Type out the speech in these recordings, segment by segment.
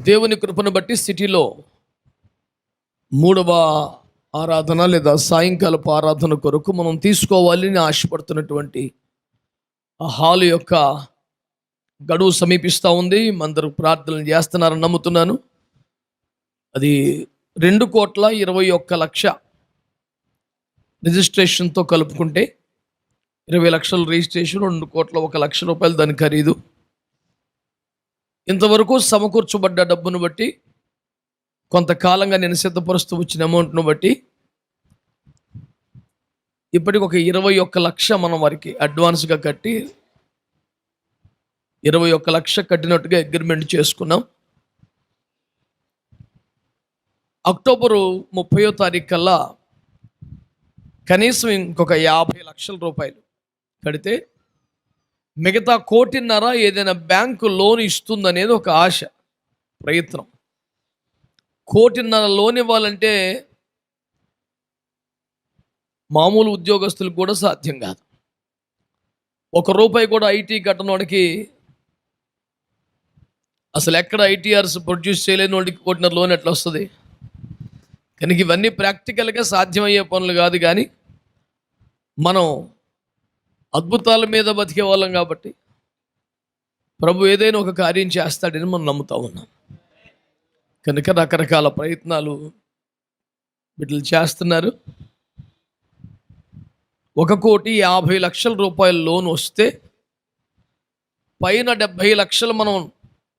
దేవుని కృపను బట్టి సిటీలో 3వ ఆరాధన లేదా సాయంకాలపు ఆరాధన కొరకు మనం తీసుకోవాలని ఆశపడుతున్నటువంటి ఆ హాల్ యొక్క గడువు సమీపిస్తూ ఉంది. అందరూ ప్రార్థనలు చేస్తున్నారని నమ్ముతున్నాను. అది 2,21,00,000 రిజిస్ట్రేషన్తో కలుపుకుంటే 20 లక్షలు రిజిస్ట్రేషన్, 2,01,00,000 రూపాయలు దాని ఖరీదు. ఇంతవరకు సమకూర్చబడ్డ డబ్బును బట్టి, కొంతకాలంగా నేను సిద్ధపరుస్తూ వచ్చిన అమౌంట్ను బట్టి ఇప్పటికి ఒక 21,00,000 మనం వారికి అడ్వాన్స్గా కట్టి 21,00,000 కట్టినట్టుగా అగ్రిమెంట్ చేసుకున్నాం. అక్టోబరు 30వ తారీఖు కల్లా కనీసం ఇంకొక 50 లక్షల రూపాయలు కడితే మిగతా 1,50,00,000 ఏదైనా బ్యాంకు లోన్ ఇస్తుందనేది ఒక ఆశ, ప్రయత్నం. 1,50,00,000 లోన్ ఇవ్వాలంటే మామూలు ఉద్యోగస్తులకు కూడా సాధ్యం కాదు. ₹1 కూడా ఐటీ కట్టనోడికి, అసలు ఎక్కడ ఐటీఆర్స్ ప్రొడ్యూస్ చేయలేని వాడికి 1,50,00,000 లోన్ ఎట్లా వస్తుంది? కనుక ఇవన్నీ ప్రాక్టికల్గా సాధ్యమయ్యే పనులు కాదు. కానీ మనం అద్భుతాల మీద బతికే వాళ్ళం కాబట్టి ప్రభు ఏదైనా ఒక కార్యం చేస్తాడని మనం నమ్ముతా ఉన్నాం. కనుక రకరకాల ప్రయత్నాలు వీటిని చేస్తున్నారు. 1,50,00,000 రూపాయల లోన్ వస్తే పైన 70 లక్షలు మనం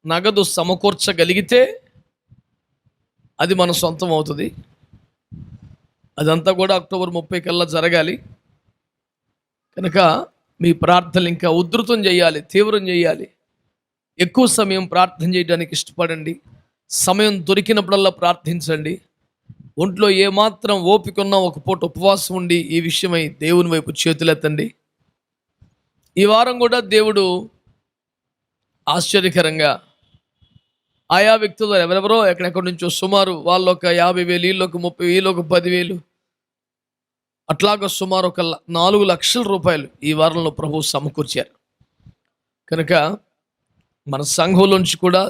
నగదు సమకూర్చగలిగితే అది మన సొంతం అవుతుంది. అదంతా కూడా అక్టోబర్ 30 కల్లా జరగాలి. కనుక మీ ప్రార్థనలు ఇంకా ఉధృతం చేయాలి, తీవ్రం చేయాలి. ఎక్కువ సమయం ప్రార్థన చేయడానికి ఇష్టపడండి. సమయం దొరికినప్పుడల్లా ప్రార్థించండి. ఒంట్లో ఏమాత్రం ఓపిక ఉన్నా ఒక పూట ఉపవాసం ఉండి ఈ విషయమై దేవుని వైపు చేతులెత్తండి. ఈ వారం కూడా దేవుడు ఆశ్చర్యకరంగా ఆయా వ్యక్తులు ఎవరెవరో ఎక్కడెక్కడి నుంచో సుమారు వాళ్ళు ఒక 50,000, వీళ్ళు ఒక 30,000, వీళ్ళు ఒక 10,000, అట్లాగా సుమారు ఒక 4 లక్షల రూపాయలు ఈ వారంలో ప్రభు సమకూర్చారు. కనుక మన సంఘంలోంచి కూడా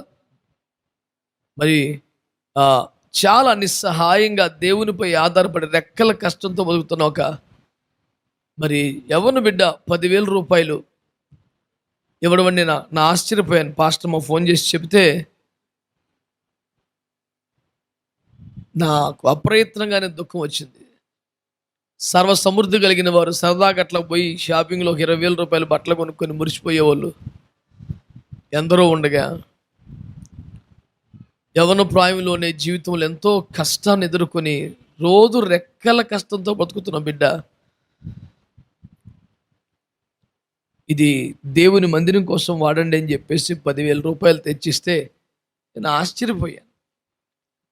మరి చాలా నిస్సహాయంగా దేవునిపై ఆధారపడి రెక్కల కష్టంతో బతుకుతున్న ఒక మరి యవ్వన బిడ్డ 10,000 రూపాయలు ఇవ్వడం అని నా ఆశ్చర్యపోయాను. పాస్టర్ మా ఫోన్ చేసి చెబితే నాకు అప్రయత్నంగానే దుఃఖం వచ్చింది. సర్వ సమృద్ధి కలిగిన వారు సరదాగా అట్లా పోయి షాపింగ్లో 20,000 రూపాయలు బట్టలు కొనుక్కొని మురిసిపోయేవాళ్ళు ఎందరో ఉండగా, యవ్వన ప్రాయంలోనే జీవితంలో ఎంతో కష్టాన్ని ఎదుర్కొని రోజు రెక్కల కష్టంతో బతుకుతున్న బిడ్డ ఇది దేవుని మందిరం కోసం వాడండి అని చెప్పేసి 10,000 రూపాయలు తెచ్చిస్తే నేను ఆశ్చర్యపోయాను.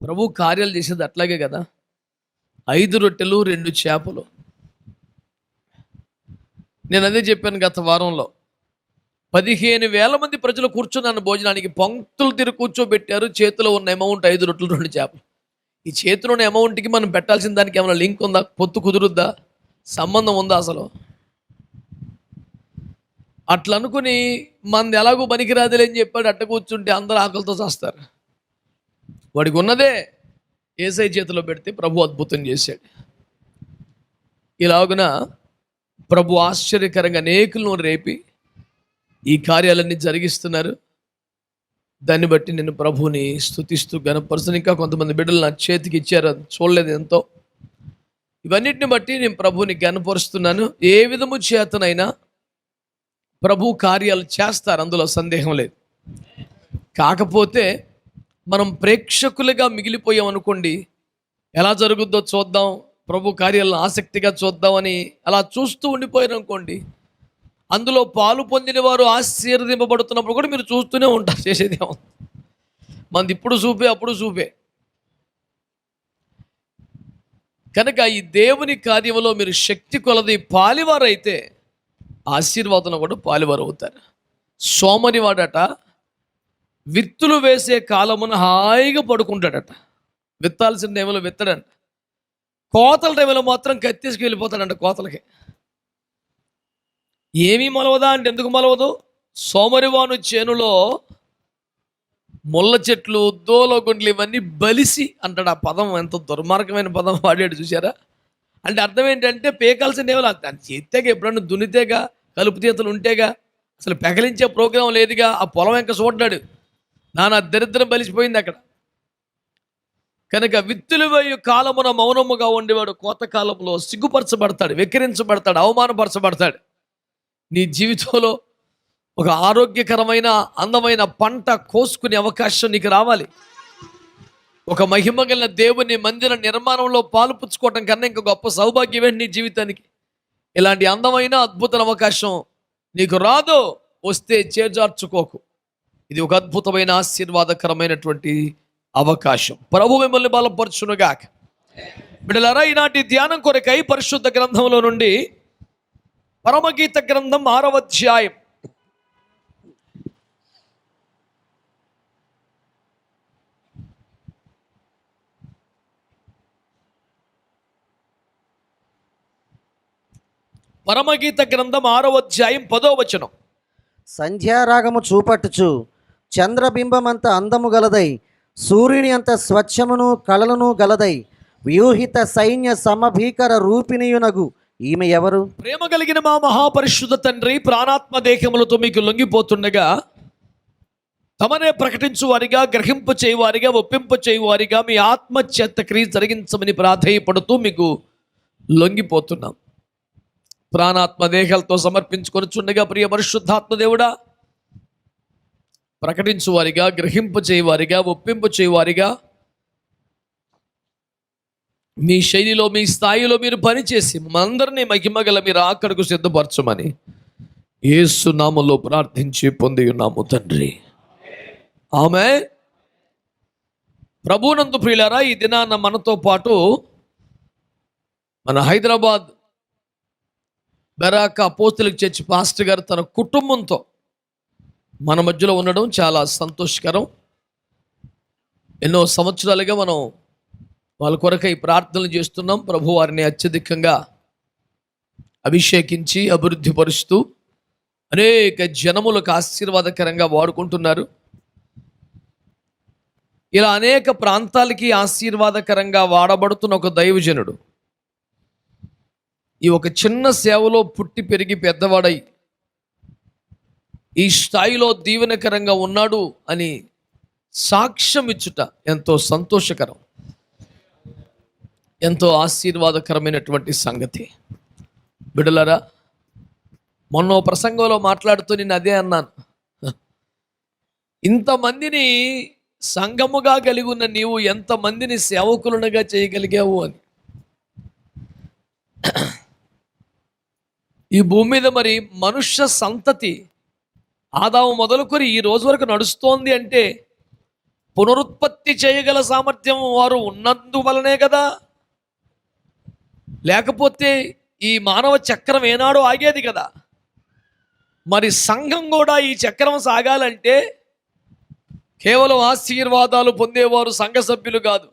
ప్రభు కార్యాలు చేసేది అట్లాగే కదా. 5 రొట్టెలు 2 చేపలు. నేను అదే చెప్పాను గత వారంలో. 15,000 మంది ప్రజలు కూర్చున్నాను భోజనానికి. పంక్తులు తిరిగి కూర్చోబెట్టారు. చేతిలో ఉన్న అమౌంట్ 5 రొట్టెలు 2 చేపలు. ఈ చేతిలో ఉన్న అమౌంట్కి మనం పెట్టాల్సిన దానికి ఏమైనా లింక్ ఉందా? పొత్తు కుదురుద్దా? సంబంధం ఉందా? అసలు అట్లా అనుకుని మనది ఎలాగో పనికిరాదులే అని చెప్పాడు. అట్ట కూర్చుంటే అందరూ ఆకలితో చేస్తారు. వాడికి ఉన్నదే యేసయ్య చేతిలో పెడితే ప్రభు అద్భుతం చేశాడు. ఇలాగున ప్రభు ఆశ్చర్యకరంగా అనేకులను రేపి ఈ కార్యాలన్నీ జరిగిస్తున్నారు. దాన్ని బట్టి నేను ప్రభువుని స్తుతిస్తూ ఘనపరుస్తాను. ఇంకా కొంతమంది బిడ్డలు నా చేతికి ఇచ్చారు, చూడలేదు ఎంతో. ఇవన్నిటిని బట్టి నేను ప్రభువుని ఘనపరుస్తున్నాను. ఏ విధము చేతనైనా ప్రభు కార్యాలు చేస్తారు, అందులో సందేహం లేదు. కాకపోతే మనం ప్రేక్షకులుగా మిగిలిపోయాం అనుకోండి, ఎలా జరుగుద్దో చూద్దాం, ప్రభు కార్యాలను ఆసక్తిగా చూద్దామని అలా చూస్తూ ఉండిపోయారు అనుకోండి, అందులో పాలు పొందిన వారు ఆశీర్వదింపబడుతున్నప్పుడు కూడా మీరు చూస్తూనే ఉంటారు. చేసేదేమో మనది ఇప్పుడు చూపే, అప్పుడు చూపే. కనుక ఈ దేవుని కార్యంలో మీరు శక్తి కొలది పాలివారైతే ఆశీర్వాదం కూడా పాలివారు అవుతారు. సోమరివాడట విత్తులు వేసే కాలమున హాయిగా పడుకుంటాడట. విత్తాల్సిన టైంలో విత్తడంట. కోతల టైంలో మాత్రం కత్తేసుకు వెళ్ళిపోతాడంట కోతలకి. ఏమీ మొలవదా అంటే ఎందుకు మొలవదు? సోమరివాను చేనులో ముళ్ళ చెట్లు, దోలగుండ్లు ఇవన్నీ బలిసి అంటాడు. ఆ పదం ఎంత దుర్మార్గమైన పదం వాడాడు చూసారా. అంటే అర్థం ఏంటంటే పేకాల్సిన ఏమో చేతేగా, ఎప్పుడన్నా దున్నితేగా, కలుపు తీతలు ఉంటేగా, అసలు పెకలించే ప్రోగ్రాం లేదుగా. ఆ పొలం వెంక చూడ్డాడు, నానా దరిద్రం బలిసిపోయింది అక్కడ. కనుక విత్తులు వేయు కాలమున మౌనముగా ఉండేవాడు కోత కాలంలో సిగ్గుపరచబడతాడు, వెక్కిరించబడతాడు, అవమానపరచబడతాడు. నీ జీవితంలో ఒక ఆరోగ్యకరమైన అందమైన పంట కోసుకునే అవకాశం నీకు రావాలి. ఒక మహిమ గల దేవుని మందిర నిర్మాణంలో పాలు పుచ్చుకోవటం కన్నా ఇంకా గొప్ప సౌభాగ్యమే నీ జీవితానికి. ఇలాంటి అందమైన అద్భుతమైన అవకాశం నీకు రాదు, వస్తే చేజార్చుకోకు. ఇది ఒక అద్భుతమైన ఆశీర్వాదకరమైనటువంటి అవకాశం. ప్రభు మిమ్మల్ని బలపరచునుగాక. బిడ్డలారా, ఈనాటి ధ్యానం కొరకై పరిశుద్ధ గ్రంథంలో నుండి పరమగీత గ్రంథం 6వ అధ్యాయం పరమగీత గ్రంథం 6వ అధ్యాయం 10వ వచనం. సంధ్యారాగము చూపట్టుచు చంద్రబింబమంత అందము గలదై, సూర్యుని అంత స్వచ్ఛమును కళలను గలదై, వ్యూహిత సైన్య సమభీకర రూపిణియునగు ఈమె ఎవరు? ప్రేమ కలిగిన మా మహాపరిశుద్ధ తండ్రి, ప్రాణాత్మ దేహములతో మీకు లొంగిపోతుండగా తమనే ప్రకటించు వారిగా, గ్రహింప చేయువారిగా, ఒప్పింప చేయువారిగా మీ ఆత్మచేత క్రియ జరిగించమని ప్రాధేయపడుతూ మీకు లొంగిపోతున్నాం. ప్రాణాత్మ దేహాలతో సమర్పించుకొని చుండగా ప్రియ పరిశుద్ధాత్మ దేవుడా, ప్రకటించు వారిగా, గ్రహింప చేయువారిగా, ఒప్పింప చేయువారిగా మీ శైలిలో, మీ స్థాయిలో మీరు పనిచేసి మనందరినీ మహిమగల మీరు ఆఖడకు సిద్ధపరచమని యేసు నామములో ప్రార్థించి పొంది ఉన్నాము తండ్రి, ఆమేన్. ప్రభువునందు ప్రియులారా, ఈ దినాన మనతో పాటు మన హైదరాబాద్ బెరాక అపోస్తలిక్ చర్చ్ పాస్టర్ గారు తన కుటుంబంతో మన మధ్యలో ఉండడం చాలా సంతోషకరం. ఎన్నో సంవత్సరాలుగా మనం వాళ్ళ కొరకై ప్రార్థనలు చేస్తున్నాం. ప్రభు వారిని అత్యధికంగా అభిషేకించి అభివృద్ధి పరుస్తూ అనేక జనములకు ఆశీర్వాదకరంగా వాడుకుంటున్నారు. ఇలా అనేక ప్రాంతాలకి ఆశీర్వాదకరంగా వాడబడుతున్న ఒక దైవజనుడు ఈ ఒక చిన్న సేవలో పుట్టి పెరిగి పెద్దవాడై ఈ స్థాయిలో దీవెనకరంగా ఉన్నాడు అని సాక్ష్యం ఇచ్చుట ఎంతో సంతోషకరం, ఎంతో ఆశీర్వాదకరమైనటువంటి సంగతి. బిడ్డలారా, మొన్న ప్రసంగంలో మాట్లాడుతూ నేను అదే అన్నాను, ఇంతమందిని సంఘముగా కలిగి ఉన్న నీవు ఎంతమందిని సేవకులుగా చేయగలిగావు అని. ఈ భూమి మీద మరి మనుష్య సంతతి ఆదాము మొదలుకొని ఈ రోజు వరకు నడుస్తోంది అంటే పునరుత్పత్తి చేయగల సామర్థ్యం వారు ఉన్నందువలనే కదా. లేకపోతే ఈ మానవ చక్రం ఏనాడో ఆగేది కదా. మరి సంఘం కూడా ఈ చక్రం సాగాలంటే కేవలం ఆశీర్వాదాలు పొందేవారు సంఘ సభ్యులు కాదు,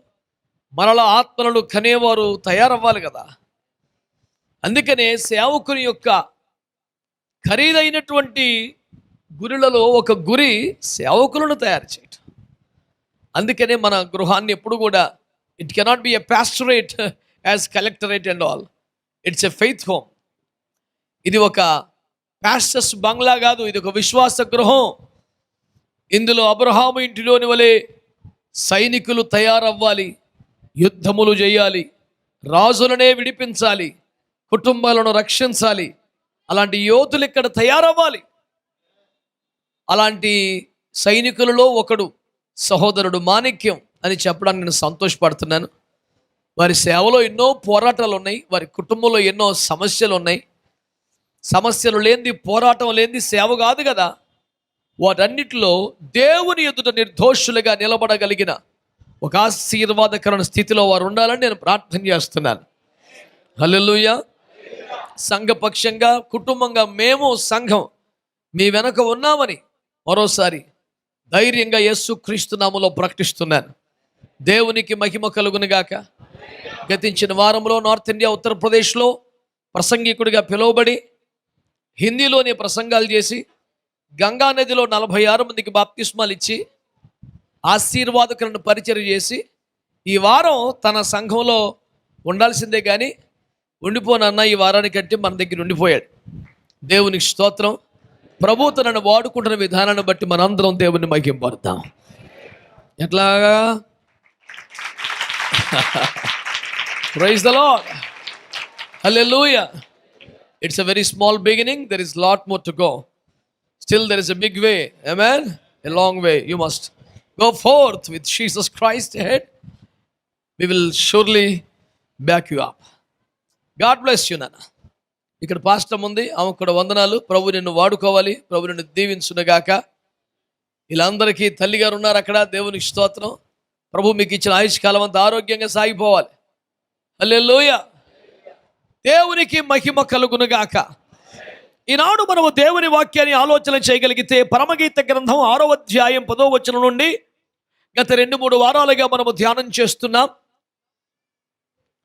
మరలా ఆత్మలను కనేవారు తయారవ్వాలి కదా. అందుకనే సేవకుని యొక్క ఖరీదైనటువంటి గురిలలో ఒక గురి సేవకులను తయారు చేయటం. అందుకనే మన గృహాన్ని ఎప్పుడు కూడా it cannot be a pastorate as collectorate and all, it's a faith home. ఇది ఒక పాస్టర్స్ బంగ్లా కాదు, ఇది ఒక విశ్వాస గృహం. ఇందులో అబ్రహాము ఇంటిలోని వలె సైనికులు తయారవ్వాలి, యుద్ధములు చేయాలి, రాజులనే విడిపించాలి, కుటుంబాలను రక్షించాలి. అలాంటి యోధులు ఇక్కడ తయారవ్వాలి. అలాంటి సైనికులలో ఒకడు సహోదరుడు మాణిక్యం అని చెప్పడానికి నేను సంతోషపడుతున్నాను. వారి సేవలో ఎన్నో పోరాటాలు ఉన్నాయి, వారి కుటుంబంలో ఎన్నో సమస్యలు ఉన్నాయి. సమస్యలు లేనిది, పోరాటం లేనిది సేవ కాదు కదా. వాటన్నిటిలో దేవుని ఎదుట నిర్దోషులుగా నిలబడగలిగిన ఒక ఆశీర్వాదకరమైన స్థితిలో వారు ఉండాలని నేను ప్రార్థన చేస్తున్నాను. హల్లెలూయా. సంఘపక్షంగా, కుటుంబంగా మేము సంఘం మీ వెనక ఉన్నామని మరోసారి ధైర్యంగా యేసుక్రీస్తు నామములో ప్రకటిస్తున్నాను. దేవునికి మహిమ కలుగునుగాక. గతించిన వారంలో నార్త్ ఇండియా, ఉత్తరప్రదేశ్లో ప్రసంగికుడిగా పిలువబడి హిందీలోనే ప్రసంగాలు చేసి గంగా నదిలో 46 మందికి బాప్తిస్మాలు ఇచ్చి ఆశీర్వాదకరమైన పరిచర్య చేసి ఈ వారం తన సంఘంలో ఉండాల్సిందే కానీ ఉండిపోనన్న ఈ వారానికంటే మన దగ్గర ఉండిపోయాడు. దేవునికి స్తోత్రం. ప్రభు తనను వాడుకుంటున్న విధానాన్ని బట్టి మనందరం దేవుని మహింపడతాం. ఎట్లాగా? Praise the Lord. Hallelujah. It's a very small beginning. There is lot more to go. Still there is a big way. Amen. A long way. You must go forth with Jesus Christ ahead. We will surely back you up. God bless you, Nana. ఇక్కడ pastor ఉంది, ఆమె కూడా వందనాలు. ప్రభు నిన్ను వాడుకోవాలి, ప్రభు నిన్ను దీవించునుగాక. వీళ్ళందరికీ తల్లిగారు ఉన్నారు అక్కడ. దేవునికి స్తోత్రం. ప్రభు మీకు ఇచ్చిన ఆయుష్ కాలం అంతా ఆరోగ్యంగా సాగిపోవాలి. హల్లెలూయా. దేవునికి మహిమ కలుగునుగాక. ఈనాడు మనము దేవుని వాక్యాన్ని ఆలోచన చేయగలిగితే పరమగీత గ్రంథం 6వ అధ్యాయం 10వ వచనం నుండి గత 2-3 వారాలుగా మనము ధ్యానం చేస్తున్నాం.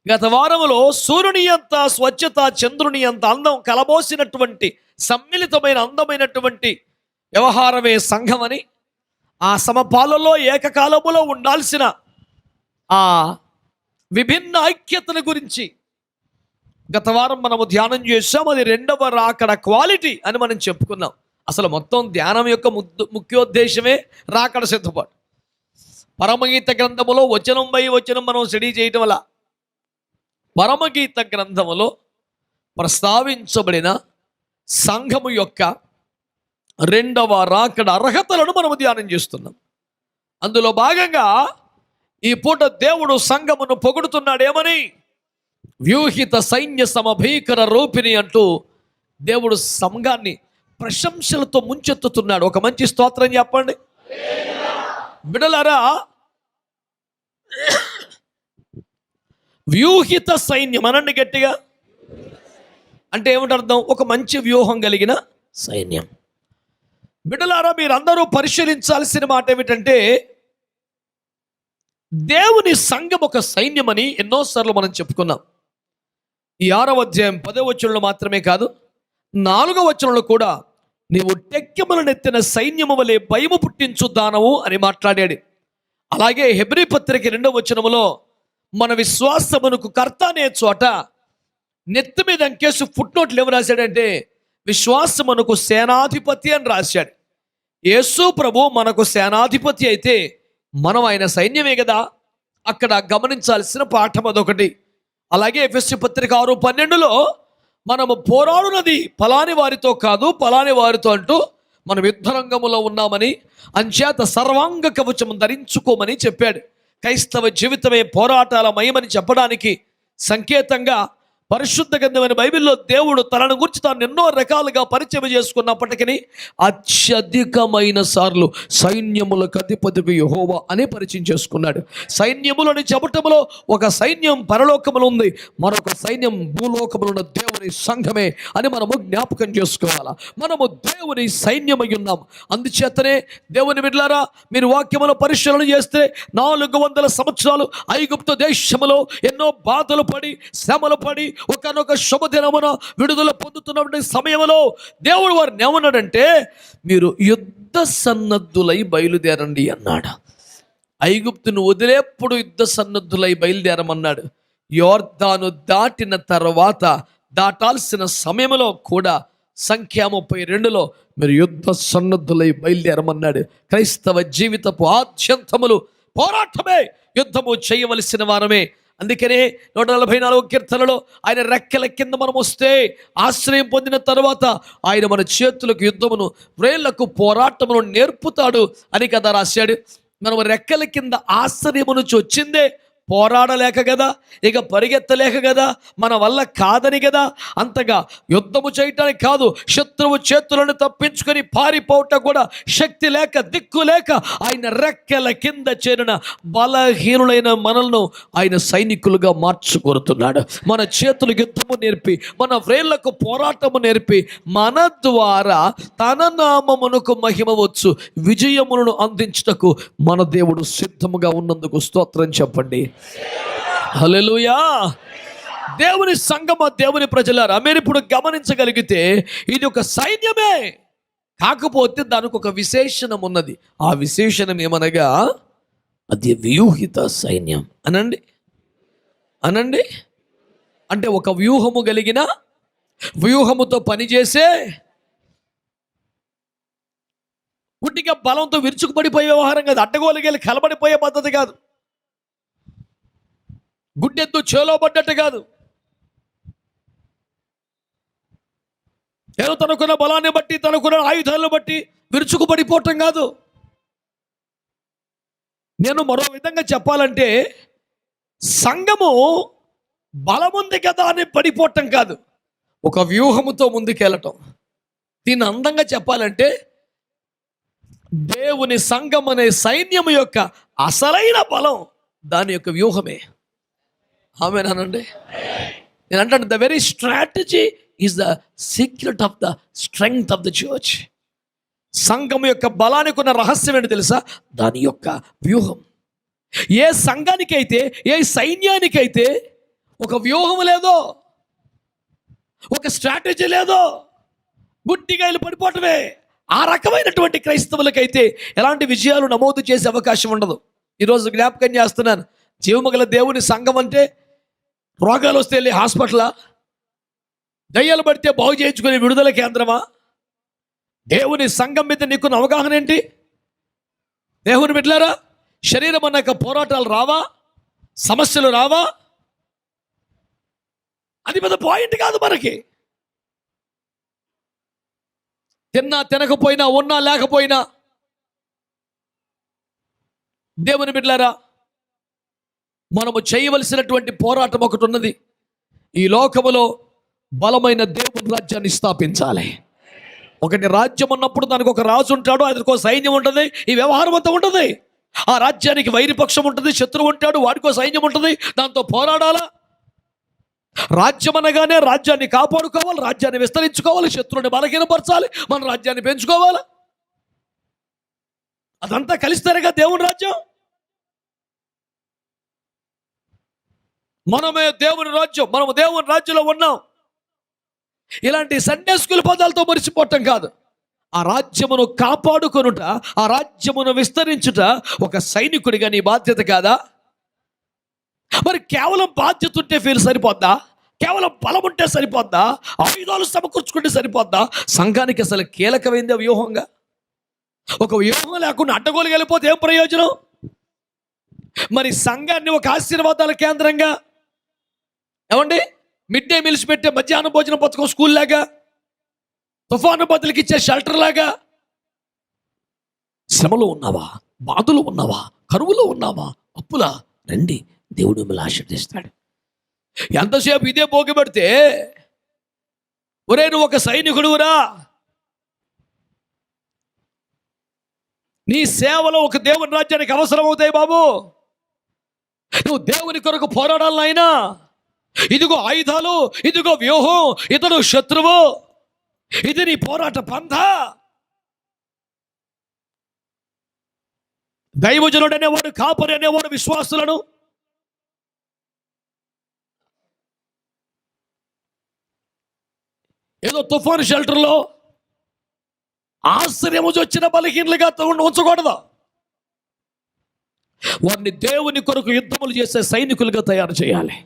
గత వారములో సూర్యుని అంత స్వచ్ఛత, చంద్రుని అంత అందం కలబోసినటువంటి సమ్మిళితమైన అందమైనటువంటి వ్యవహారమే సంఘమని, ఆ సమపాలలో ఏకకాలములో ఉండాల్సిన ఆ విభిన్న ఐక్యతల గురించి గత వారం మనము ధ్యానం చేసాం. అది 2వ రాకడ క్వాలిటీ అని మనం చెప్పుకున్నాం. అసలు మొత్తం ధ్యానం యొక్క ముఖ్యోద్దేశమే రాకడ సిద్ధపాటు. పరమగీత గ్రంథములో వచనం బై వచనం మనం స్టడీ చేయటం వల్ల పరమగీత గ్రంథములో ప్రస్తావించబడిన సంఘము యొక్క 2వ రాకడ అర్హతలను మనము ధ్యానం చేస్తున్నాం. అందులో భాగంగా ఈ పూట దేవుడు సంఘమును పొగుడుతున్నాడేమని? వ్యూహిత సైన్య సమభీకర రూపిణి అంటూ దేవుడు సంఘాన్ని ప్రశంసలతో ముంచెత్తుతున్నాడు. ఒక మంచి స్తోత్రం చెప్పండి బిడ్డలారా. వ్యూహిత సైన్యం అనండి గట్టిగా. అంటే ఏమిటి అర్థం? ఒక మంచి వ్యూహం కలిగిన సైన్యం. బిడ్డలారా, మీరందరూ పరిశీలించాల్సిన మాట ఏమిటంటే, దేవుని సంఘం ఒక సైన్యమని ఎన్నోసార్లు మనం చెప్పుకున్నాం. ఈ 6వ అధ్యాయం 10వ వచనంలో మాత్రమే కాదు, 4వ వచనంలో కూడా నీవు టెక్కెములనెత్తిన సైన్యము వలె భయము పుట్టించు దానవు అని మాట్లాడాడు. అలాగే హెబ్రీ పత్రిక 2వ వచనములో మన విశ్వాసమునకు కర్త అనే చోట నెత్తి మీద అంకేసి ఫుట్నోట్లు ఏమి రాశాడంటే విశ్వాసమునకు సేనాధిపతి అని రాశాడు. యేసు ప్రభు మనకు సేనాధిపతి అయితే మనం ఆయన సైన్యమే కదా. అక్కడ గమనించాల్సిన పాఠం అదొకటి. అలాగే ఎఫెసీ పత్రిక 6:12లో మనము పోరాడునది ఫలాని వారితో కాదు, ఫలాని వారితో అంటూ మనం యుద్ధరంగములో ఉన్నామని, అంచేత సర్వాంగ కవచం ధరించుకోమని చెప్పాడు. క్రైస్తవ జీవితమే పోరాటాల మయమని చెప్పడానికి సంకేతంగా పరిశుద్ధ గ్రంథమైన బైబిల్లో దేవుడు తనను గురించి తాను ఎన్నో రకాలుగా పరిచయం చేసుకున్నప్పటికీ అత్యధికమైన సార్లు సైన్యములకు అధిపతికి యెహోవా అని పరిచయం చేసుకున్నాడు. సైన్యములని చెప్పటంలో ఒక సైన్యం పరలోకములో ఉంది, మరొక సైన్యం భూలోకములో ఉన్న దేవుని సంఘమే అని మనము జ్ఞాపకం చేసుకోవాలా. మనము దేవుని సైన్యమై ఉన్నాం. అందుచేతనే దేవుని బిడ్డలారా, మీరు వాక్యములో పరిశీలన చేస్తే 400 సంవత్సరాలు ఐగుప్తు దేశములో ఎన్నో బాధలు పడి, శ్రమలు పడి, ఒకనొక శుభదినమున విడుదల పొందుతున్న సమయంలో దేవుడు వారిని ఏమన్నాడంటే, మీరు యుద్ధ సన్నద్ధులై బయలుదేరండి అన్నాడు. ఐగుప్తును వదిలేప్పుడు యుద్ధ సన్నద్ధులై బయలుదేరమన్నాడు. యోర్దాను దాటిన తర్వాత దాటాల్సిన సమయంలో కూడా సంఖ్య 32లో మీరు యుద్ధ సన్నద్ధులై బయలుదేరమన్నాడు. క్రైస్తవ జీవితపు ఆద్యంతములు పోరాటమే, యుద్ధము చేయవలసిన వారమే. అందుకనే 144వ కీర్తనలో ఆయన రెక్కల కింద మనం వస్తే ఆశ్రయం పొందిన తర్వాత ఆయన మన చేతులకు యుద్ధమును, వ్రేళ్లకు పోరాటమును నేర్పుతాడు అని కదా రాశాడు. మనం రెక్కల కింద ఆశ్రయము నుంచి వచ్చిందే పోరాడలేక కదా, ఇక పరిగెత్తలేక కదా, మన వల్ల కాదని కదా. అంతగా యుద్ధము చేయటానికి కాదు, శత్రువు చేతులను తప్పించుకొని పారిపోవటం కూడా శక్తి లేక, దిక్కు లేక ఆయన రెక్కల కింద చేరిన బలహీనులైన మనల్ని ఆయన సైనికులుగా మార్చుకొరుతున్నాడు. మన చేతులకు యుద్ధము నేర్పి, మన వ్రేళ్లకు పోరాటము నేర్పి, మన ద్వారా తన నామమునకు మహిమవచ్చు విజయములను అందించుటకు మన దేవుడు సిద్ధముగా ఉన్నందుకు స్తోత్రం చెప్పండి. హల్లెలూయా. దేవుని సంగమ, దేవుని ప్రజలారా, మీరు ఇప్పుడు గమనించగలిగితే ఇది ఒక సైన్యమే. కాకపోతే దానికి ఒక విశేషణం ఉన్నది. ఆ విశేషణం ఏమనగా అది వ్యూహిత సైన్యం. అనండి అనండి. అంటే ఒక వ్యూహము కలిగిన, వ్యూహముతో పనిచేసే, గుడ్డిగా బలంతో విరుచుకుపడిపోయే వ్యవహారం కాదు. అడ్డగోలుగేలు కలబడిపోయే పద్ధతి కాదు. గుడ్డెద్దు చేలో పడ్డట్టు కాదు. ఏదో తనకున్న బలాన్ని బట్టి, తనకున్న ఆయుధాలను బట్టి విరుచుకుపడిపోవటం కాదు. నేను మరో విధంగా చెప్పాలంటే, సంఘము బలముంది కదా అని పడిపోవటం కాదు, ఒక వ్యూహముతో ముందుకెళ్ళటం. దీన్ని అందంగా చెప్పాలంటే, దేవుని సంఘం అనే సైన్యం యొక్క అసలైన బలం దాని యొక్క వ్యూహమే. ఆమేనండి. నేను అంటాను, the very strategy is the secret of the strength of the church. సంఘం యొక్క బలానికి ఉన్న రహస్యం ఏంటి తెలుసా? దాని యొక్క వ్యూహం. ఏ సంఘానికైతే, ఏ సైన్యానికైతే ఒక వ్యూహం లేదో, ఒక స్ట్రాటజీ లేదో, గుడ్డిగా వెళ్ళి పడిపోవటమే, ఆ రకమైనటువంటి క్రైస్తవులకైతే ఎలాంటి విజయాలు నమోదు చేసే అవకాశం ఉండదు. ఈరోజు జ్ఞాపకం చేస్తున్నాను, జీవమగల దేవుని సంఘం అంటే రోగాలు వస్తే వెళ్ళి హాస్పిటలా, దయ్యాలు పడితే బాగు చేయించుకునే విడుదల కేంద్రమా? దేవుని సంఘం మీద నీకున్న అవగాహన ఏంటి? దేవుని బిడ్డలారా, శరీరం అన్నాక పోరాటాలు రావా, సమస్యలు రావా? అది పెద్ద పాయింట్ కాదు మనకి. తిన్నా తినకపోయినా, ఉన్నా లేకపోయినా, దేవుని బిడ్డలారా, మనము చేయవలసినటువంటి పోరాటం ఒకటి ఉన్నది. ఈ లోకములో బలమైన దేవుని రాజ్యాన్ని స్థాపించాలి. ఒకటి రాజ్యం ఉన్నప్పుడు దానికి ఒక రాజు ఉంటాడు, అతనికి ఒక సైన్యం ఉంటుంది, ఈ వ్యవహారం అంతా ఉంటుంది. ఆ రాజ్యానికి వైరిపక్షం ఉంటుంది, శత్రువు ఉంటాడు, వాడికో సైన్యం ఉంటుంది, దాంతో పోరాడాలా. రాజ్యం అనగానే రాజ్యాన్ని కాపాడుకోవాలి, రాజ్యాన్ని విస్తరించుకోవాలి, శత్రువుని బలహీనపరచాలి, మన రాజ్యాన్ని పెంచుకోవాలి. అదంతా కలిస్తారుగా దేవుని రాజ్యం. మనమే దేవుని రాజ్యం, మనము దేవుని రాజ్యంలో ఉన్నాం. ఇలాంటి సండే స్కూల్ పదాలతో మరిచిపోవటం కాదు. ఆ రాజ్యమును కాపాడుకొనుట, ఆ రాజ్యమును విస్తరించుట ఒక సైనికుడిగా నీ బాధ్యత కాదా? మరి కేవలం బాధ్యత ఉంటే సరిపోద్దా? కేవలం బలం ఉంటే సరిపోద్దా? ఆయుధాలు సమకూర్చుకుంటే సరిపోద్దా? సంఘానికి అసలు కీలకమైంది వ్యూహంగా. ఒక వ్యూహం లేకుండా అడ్డగోలు వెళ్ళిపోతే ఏం ప్రయోజనం? మరి సంఘాన్ని ఒక ఆశీర్వాదాల కేంద్రంగా, ఏమండి, మిడ్ డే మీల్స్ పెట్టే మధ్యాహ్న భోజన పథకం స్కూల్ లాగా, తుఫాను బదులకి ఇచ్చే షెల్టర్ లాగా, శ్రమలో ఉన్నావా, బాధలు ఉన్నావా, కరువులో ఉన్నావా, అప్పులా, రండి, దేవుడు మిమ్మల్ని ఆశీర్వదిస్తాడు. ఎంతసేపు ఇదే పోగిపెడితే, ఒరే నువ్వు ఒక సైనికుడురా, నీ సేవలో ఒక దేవుని రాజ్యానికి అవసరం అవుతాయి బాబు, నువ్వు దేవుని కొరకు పోరాడాలైనా, ఇదిగో ఆయుధాలు, ఇదిగో వ్యూహం, ఇతడు శత్రువు, ఇది నీ పోరాట పంథ. దైవజనుడు అనేవాడు, కాపరి అనేవాడు విశ్వాసులను ఏదో తుఫాను షెల్టర్లో ఆశ్చర్యము వచ్చిన బలహీనలుగా ఉంచకూడదు. వారిని దేవుని కొరకు యుద్ధములు చేసే సైనికులుగా తయారు చేయాలి.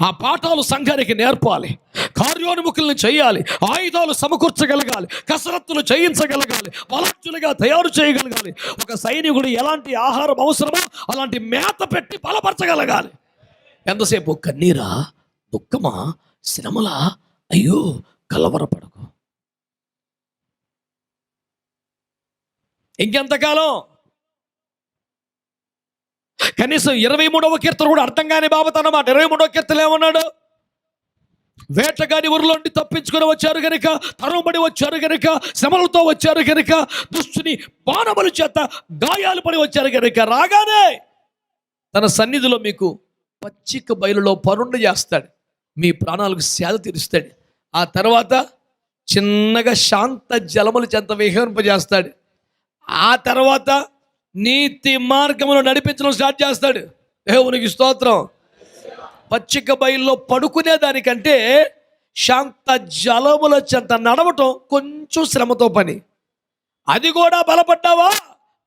ఆ పాఠాలు సంఘానికి నేర్పాలి, కార్యోన్ముఖులను చేయాలి, ఆయుధాలు సమకూర్చగలగాలి, కసరత్తులు చేయించగలగాలి, బలాఢ్యులుగా తయారు చేయగలగాలి. ఒక సైనికుడు ఎలాంటి ఆహారం అవసరమో అలాంటి మేత పెట్టి బలపరచగలగాలి. ఎంతసేపు కన్నీరా, దుఃఖమా, శ్రమలా, అయ్యో కలవరపడకు. ఇంకెంతకాలం? కనీసం 23వ కీర్తన కూడా అర్థం కాని బాబత్ అన్నమాట. 23వ కీర్తన ఏమన్నాడు? వేటగాని ఊరిలోండి తప్పించుకొని వచ్చారు గనుక, తరుముబడి వచ్చారు గనుక, శ్రమలతో వచ్చారు గనుక, దుష్టుని బాణముల చేత గాయాలు పడి వచ్చారు గనుక, రాగానే తన సన్నిధిలో మీకు పచ్చిక బయలులో పరుండ చేస్తాడు, మీ ప్రాణాలకు సేద తీరుస్తాడు. ఆ తర్వాత చిన్నగా శాంత జలముల చేత విహరింపజేస్తాడు. ఆ తర్వాత నీతి మార్గములో నడిపించడం స్టార్ట్ చేస్తాడు. దేవునికి స్తోత్రం. పచ్చిక బయల్లో పడుకునే దానికంటే శాంత జలముల చెంత నడవటం కొంచెం శ్రమతో పని. అది కూడా బలపడ్డావా,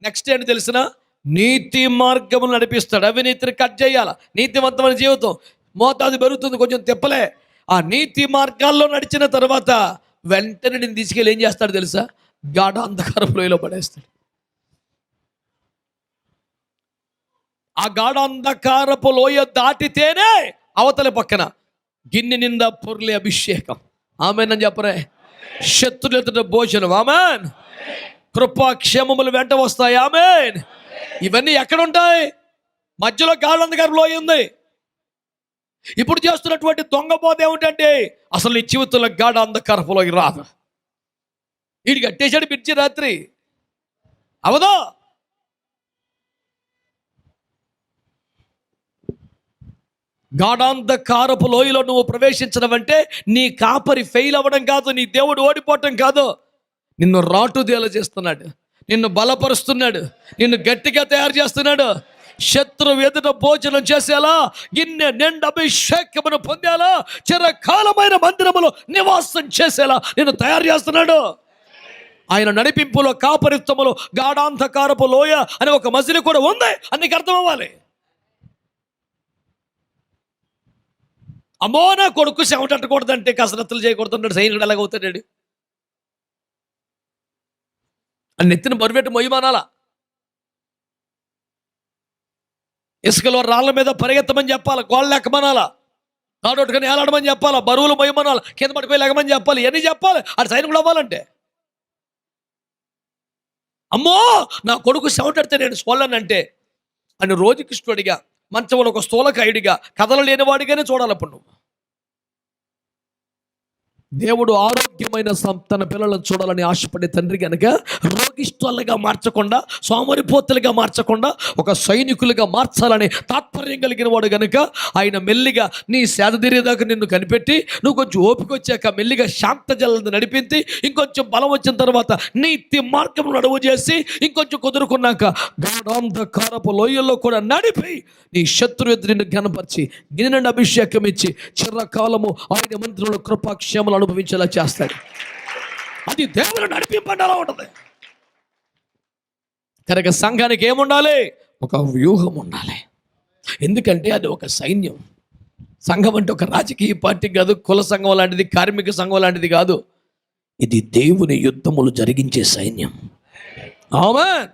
నెక్స్ట్ ఏంటి తెలిసిన? నీతి మార్గములు నడిపిస్తాడు. అవినీతిని కట్ చేయాల. నీతివంతమైన జీవితం మోతాదు పెరుగుతుంది, కొంచెం తిప్పలే. ఆ నీతి మార్గాల్లో నడిచిన తర్వాత వెంటనే నేను తీసుకెళ్ళి ఏం చేస్తాడు తెలుసా? గాఢ అంధకారపు లోయలో పడేస్తాడు. ఆ గాఢ అంధకారపు లోయ దాటితేనే అవతల పక్కన గిన్నె నిండా పొర్లే అభిషేకం. ఆమేన్ చెప్పరే. శత్రుల ఎదుట భోజనం. ఆమేన్. కృపాక్షేమములు వెంట వస్తాయి. ఆమేన్. ఇవన్నీ ఎక్కడ ఉంటాయి? మధ్యలో గాఢ అంధకారపు లోయ ఉంది. ఇప్పుడు చేస్తున్నటువంటి దొంగ బోధ ఏమిటంటే అసలు నీ జీవితంలో గాఢ అంధకారపు లోయ రాదు. వీడికి కట్టేశాడు పిచ్చి రాత్రి, అవదో. గాఢాంధకారపు లోయలో నువ్వు ప్రవేశించడం అంటే నీ కాపరి ఫెయిల్ అవ్వడం కాదు, నీ దేవుడు ఓడిపోవటం కాదు. నిన్ను రాటుదేల చేస్తున్నాడు, నిన్ను బలపరుస్తున్నాడు, నిన్ను గట్టిగా తయారు చేస్తున్నాడు. శత్రువు ఎదుట భోజనం చేసేలా, గిన్నె నిండా అభిషేకమును పొందేలా, చిరకాలమైన మందిరములో నివాసం చేసేలా నిన్ను తయారు చేస్తున్నాడు. ఆయన నడిపింపులో, కాపరిత్వములో గాఢాంధకారపు లోయ అనే ఒక మజిలి కూడా ఉంది అని నీకు అర్థం అవ్వాలి. అమ్మో నా కొడుకు చెమటట్టకూడదంటే కసరత్తులు చేయకూడదు, సైనికుడు ఎలాగవుతాడు? అని నెత్తిన బరువెట్టు మొయ్యమానాలా, ఇసుకలో రాళ్ళ మీద పరిగెత్తమని చెప్పాలి, గోళ్ళు ఎక్కమనాలా, తాడొట్టుకొని ఏలాడమని చెప్పాలా, బరువులు మొయ్యమనాలి, కింద పడిపోయి లెగమని చెప్పాలి, ఇవన్నీ చెప్పాలి. అది సైనికుడు అవ్వాలంటే. అమ్మో నా కొడుకు చెమటడితే నేను చూడలేనంటే అని రోజుకి స్టోడిగా మంచంలో ఒక స్థూలకాయుడిగా కదలలేనివాడిగానే చూడాలి. అప్పుడు నువ్వు దేవుడు ఆరోగ్యమైన తన పిల్లలను చూడాలని ఆశపడే తండ్రి కనుక రోగిష్ఠులుగా మార్చకుండా, సోమరిపోతులుగా మార్చకుండా ఒక సైనికులుగా మార్చాలని తాత్పర్యం కలిగిన వాడు కనుక ఆయన మెల్లిగా నీ సేద తీరేదాకా నిన్ను కనిపెట్టి, నువ్వు కొంచెం ఓపిక వచ్చాక మెల్లిగా శాంత జలను నడిపించి, ఇంకొంచెం బలం వచ్చిన తర్వాత నీతి మార్గం నడువు చేసి, ఇంకొంచెం కుదురుకున్నాక గాఢాంధకారపు లోయల్లో కూడా నడిపి నీ శత్రు ఎదురు నిన్ను ఘనపరిచి గిన్నె అభిషేకం ఇచ్చి చిరకాలము ఆయన మంత్రుల కృపాక్షేమలు అనుభవించేలా చేస్తాడు. అది దేవుని నడిపింపడాలా ఉంటుంది. కనుక సంఘానికి ఏముండాలి? ఒక వ్యూహం ఉండాలి. ఎందుకంటే అది ఒక సైన్యం. సంఘం అంటే ఒక రాజకీయ పార్టీ కాదు, కుల సంఘం లాంటిది, కార్మిక సంఘం లాంటిది కాదు. ఇది దేవుని యుద్ధములు జరిగించే సైన్యం. ఆమేన్.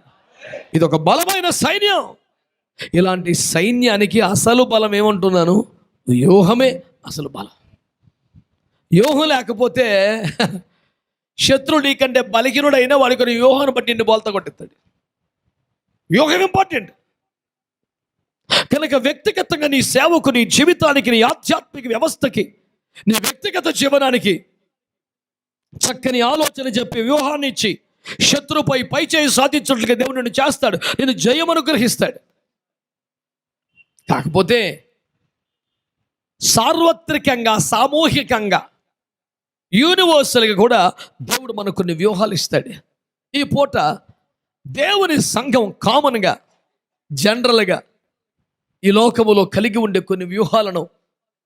ఇది ఒక బలమైన సైన్యం. ఇలాంటి సైన్యానికి అసలు బలం ఏమంటున్నాను? వ్యూహమే అసలు బలం. వ్యూహం లేకపోతే శత్రుడు నీకంటే బలహీనుడైనా వాడి కొన్ని వ్యూహాన్ని బట్టి నిన్ను బోల్తా కొట్టిస్తాడు. వ్యూహం ఇంపార్టెంట్. కనుక వ్యక్తిగతంగా నీ సేవకు, నీ జీవితానికి, నీ ఆధ్యాత్మిక వ్యవస్థకి, నీ వ్యక్తిగత జీవనానికి చక్కని ఆలోచన చెప్పి వ్యూహాన్ని ఇచ్చి శత్రుపై పై చేయి సాధించినట్లుగా దేవుడు నిన్ను చేస్తాడు, నేను జయం అనుగ్రహిస్తాడు. కాకపోతే సార్వత్రికంగా, సామూహికంగా, యూనివర్సల్గా కూడా దేవుడు మనకు కొన్ని వ్యూహాలు ఇస్తాడు. ఈ పూట దేవుని సంఘం కామన్గా, జనరల్గా ఈ లోకములో కలిగి ఉండే కొన్ని వ్యూహాలను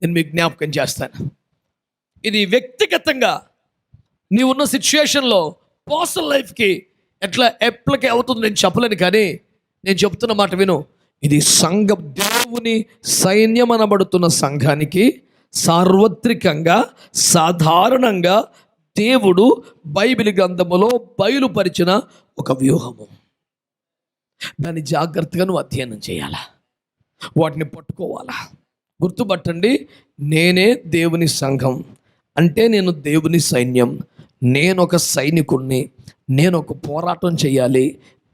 నేను మీకు జ్ఞాపకం చేస్తాను. ఇది వ్యక్తిగతంగా నీవున్న సిచ్యుయేషన్లో పర్సనల్ లైఫ్కి ఎట్లా అప్లై అవుతుంది నేను చెప్పలేను, కానీ నేను చెప్తున్న మాట విను. ఇది సంఘం, దేవుని సైన్యం అనబడుతున్న సంఘానికి సార్వత్రికంగా, సాధారణంగా దేవుడు బైబిల్ గ్రంథములో బయలుపరిచిన ఒక వ్యూహము. దాన్ని జాగ్రత్తగా నువ్వు అధ్యయనం చేయాలా, వాటిని పట్టుకోవాలా. గుర్తుపట్టండి, నేనే దేవుని సంఘం అంటే నేను దేవుని సైన్యం, నేను ఒక సైనికుడిని, నేను ఒక పోరాటం చేయాలి,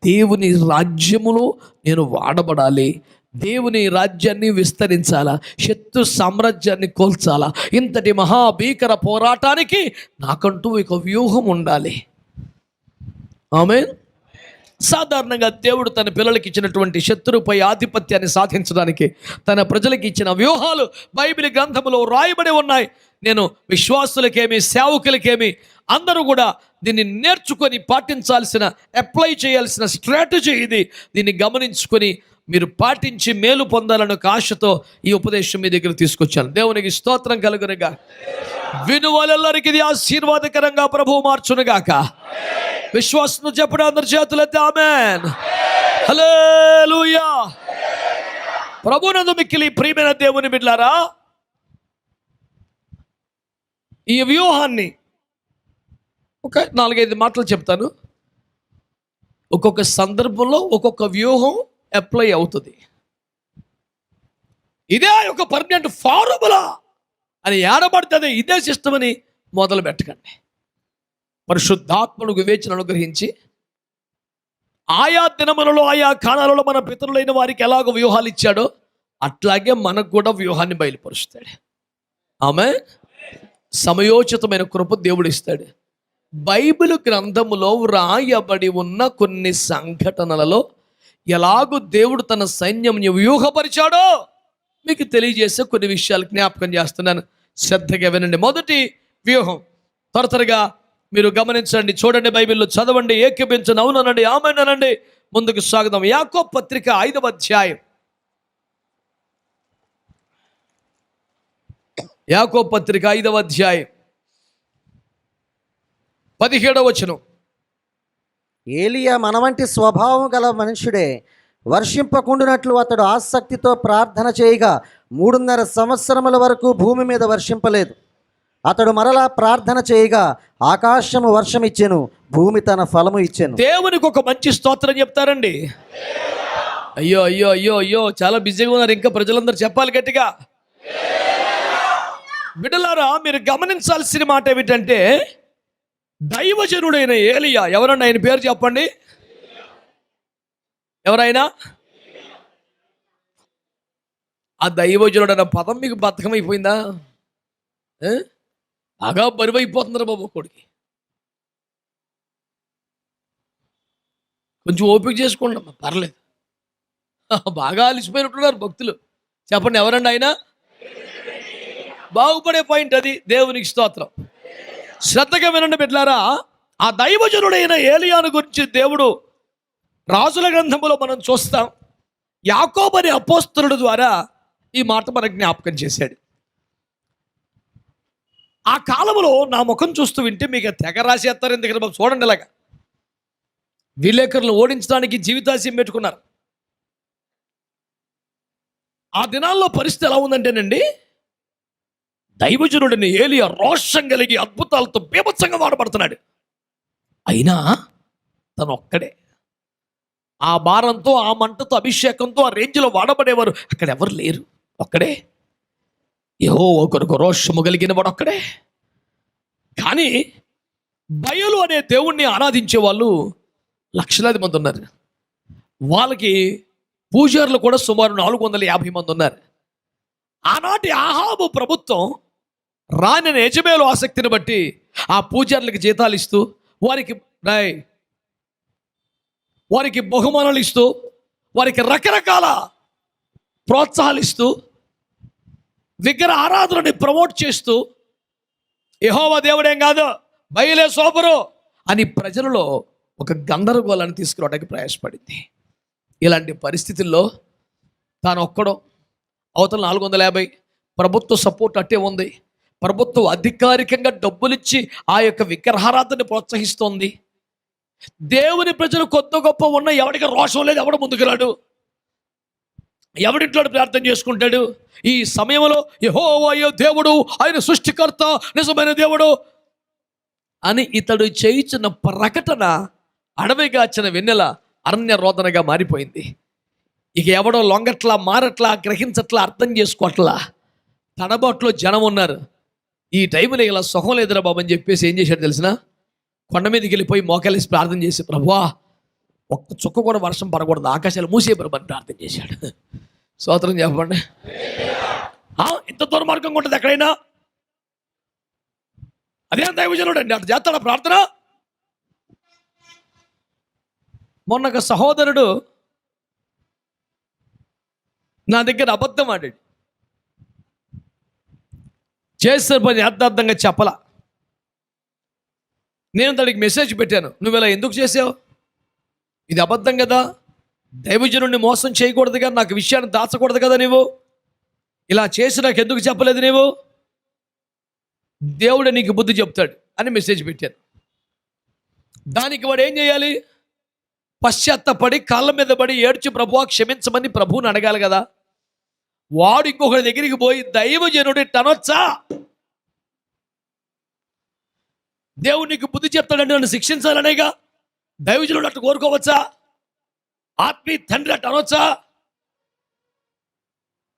దేవుని రాజ్యములో నేను వాడబడాలి, దేవుని రాజ్యాన్ని విస్తరించాలా, శత్రు సామ్రాజ్యాన్ని కోల్చాలా. ఇంతటి మహాభీకర పోరాటానికి నాకంటూ ఒక వ్యూహం ఉండాలి. ఆమేన్. సాధారణంగా దేవుడు తన పిల్లలకి ఇచ్చినటువంటి శత్రువుపై ఆధిపత్యాన్ని సాధించడానికి తన ప్రజలకు ఇచ్చిన వ్యూహాలు బైబిల్ గ్రంథంలో రాయబడి ఉన్నాయి. నేను విశ్వాసులకేమి, సేవకులకేమి అందరూ కూడా దీన్ని నేర్చుకొని పాటించాల్సిన, అప్లై చేయాల్సిన స్ట్రాటజీ ఇది. దీన్ని గమనించుకొని మీరు పాటించి మేలు పొందాలని ఒక ఆశతో ఈ ఉపదేశం మీ దగ్గర తీసుకొచ్చాను. దేవునికి స్తోత్రం కలుగునుగా. వినువాళ్ళందరికీ ఇది ఆశీర్వాదకరంగా ప్రభువు మార్చునుగాక. విశ్వాసంతో చెప్పండి, అందరి చేతులెత్తి ఆమేన్. హల్లెలూయా. ప్రభునందు మిక్కిలి ప్రియమైన దేవుని బిడ్డలారా, ఈ వ్యూహాన్ని ఒక 4-5 మాటలు చెప్తాను. ఒక్కొక్క సందర్భంలో ఒక్కొక్క వ్యూహం అప్లై అవుతుంది. ఇదే ఒక పర్మనెంట్ ఫార్ములా అని ఏడబడుతుంది, ఇదే సిస్టమ్ అని మొదలు పెట్టకండి. పరిశుద్ధాత్మను వివేచన అనుగ్రహించి ఆయా దినములలో ఆయా కాలాలలో మన పితరులైన వారికి ఎలాగో వ్యూహాలు ఇచ్చాడో అట్లాగే మనకు కూడా వ్యూహాన్ని బయలుపరుస్తాడు. ఆమేన్. సమయోచితమైన కృప దేవుడు ఇస్తాడు. బైబిల్ గ్రంథములో వ్రాయబడి ఉన్న కొన్ని సంఘటనలలో ఎలాగో దేవుడు తన సైన్యంని వ్యూహపరిచాడో మీకు తెలియజేసే కొన్ని విషయాలు జ్ఞాపకం చేస్తున్నాను. శ్రద్ధగా వినండి. మొదటి వ్యూహం త్వరగా మీరు గమనించండి, చూడండి, బైబిల్లో చదవండి, ఏకీపించండి, అవుననండి, ఆమేననండి. ముందుకు సాగుదాం. యాకోబు పత్రిక 5వ అధ్యాయం. యాకోబు పత్రిక 5వ అధ్యాయం 17వ వచనం. ఏలియా మన వంటి స్వభావం గల మనుషుడే. వర్షింపకుండునట్లు అతడు ఆసక్తితో ప్రార్థన చేయగా 3.5 సంవత్సరముల వరకు భూమి మీద వర్షింపలేదు. అతడు మరలా ప్రార్థన చేయగా ఆకాశము వర్షం ఇచ్చెను, భూమి తన ఫలము ఇచ్చెను. దేవునికి ఒక మంచి స్తోత్రం చెప్తారండి. అయ్యో అయ్యో అయ్యో అయ్యో, చాలా బిజీగా ఉన్నారు. ఇంకా ప్రజలందరూ చెప్పాలి గట్టిగా. బిడ్డలారా, మీరు గమనించాల్సిన మాట ఏమిటంటే, దైవజనుడైన ఏలియా, ఎవరన్నా ఆయన పేరు చెప్పండి. ఎవరైనా? ఆ దైవజనుడు అన్న పదం మీకు బద్ధకం అయిపోయిందా? బాగా బరువు అయిపోతున్నారు బాబు కొడుకి. కొంచెం ఓపిక చేసుకోండి అమ్మా, పర్లేదు. బాగా అలిసిపోయినట్టున్నారు భక్తులు. చెప్పండి, ఎవరండి ఆయన? బాగుపడే పాయింట్ అది. దేవునికి స్తోత్రం. శ్రద్ధగా వినండి బిడ్డలారా. ఆ దైవజనుడైన ఏలియాను గురించి దేవుడు రాజుల గ్రంథములో మనం చూస్తాం. యాకోబు అనే అపోస్తలుడు ద్వారా ఈ మాట మనకు జ్ఞాపకం చేశాడు. ఆ కాలంలో నా ముఖం చూస్తూ వింటే మీకు తెగ రాసేస్తారు. ఎందుకంటే బాబు చూడండి, ఇలాగా విలేకరులను ఓడించడానికి జీవితాశయం పెట్టుకున్నారు. ఆ దినాల్లో పరిస్థితి ఎలా ఉందంటేనండి, దైవజనుడిని ఏలియా రోషం కలిగి అద్భుతాలతో బీభత్సంగా వాడబడుతున్నాడు. అయినా తను ఒక్కడే ఆ భారంతో, ఆ మంటతో, అభిషేకంతో, ఆ రేంజ్లో వాడబడేవారు అక్కడ ఎవరు లేరు. ఒక్కడే. యెహోవా కొరకు రోషము కలిగిన వాడు ఒక్కడే. కానీ బయలు అనే దేవుణ్ణి ఆరాధించే వాళ్ళు లక్షలాది మంది ఉన్నారు. వాళ్ళకి పూజారులు కూడా సుమారు 450 మంది ఉన్నారు. ఆనాటి ఆహాబు ప్రభుత్వం రాని యెజబెలు ఆసక్తిని బట్టి ఆ పూజారులకు జీతాలు ఇస్తూ, వారికి బహుమానాలు ఇస్తూ, వారికి రకరకాల ప్రోత్సాహాలు ఇస్తూ, విగ్రహ ఆరాధనని ప్రమోట్ చేస్తూ, యెహోవా దేవుడేం కాదు, బయలే సోపరు అని ప్రజలలో ఒక గందరగోళాన్ని తీసుకురావడానికి ప్రయాసపడింది. ఇలాంటి పరిస్థితుల్లో తాను ఒక్కడో, అవతల 450 ప్రభుత్వ సపోర్ట్ అట్టే ఉంది. ప్రభుత్వం అధికారికంగా డబ్బులిచ్చి ఆ యొక్క విగ్రహారాధనని ప్రోత్సహిస్తోంది. దేవుని ప్రజలు కొత్త గొప్ప ఉన్న ఎవరికి రోషం లేదు, ఎవడు ముందుకు రాడు, ఎవడింట్లో ప్రార్థన చేసుకుంటాడు. ఈ సమయంలో యెహోవా దేవుడు, ఆయన సృష్టికర్త, నిజమైన దేవుడు అని ఇతడు చేయించిన ప్రకటన అడవిగాచిన వెన్నెల అరణ్య రోదనగా మారిపోయింది. ఇక ఎవడో లొంగట్లా, మారట్లా, గ్రహించట్లా, అర్థం చేసుకోవట్లా. తడబాట్లో జనం ఉన్నారు. ఈ టైంలో ఇలా సుఖం లేదురా బాబు అని చెప్పేసి ఏం చేశాడు తెలిసిన? కొండ మీదకి వెళ్ళిపోయి మోకాలేసి ప్రార్థన చేసి, ప్రభువా ఒక్క చుక్క కూడా వర్షం పడకూడదు, ఆకాశాలు మూసే ప్రభు ప్రార్థన చేశాడు. స్తోత్రం చెప్పండి. ఇంత దుర్మార్గంగా ఉంటుంది ఎక్కడైనా? అదే దైవజనుడు అండి, అటు చేస్తాడా ప్రార్థన? మొన్న ఒక సహోదరుడు నా దగ్గర అబద్ధం ఆడాడు. చేసిన పని యథార్థంగా చెప్పలా. నేను దానికి మెసేజ్ పెట్టాను, నువ్వు ఇలా ఎందుకు చేసావు? ఇది అబద్ధం కదా, దైవజనుడిని మోసం చేయకూడదు కదా, నాకు విషయాన్ని దాచకూడదు కదా, నువ్వు ఇలా చేసి నాకు ఎందుకు చెప్పలేదు? నువ్వు దేవుడే నీకు బుద్ధి చెప్తాడు అని మెసేజ్ పెట్టాను. దానికి వాడు ఏం చేయాలి? పశ్చాత్తపడి కాళ్ళ మీద పడి ఏడ్చి ప్రభువా క్షమించమని ప్రభువుని అడగాలి కదా. వాడు ఇంకొకరి దగ్గరికి పోయి దైవజనుడి అనొచ్చా? దేవుడు నీకు బుద్ధి చెప్తాడంటే నన్ను శిక్షించాలనేగా దైవజనుడు అట్లా కోరుకోవచ్చా? ఆత్మీయ తండ్రి అట్లా అనొచ్చా?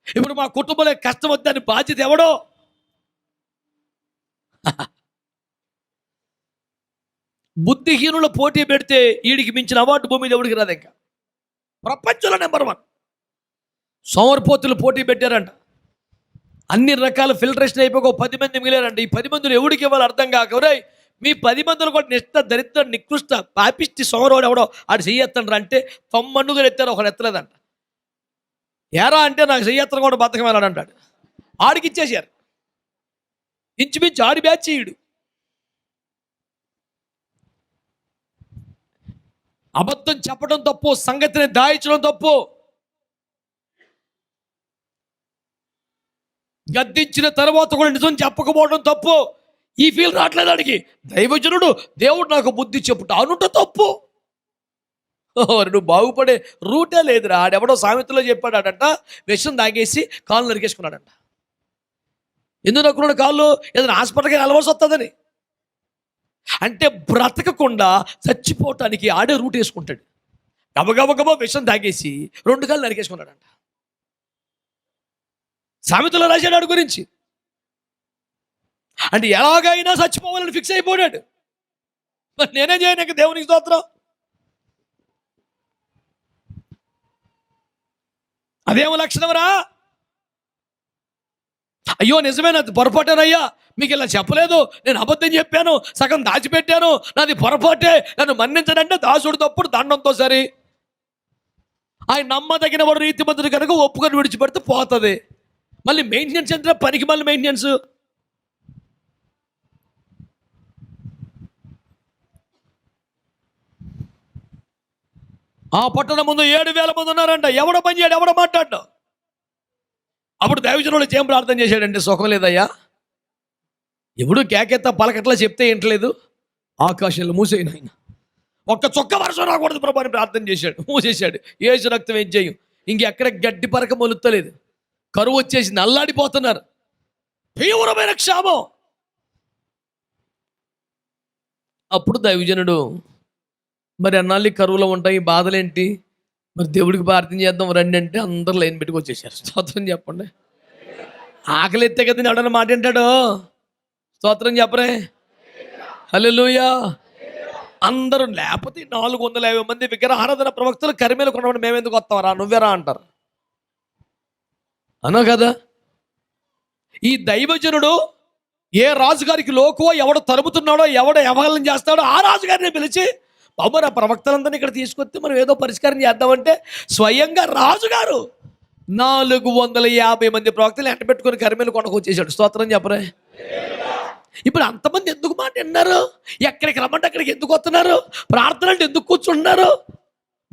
ఇప్పుడు మా కుటుంబంలో కష్టం వద్దని బాధ్యత ఎవడో? బుద్ధిహీనుల పోటీ పెడితే వీడికి మించిన అవార్డు భూమి మీద ఎవడికి రాదు. ఇంకా ప్రపంచంలో నెంబర్ 1 సోమరిపోతులు పోటీ పెట్టారంట. అన్ని రకాల ఫిల్టరేషన్ అయిపోయి 10 మంది మిగిలారంట. ఈ 10 మందిని ఎవడికి ఇవ్వాలి అర్థం కాక మీ 10 మందిలో కూడా నిష్ట దరిద్ర నికృష్ట పాపిష్టి సోమరోడు ఎవడో ఆడు చెయ్యెత్తండ్రా అంటే 9 మండుగులు ఎత్తారు, ఒకడు ఎత్తలేదంట. ఏరా అంటే నాకు చెయ్యెత్తను కూడా బతకం వెళ్ళాడు అంటాడు. ఆడికి ఇచ్చేసారు. ఇంచుమించు ఆడి బ్యాచ్ ఈడు. అబద్ధం చెప్పడం తప్పు, సంగతిని దాయించడం తప్పు, గద్దించిన తర్వాత కూడా నిజం చెప్పకపోవడం తప్పు. ఈ ఫీల్ రావట్లేదు అడిగి దైవజనుడు దేవుడు నాకు బుద్ధి చెప్పుట అనుంట తప్పు. నువ్వు బాగుపడే రూటే లేదురా. ఆడెవడో సామెతలో చెప్పాడట, విషం తాగేసి కాళ్ళు నరికేసుకున్నాడంట. ఎందుకు నరుకున్నాడు కాళ్ళు? ఏదైనా హాస్పిటల్కి వెళ్ళవలసి వస్తుందని. అంటే బ్రతకకుండా చచ్చిపోవటానికి ఆడే రూట్ వేసుకుంటాడు. గబగబగబా విషం తాగేసి 2 కాళ్ళు నరికేసుకున్నాడంట. సామెతలో రాశాడు ఆడి గురించి. అంటే ఎలాగైనా చచ్చిపోవాలని ఫిక్స్ అయిపోయాడు. మరి నేనేం చేయను ఇంకా దేవునికి స్తోత్రం. అదేమో లక్షణమరా? అయ్యో నిజమేనా, పొరపాటేనయ్యా, మీకు ఇలా చెప్పలేదు, నేను అబద్ధం చెప్పాను, సగం దాచిపెట్టాను, నాది పొరపాటే, నన్ను మన్నించడంటే దాసుడు తప్పుడు దండంతో సరి. ఆయన నమ్మదగిన వాడు రీతిమంతుడు కనుక ఒప్పుకొని విడిచిపెడితే పోతుంది. మళ్ళీ మెయింటెనెన్స్ అంటే పనికి మళ్ళీ మెయింటెనెన్స్. ఆ పట్టణం ముందు 7,000 మంది ఉన్నారంట. ఎవడో పని చేయడు, ఎవడో మాట్లాడు. అప్పుడు దైవజనుడు ఏం ప్రార్థన చేశాడంటే, సుఖం లేదయ్యా, ఎవడు కేకెత్త పలకట్లా చెప్తే ఏంటలేదు, ఆకాశంలో మూసేయను ఆయన, ఒక్క చొక్క వర్షం రాకూడదు ప్రభు అని ప్రార్థన చేశాడు. మూసేశాడు. ఏసు రక్తం ఏం చేయం, ఇంకెక్కడ గడ్డి పరక మొలుత్తలేదు, కరువు వచ్చేసి నల్లాడిపోతున్నారు, తీవ్రమైన క్షామం. అప్పుడు దైవజనుడు, మరి అన్నాళ్ళు కరువులో ఉంటాయి, బాధలేంటి, మరి దేవుడికి ప్రార్థన చేద్దాం రండి అంటే అందరు లైన్ పెట్టుకు వచ్చేసారు. స్తోత్రం చెప్పండి. ఆకలి ఎత్తే కదా ఎవడన్నా మాట వింటాడు. స్తోత్రం చెప్పరే. హల్లెలూయా. అందరూ లేకపోతే 450 మంది విగ్రహారాధన ప్రవక్తలు కరిమేలు కొనమని మేమెందుకు వస్తామరా, నువ్వేరా అంటారు. అన్నా కదా. ఈ దైవజనుడు ఏ రాజుగారికి లోకువో ఎవడు తరుముతున్నాడో, ఎవడు అవహేళన చేస్తాడో ఆ రాజుగారిని పిలిచి, బాబు నా ప్రవక్తలందరినీ ఇక్కడ తీసుకొస్తే మనం ఏదో పరిష్కారం చేద్దామంటే స్వయంగా రాజుగారు 450 మంది ప్రవక్తలు ఎంట పెట్టుకుని కరిమేలు కొనకు వచ్చేసాడు. స్తోత్రం చెప్పరే. ఇప్పుడు అంతమంది ఎందుకు మాట విన్నారు? ఎక్కడికి రమ్మంటే అక్కడికి ఎందుకు వస్తున్నారు? ప్రార్థన అంటే ఎందుకు కూర్చుంటున్నారు?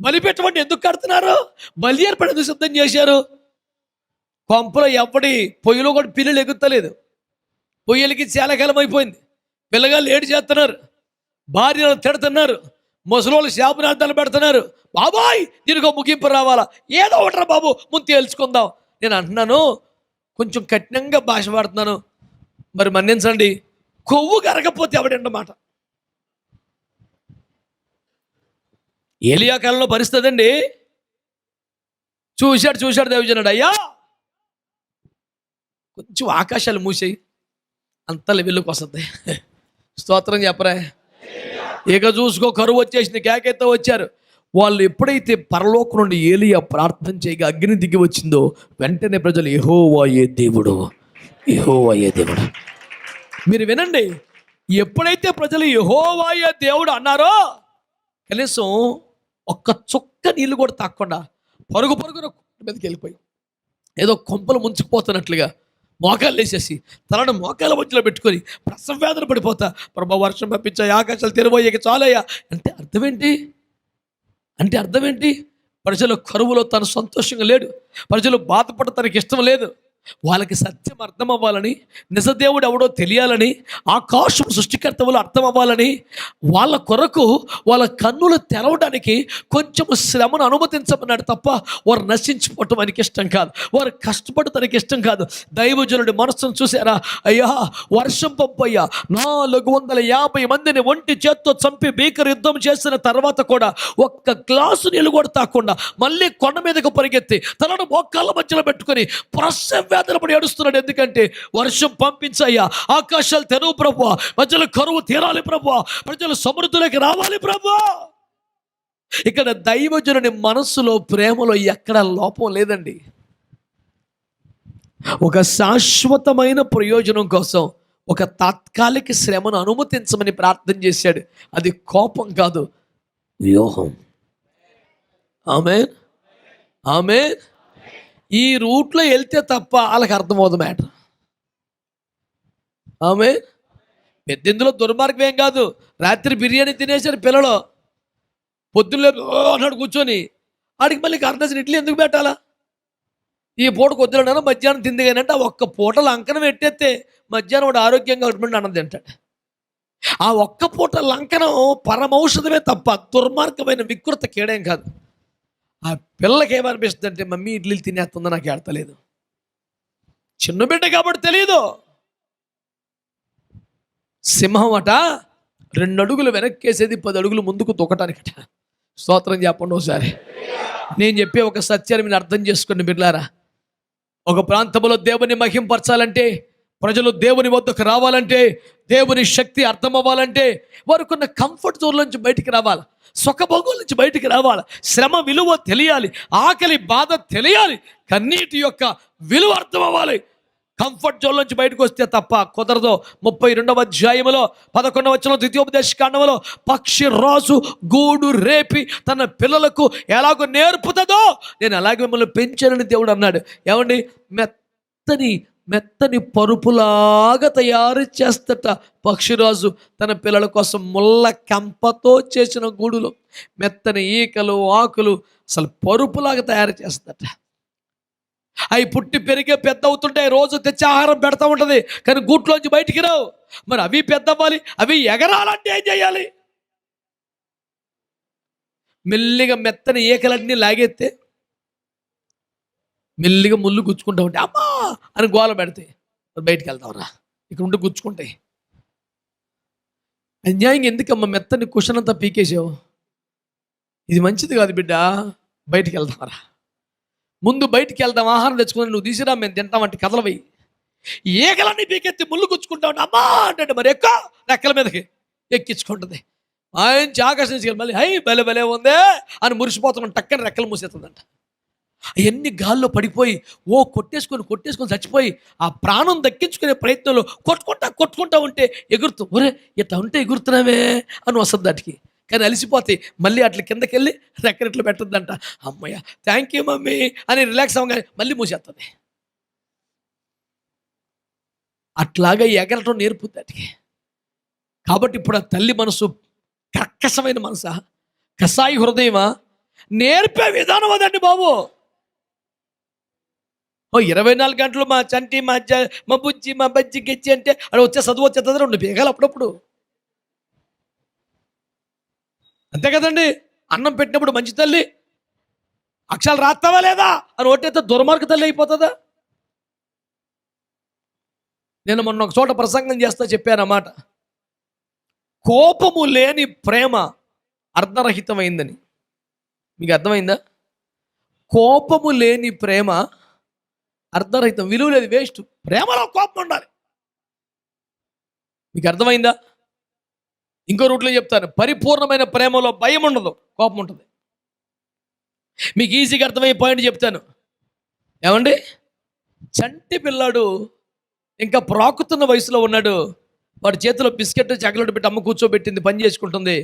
బలి పెట్టమంటే ఎందుకు కడుతున్నారు? బలి ఏర్పడి ఎందుకు సిద్ధం చేశారు? కొంపలో ఎవడి పొయ్యిలో కూడా పిల్లలు ఎగుతలేదు. పొయ్యిలకి చాలా కాలం అయిపోయింది. పిల్లగాళ్ళు ఏడు చేస్తున్నారు, భార్యలు తిడుతున్నారు, ముసలోళ్ళు శాపనార్థాలు పెడుతున్నారు. బాబాయ్ దీనికి ఒక ముగింపు రావాలా, ఏదో ఒకట్రా బాబు ముందు తేల్చుకుందాం. నేను అంటున్నాను, కొంచెం కఠినంగా భాష వాడుతున్నాను, మరి మన్నించండి. కొవ్వు కరగపోతే ఎవడన్నమాట. ఏలియా కాలంలో పరిస్థితి అండి. చూశాడు దైవజనుడు, అయ్యా కొంచెం ఆకాశాలు మూసేయి, అంత లెవెల్లోకి వస్తుంది. స్తోత్రం చెప్పరా. ఇక చూసుకో, కరువు వచ్చేసింది, కేకెత్త వచ్చారు. వాళ్ళు ఎప్పుడైతే పరలోకం నుండి ఏలియా ప్రార్థన చేయగా అగ్ని దిగి వచ్చిందో, వెంటనే ప్రజలు యెహోవాయే దేవుడు, యెహోవాయే దేవుడు. మీరు వినండి, ఎప్పుడైతే ప్రజలు యెహోవాయే దేవుడు అన్నారో, కనీసం ఒక్క చుక్క నీళ్ళు కూడా తాకుండా పరుగున మీదకి వెళ్ళిపోయి ఏదో కొంపలు ముంచుకుపోతున్నట్లుగా మోకాలు వేసేసి తలను మోకాల మధ్యలో పెట్టుకొని ప్రసవ వేదన పడిపోతా, ప్రభు వర్షం పంపించా, ఆకాశాలు తెరవయ్యాక చాలయ్యా అంటే అర్థమేంటి? ప్రజలు కరువులో తను సంతోషంగా లేడు, ప్రజలు బాధపడ తనకి ఇష్టం లేదు, వాళ్ళకి సత్యం అర్థం అవ్వాలని, నిజదేవుడు ఎవడో తెలియాలని, ఆకాశం సృష్టికర్తవులు అర్థం అవ్వాలని, వాళ్ళ కొరకు వాళ్ళ కన్నులు తెరవడానికి కొంచెం శ్రమను అనుమతించమన్నాడు తప్ప వారు నశించిపోవటం ఆయనకి ఇష్టం కాదు, వారు కష్టపడటానికి ఇష్టం కాదు. దైవజనుడి మనస్సును చూసారా? అయ్యా వర్షం పంపయ్యా, 450 మందిని ఒంటి చేత్తో చంపి భీకర యుద్ధం చేసిన తర్వాత కూడా ఒక్క గ్లాసు నీళ్ళు కూడా తాకుండా మళ్ళీ కొండ మీదకు పరిగెత్తి తనను మోకాళ్ళ మధ్యలో పెట్టుకొని వేదన పడి ఏడుస్తున్నాడు. ఎందుకంటే వర్షం పంపించయ్యా, ఆకాశాలు తెరువు ప్రభువా, ప్రజలు కరువు తీరాలి ప్రభువా, ప్రజలు సమృద్ధిలోకి రావాలి ప్రభువా. ఇక్కడ దైవజనుని మనస్సులో ప్రేమలో ఎక్కడ లోపం లేదండి. ఒక శాశ్వతమైన ప్రయోజనం కోసం ఒక తాత్కాలిక శ్రమను అనుమతించమని ప్రార్థన చేశాడు. అది కోపం కాదు, వ్యూహం. ఆమేన్, ఆమేన్. ఈ రూట్లో వెళ్తే తప్ప వాళ్ళకి అర్థమవుతుంది మ్యాటర్. ఆమేన్. పెద్దిందులో దుర్మార్గం ఏం కాదు. రాత్రి బిర్యానీ తినేసారు పిల్లలు, పొద్దున్న అన్నాడు కూర్చొని, ఆడికి మళ్ళీ అర్ధసిన ఇడ్లీ ఎందుకు పెట్టాలా? ఈ పూట కొద్దులన్నా మధ్యాహ్నం తింది కానీ అంటే ఆ ఒక్క పూట లంకన పెట్టేస్తే మధ్యాహ్నం వాడు ఆరోగ్యంగా ఉంటుంది అన్నది తింటాడు. ఆ ఒక్క పూట లంకనం పరమౌషధమే తప్ప దుర్మార్గమైన వికృత కీడేం కాదు. ఆ పిల్లకి ఏమనిపిస్తుంది అంటే, మమ్మీ ఇడ్లీలు తినేస్తుందో నాకు ఏడతలేదు. చిన్న బిడ్డ కాబట్టి తెలియదు. సింహం అట 2 అడుగులు వెనక్కేసేది 10 అడుగులు ముందుకు తొక్కటానికట. స్తోత్రం చెప్పండి ఒకసారి. నేను చెప్పే ఒక సత్యాన్ని మీరు అర్థం చేసుకోండి బిడ్డలారా. ఒక ప్రాంతంలో దేవుని మహింపరచాలంటే, ప్రజలు దేవుని వద్దకు రావాలంటే, దేవుని శక్తి అర్థం అవ్వాలంటే వారికున్న కంఫర్ట్ జోన్ నుంచి బయటికి రావాలి, సుఖభోగం నుంచి బయటికి రావాలి, శ్రమ విలువ తెలియాలి, ఆకలి బాధ తెలియాలి, కన్నీటి యొక్క విలువ అర్థం అవ్వాలి. కంఫర్ట్ జోన్ నుంచి బయటకు వస్తే తప్ప కుదరదు. 32వ అధ్యాయంలో 11వ వచనం ద్వితీయోపదేశ కాండములో, పక్షి రాజు గూడు రేపి తన పిల్లలకు ఎలాగో నేర్పుతుందో నేను అలాగే మిమ్మల్ని పెంచానని దేవుడు అన్నాడు. ఏమండి, మెత్తని పరుపులాగా తయారు చేస్తట పక్షిరాజు తన పిల్లల కోసం. ముళ్ళ కంపతో చేసిన గూడులో మెత్తని ఈకలు ఆకులు అసలు పరుపులాగా తయారు చేస్తట. అవి పుట్టి పెరిగే పెద్ద అవుతుంటాయి, రోజు తెచ్చి ఆహారం పెడతా ఉంటుంది, కానీ గూట్లోంచి బయటికి రావు. మరి అవి పెద్ద అవ్వాలి, అవి ఎగరాలంటే ఏం చేయాలి? మెల్లిగా మెత్తని ఈకలన్నీ లాగెత్తే మెల్లిగా ముళ్ళు గుచ్చుకుంటా ఉంటే అమ్మా అని గోల పెడితే బయటికి వెళ్తావురా, ఇక్కడ ఉండి గుచ్చుకుంటాయి. అన్యాయంగా ఎందుకమ్మా మెత్తని కుషన్ అంతా పీకేసావు? ఇది మంచిది కాదు బిడ్డ, బయటికి వెళ్తావరా. ముందు బయటికి వెళ్దాం, ఆహారం తెచ్చుకుని నువ్వు తీసిరా మేము తింటామంటే కథలవి. ఏకలన్నీ పీకెత్తి ముళ్ళు గుచ్చుకుంటా ఉంటే అమ్మా అంటే మరి రెక్కల మీదకి ఎక్కించుకుంటుంది. ఆయన ఆకాశం నుంచి మళ్ళీ హై భలే భలే ఉందే అని మురిసిపోతున్నాం, టక్కని రెక్కలు మూసేస్తుందంట. అవన్నీ గాల్లో పడిపోయి కొట్టేసుకొని చచ్చిపోయి ఆ ప్రాణం దక్కించుకునే ప్రయత్నంలో కొట్టుకుంటా ఉంటే ఎగురుతూ, ఒరే ఇట్లా ఉంటే ఎగురుతున్నావే అని వస్తుంది దాటికి. కానీ అలిసిపోతాయి, మళ్ళీ అట్లా కిందకి వెళ్ళి రెక్కరెట్లు పెట్టద్దంట. అమ్మయ్య థ్యాంక్ యూ మమ్మీ అని రిలాక్స్ అవ్వగానే మళ్ళీ మూసేస్తుంది. అట్లాగా ఎగరటం నేర్పుద్ది దాటికి. కాబట్టి ఇప్పుడు ఆ తల్లి మనసు కర్కశమైన మనసా, కసాయి హృదయమా, నేర్పే విధానం అదండి బాబు. 24 గంటలు మా చంటి మా బుజ్జి మా బజ్జి గెచ్చి అంటే అక్కడ వచ్చే చదువు వచ్చేస్తుంది 2 బేగాలు అప్పుడప్పుడు. అంతే కదండి. అన్నం పెట్టినప్పుడు మంచి తల్లి అక్షరాలు రాస్తావా లేదా అని ఒకటైతే దుర్మార్గ తల్లి అయిపోతుందా? నేను మొన్న ఒక చోట ప్రసంగం చేస్తా చెప్పానన్నమాట, కోపము లేని ప్రేమ అర్ధరహితమైందని. మీకు అర్థమైందా? కోపము లేని ప్రేమ అర్ధరహితం, విలువ లేదు, వేస్ట్. ప్రేమలో కోపం ఉండాలి. మీకు అర్థమైందా? ఇంకో రూట్లో చెప్తాను, పరిపూర్ణమైన ప్రేమలో భయం ఉండదు, కోపం ఉంటుంది. మీకు ఈజీగా అర్థమయ్యే పాయింట్ చెప్తాను. ఏమండి, చంటి పిల్లాడు ఇంకా ప్రాకుతున్న వయసులో ఉన్నాడు, వాడి చేతిలో బిస్కెట్ చాక్లెట్ పెట్టి అమ్మ కూర్చోబెట్టింది, పని చేసుకుంటుంది.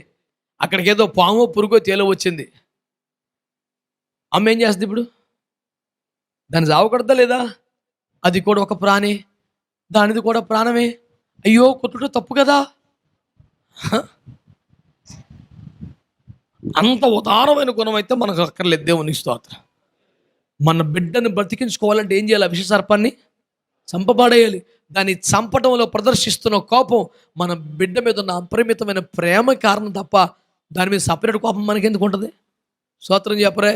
అక్కడికి ఏదో పాము పురుగో తేలో వచ్చింది. అమ్మ ఏం చేస్తుంది ఇప్పుడు? దాన్ని చావకూడదా లేదా? అది కూడా ఒక ప్రాణి, దానిది కూడా ప్రాణమే. అయ్యో కుట్టుడు తప్పు కదా. అంత ఉదారమైన గుణం అయితే మనకు అక్కర్లేదు. దేవుని స్తోత్రం. మన బిడ్డను బ్రతికించుకోవాలంటే ఏం చేయాలి? విష సర్పాన్ని చంపబడేయాలి. దాన్ని చంపడంలో ప్రదర్శిస్తున్న కోపం మన బిడ్డ మీద ఉన్న అపరిమితమైన ప్రేమ కారణం తప్ప దాని మీద సపరేట్ కోపం మనకెందుకు ఉంటుంది? స్తోత్రం చెప్పరే.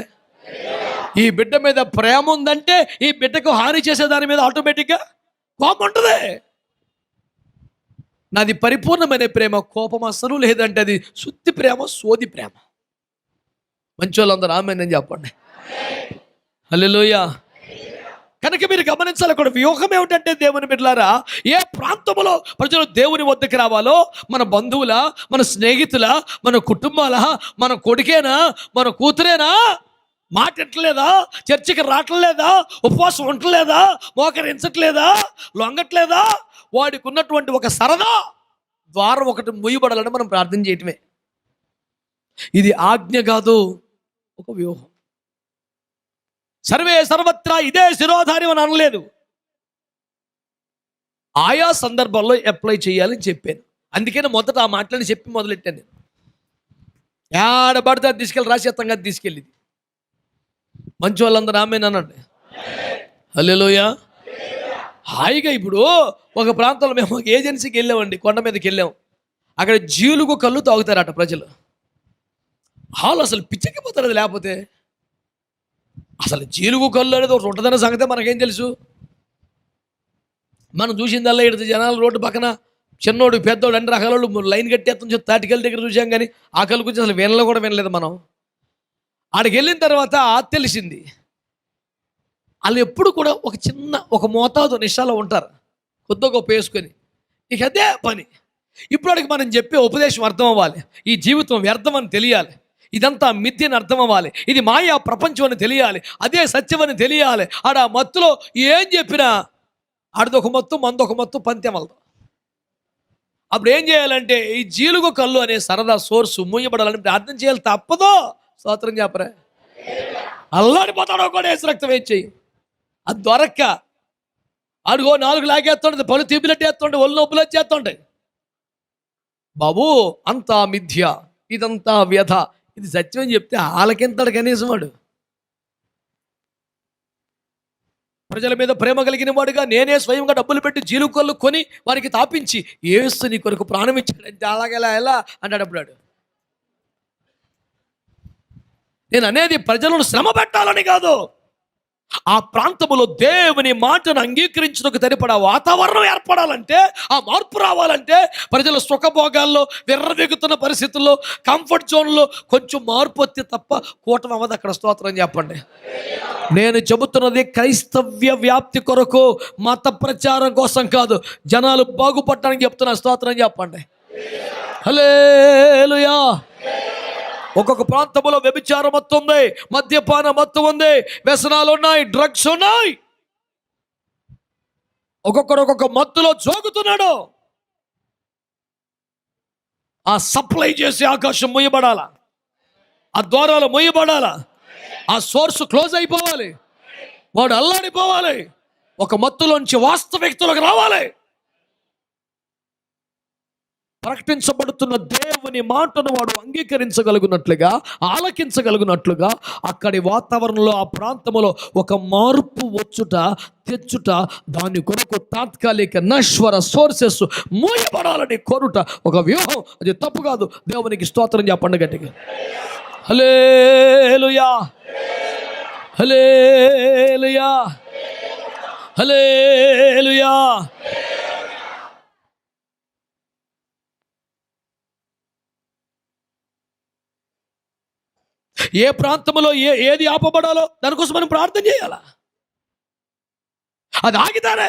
ఈ బిడ్డ మీద ప్రేమ ఉందంటే ఈ బిడ్డకు హాని చేసే దాని మీద ఆటోమేటిక్గా కోపం ఉంటుంది. నాది పరిపూర్ణమైన ప్రేమ, కోపం అసలు లేదంటే అది శుద్ధి ప్రేమ, సోది ప్రేమ. మంచి వాళ్ళందరూ ఆమేన్ చెప్పండి. హల్లెలూయా. కనుక మీరు గమనించాలి, అక్కడ వ్యూహం ఏమిటంటే దేవుని బిడ్డలారా, ఏ ప్రాంతంలో ప్రజలు దేవుని వద్దకు రావాలో, మన బంధువుల, మన స్నేహితుల, మన కుటుంబాల, మన కొడుకేనా, మన కూతురేనా, మాట్లాడలేదా, చర్చికి రావట్లేదా, ఉపవాసం ఉండలేదా, మోకరించట్లేదా, లొంగట్లేదా, వాడికి ఉన్నటువంటి ఒక సరదా ద్వారం ఒకటి మూయబడాలని మనం ప్రార్థన చేయటమే. ఇది ఆజ్ఞ కాదు, ఒక వ్యూహం. సర్వే సర్వత్రా ఇదే శిరోధార్యం అని అనలేదు. ఆయా సందర్భాల్లో అప్లై చేయాలని చెప్పాను. అందుకని మొదట ఆ మాటలని చెప్పి మొదలెట్టాను. నేను ఏడబడితే అది తీసుకెళ్ళి రాసేత్తంగా తీసుకెళ్ళింది. మంచి వాళ్ళందరూ ఆమేన్ అనండి. హల్లెలూయా. హాయిగా ఇప్పుడు ఒక ప్రాంతంలో మేము ఒక ఏజెన్సీకి వెళ్ళామండి, కొండ మీదకి వెళ్ళాం. అక్కడ జీలుగు కళ్ళు తాగుతారట ప్రజలు. వాళ్ళు అసలు పిచ్చెక్కిపోతారు అది లేకపోతే. అసలు జీలుగు కళ్ళు అనేది ఒకటి ఉంటుందన్న సంగతే మనకేం తెలుసు? మనం చూసిందల్లా ఇటు జనాలు రోడ్డు పక్కన చిన్నోడు పెద్దోడు అన్ని రకాల లైన్ కట్టేస్తాం తాటికల్ దగ్గర చూసాం, కానీ ఆ కళ్ళు గురించి అసలు వినలో కూడా వినలేదు మనం. ఆడికి వెళ్ళిన తర్వాత తెలిసింది వాళ్ళు ఎప్పుడు కూడా ఒక చిన్న ఒక మోతాదు నిషాలో ఉంటారు, కొద్ది గొప్ప వేసుకొని. ఇక అదే పని. ఇప్పుడు వాడికి మనం చెప్పే ఉపదేశం అర్థం అవ్వాలి, ఈ జీవితం వ్యర్థం అని తెలియాలి, ఇదంతా మిథ్యని అర్థం అవ్వాలి, ఇది మాయా ప్రపంచం అని తెలియాలి, అదే సత్యం అని తెలియాలి. ఆడ మత్తులో ఏం చెప్పినా ఆడదొక మత్తు, మందొక మత్తు, పంతెమలదు. అప్పుడు ఏం చేయాలంటే ఈ జీలుగు కళ్ళు అనే సరదా సోర్సు మూయబడాలని ప్రార్థన చేయాలి. తప్పదో. స్తోత్రం చెప్పరా. అల్లాడిపోతాడో కూడా వేసి రక్తం వేయి. అది దొరక్క అడుగో 4 లాగేస్తుంటుంది, పళ్ళు తీపినట్టు వేస్తుంటే, ఒళ్ళు నొప్పులు వచ్చేస్తుంటాయి. బాబు అంతా మిథ్య, ఇదంతా వ్యధ, ఇది సత్యం అని చెప్తే ఆలకింతాడు కనీసం. వాడు ప్రజల మీద ప్రేమ కలిగిన వాడుగా నేనే స్వయంగా డబ్బులు పెట్టి జీలుకళ్ళు కొని వారికి తాపించి యేసు నీ కొరకు ప్రాణం ఇచ్చాడంటే అలాగెలా ఎలా అంటాడు. అప్పుడు నేను అనేది ప్రజలను శ్రమ పెట్టాలని కాదు, ఆ ప్రాంతములో దేవుని మాటను అంగీకరించడానికి సరిపడా వాతావరణం ఏర్పడాలంటే, ఆ మార్పు రావాలంటే, ప్రజల సుఖభోగాల్లో విర్రవెగుతున్న పరిస్థితుల్లో కంఫర్ట్ జోన్లో కొంచెం మార్పు వస్తే తప్ప కూటమి అవ్వదు అక్కడ. స్తోత్రం చెప్పండి. నేను చెబుతున్నది క్రైస్తవ్య వ్యాప్తి కొరకు, మత ప్రచారం కోసం కాదు, జనాలు బాగుపడటానికి చెప్తున్నా. స్తోత్రం చెప్పండి. హల్లెలూయా. ఒక్కొక్క ప్రాంతంలో వ్యభిచార మత్తు ఉంది, మద్యపాన మత్తు ఉంది, వ్యసనాలు ఉన్నాయి, డ్రగ్స్ ఉన్నాయి. ఒక్కొక్కడు ఒక్కొక్క మత్తులో జోగుతున్నాడు. ఆ సప్లై చేసే ఆకాశం మొయ్యబడాలా, ఆ ద్వారాలు మొయ్యబడాలా, ఆ సోర్స్ క్లోజ్ అయిపోవాలి, వాడు అల్లాడిపోవాలి, ఒక మత్తులోంచి వాస్తవికతలోకి రావాలి. ప్రకటించబడుతున్న దేవుని మాటను వాడు అంగీకరించగలుగునట్లుగా, ఆలకించగలుగునట్లుగా అక్కడి వాతావరణంలో, ఆ ప్రాంతంలో ఒక మార్పు వచ్చుట, తెచ్చుట, దాని కొరకు తాత్కాలిక నశ్వర సోర్సెస్ మూయబడాలని కోరుట ఒక వ్యూహం. అది తప్పు కాదు. దేవునికి స్తోత్రం చెప్పండి గట్టిగా. హల్లెలూయా. హల్లెలూయా. హల్లెలూయా. ఏ ప్రాంతంలో ఏది ఆపబడాలో దానికోసం మనం ప్రార్థన చేయాలా. అది ఆగితారే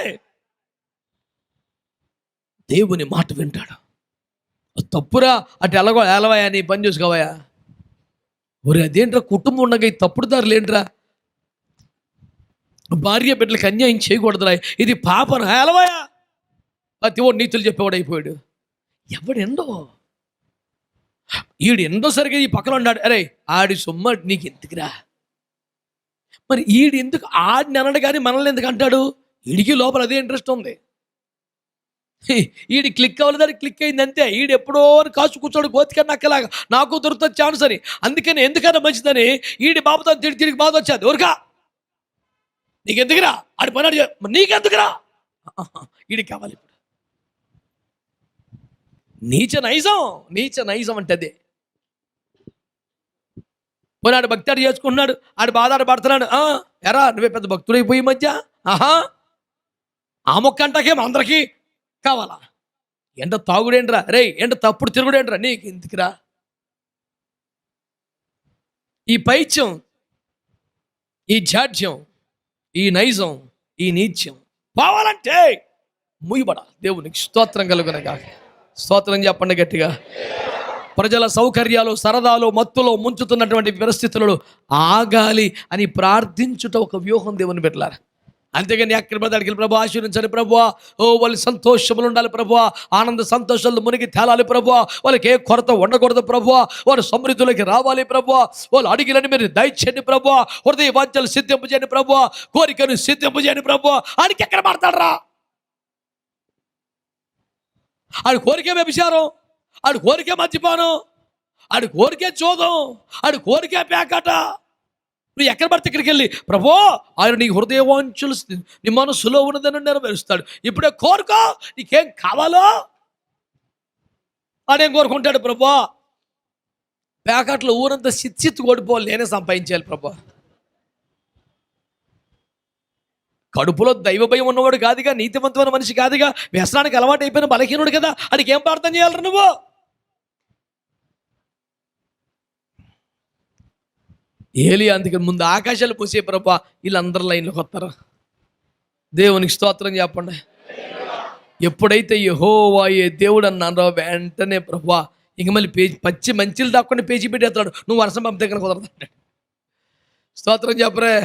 దేవుని మాట వింటాడు. తప్పురా అటు ఎలవయా, నీ పని చూసుకోవయా. ఒరే అదేంట్రా, కుటుంబం ఉండగా ఈ తప్పుడు దారులు ఏంట్రా, భార్య బిడ్డలకు అన్యాయం చేయకూడదురా, ఇది పాపన ఎలవయా. ప్రతి ఓడు నీతులు చెప్పేవాడు అయిపోయాడు. ఎవడెండో ఈడు ఎండో సరిగా ఈ పక్కన ఉన్నాడు. అరే ఆడి సొమ్మ నీకు ఎందుకురా. మరి ఈడు ఎందుకు ఆడిని అనడు కానీ మనల్ని ఎందుకు అంటాడు? ఈడికి లోపల అదే ఇంట్రెస్ట్ ఉంది. ఈడి క్లిక్ అవ్వలేదు, దానికి క్లిక్ అయింది అంతే. ఈడు ఎప్పుడో కాసు కూర్చోడు గోతికన్నా అక్కలాగా, నాకు దొరుకుతుంది ఛాన్స్ అని. అందుకని ఎందుకన్నా మంచిదని ఈడి బాబుతో తిరిగి బాధ వచ్చేది. ఊరికా నీకెందుకురా, ఆడి పని నీకెందుకురా. వీడికి కావాలి ఇప్పుడు. నీచ నైజం అంటే అదే. పోనీ ఆడు భక్తి ఆడు చేసుకుంటున్నాడు, ఆడు బాధ ఆడు పడుతున్నాడు. ఎరా నువ్వే పెద్ద భక్తుడైపోయి మధ్య ఆ మొక్క అంటాకేం అందరికీ కావాలా? ఎంట తాగుడేంట్రా, రే ఎంట తప్పుడు తిరుగుడేంట్రా, నీకు ఇంటికిరా. ఈ పైత్యం, ఈ జాడ్యం, ఈ నైజం, ఈ నీత్యం పోవాలంటే ముయ్యబడాలి. దేవునికి స్తోత్రం కలుగునగా. స్తోత్రం చెప్పండి గట్టిగా. ప్రజల సౌకర్యాలు, సరదాలు, మత్తులో ముంచుతున్నటువంటి పరిస్థితులలో ఆగాలి అని ప్రార్థించుట ఒక వ్యూహం దేవుని బిడ్డలారా. అంతేగాని ఎక్కడ అడిగి ప్రభు ఆశీర్వించాలి ప్రభువా, వాళ్ళు సంతోషములు ఉండాలి ప్రభువా, ఆనంద సంతోషాలు మునిగి తేలాలి ప్రభువా, వాళ్ళకి ఏ కొరత ఉండకూడదు ప్రభువా, వారు సమృద్ధిలోకి రావాలి ప్రభువా, వాళ్ళు అడిగిలని మీరు దయచేయండి ప్రభువా, హృదయ వాంఛలు సిద్ధింపు చేయండి ప్రభువా, కోరికను సిద్ధింపు చేయండి ప్రభువా. ఆడికి ఎక్కడ మాట్లాడరా? ఆడి కోరికే వ్యభిచారం, ఆడి కోరికే మద్యపానం, ఆడి కోరికే చోదం, ఆడి కోరికే పేకాట. నువ్వు ఎక్కడ పడితే ఇక్కడికి వెళ్ళి ప్రభో ఆయన నీ హృదయవాంఛలు నీ మనసులో ఉన్నదని నెరవేరుస్తాడు. ఇప్పుడే కోరుకో, నీకేం కావాలో ఆడేం కోరుకుంటాడు ప్రభా. పేకాట్లో ఊరంతా సిత్సిత్తు కొడిపోవాలి, నేనే సంపాదించాలి ప్రభా. కడుపులో దైవ భయం ఉన్నవాడు కాదుగా, నీతివంతమైన మనిషి కాదుగా, వ్యసనానికి అలవాటు అయిపోయిన బలహీనుడు కదా, అడికి ఏం ప్రార్థన చేయాలి నువ్వు? ఏలియా అందుకే ముందు ఆకాశాలు పూసే ప్రభా, వీళ్ళందరూ లైన్లోకి వస్తారు. దేవునికి స్తోత్రం చెప్పండి. ఎప్పుడైతే యెహోవా ఏ దేవుడు అన్నారో వెంటనే ప్రభా ఇంక మళ్ళీ పచ్చి మంచిలు దాక్కుండా పేజీ పెట్టేస్తాడు. నువ్వు వర్షం పంపితే కనుక కుదరదు. స్తోత్రం చెప్పరే.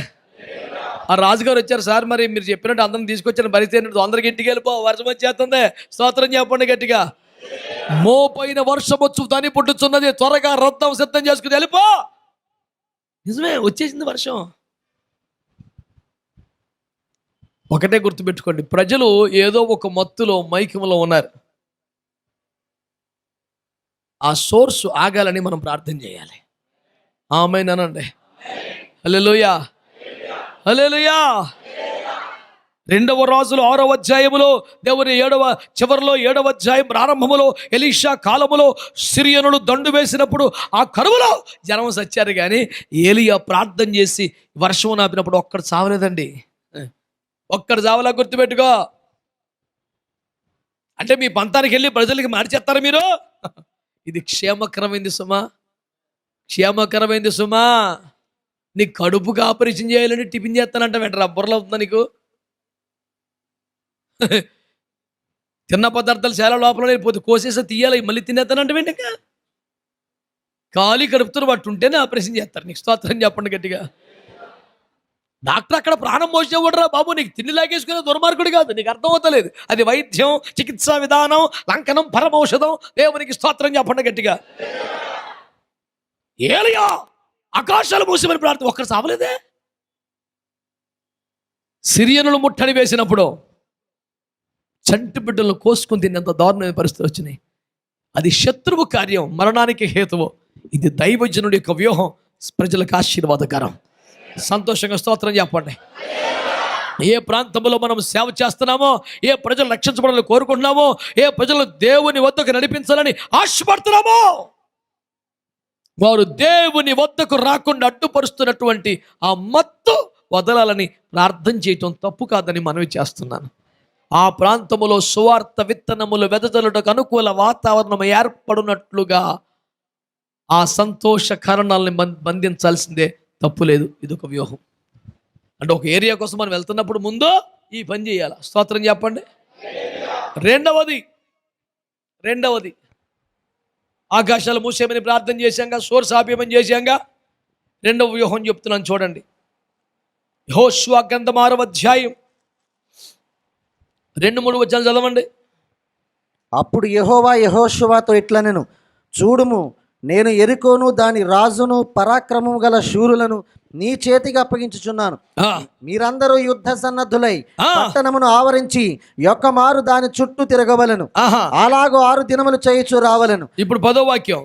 ఆ రాజుగారు వచ్చారు, సార్ మరి మీరు చెప్పినట్టు అందరం తీసుకొచ్చారు, భరితే అందరికి ఇంటికి వెళ్ళిపో, వర్షం వచ్చేస్తుంది. స్తోత్రం చెప్పండి గట్టిగా. మోపైన వర్షం వచ్చు దాన్ని పుట్టుచున్నది, త్వరగా రథం సిద్ధం చేసుకుని వెళ్ళిపో. నిజమే, వచ్చేసింది వర్షం. ఒకటే గుర్తుపెట్టుకోండి, ప్రజలు ఏదో ఒక మత్తులో మైకంలో ఉన్నారు. ఆ సోర్స్ ఆగాలని మనం ప్రార్థన చేయాలి. ఆమేనండి. హల్లెలూయా, హల్లెలూయా. 2వ రాజులు 6వ అధ్యాయములో దేవుని చివరిలో 7వ అధ్యాయం ప్రారంభములో ఎలీషా కాలములో సిరియనులు దండు వేసినప్పుడు ఆ కరువులో జనం సచ్చారు, కానీ ఏలియా ప్రార్థన చేసి వర్షం నాపినప్పుడు ఒక్కడు చావలేదండి. ఒక్కడు చావలా, గుర్తుపెట్టుకో. అంటే మీ పంతానికి వెళ్ళి ప్రజలకి మార్చేస్తారా మీరు? ఇది క్షేమకరమైంది సుమా, క్షేమకరమైంది సుమా. నీ కడుపుకి ఆపరేషన్ చేయాలని టిఫిన్ చేస్తానంట వెంటనే బుర్రలో అవుతుందా నీకు? తిన్న పదార్థాలు చాలా లోపల పోతే కోసేసి తీయాలి, మళ్ళీ తినేస్తానంటే వెంటనే ఖాళీ కడుపుతో పట్టు ఉంటేనే ఆపరేషన్ చేస్తారు. నీకు స్తోత్రం చెప్పండి గట్టిగా. డాక్టర్ అక్కడ ప్రాణం మోసేవాడురా బాబు, నీకు తిండి లాగేసుకునే దుర్మార్గుడు కాదు, నీకు అర్థమవుతలేదు. అది వైద్యం, చికిత్సా విధానం, లంకనం, పరమౌషధం. దేవునికి స్తోత్రం చెప్పండి గట్టిగా. ఏలియా ఆకాశాలు మూసిమని ప్రార్థన, ఒక్కరు సావలేదే. సిరియనులు ముట్టడి వేసినప్పుడు చంటి బిడ్డలను కోసుకుని తిన్నంత దారుణమైన పరిస్థితులు వచ్చినాయి. అది శత్రువు కార్యం, మరణానికి హేతువు. ఇది దైవజనుడి యొక్క వ్యూహం, ప్రజలకు ఆశీర్వాదకరం. సంతోషంగా స్తోత్రం చెప్పండి. ఏ ప్రాంతంలో మనం సేవ చేస్తున్నామో, ఏ ప్రజలు రక్షించబడాలని కోరుకుంటున్నామో, ఏ ప్రజలు దేవుని వద్దకు నడిపించాలని ఆశపడుతున్నామో, వారు దేవుని వద్దకు రాకుండా అడ్డుపరుస్తున్నటువంటి ఆ మత్తు వదలాలని ప్రార్థన చేయటం తప్పు కాదని మనవి చేస్తున్నాను. ఆ ప్రాంతములో సువార్త విత్తనములు వెదజల్లుటకు అనుకూల వాతావరణం ఏర్పడినట్లుగా ఆ సంతోష కారణాలని బంధించాల్సిందే, తప్పులేదు. ఇదొక వ్యూహం. అంటే ఒక ఏరియా కోసం మనం వెళ్తున్నప్పుడు ముందు ఈ పని చేయాలి. స్తోత్రం చెప్పండి. రెండవది ఆకాశాలు మూసేమని ప్రార్థన చేశాంగా, సోర్స్ ఆపేమని చేశాంగా. 2వ వ్యూహం చెప్తున్నాను చూడండి. యెహోషువ గ్రంథం 6వ అధ్యాయం 2-3 వచనాలు చదవండి. అప్పుడు యెహోవా యెహోషువతో ఇట్లనెను, చూడుము, నేను యెరికోను దాని రాజును పరాక్రమము గల శూరులను నీ చేతికి అప్పగించుచున్నాను. మీరందరూ యుద్ధ సన్నద్ధులై పట్టణమును ఆవరించి యొక్కమారు దాని చుట్టూ తిరగవలను. అలాగూ 6 దినములు చేయుచు రావలను. ఇప్పుడు 10వ వాక్యం.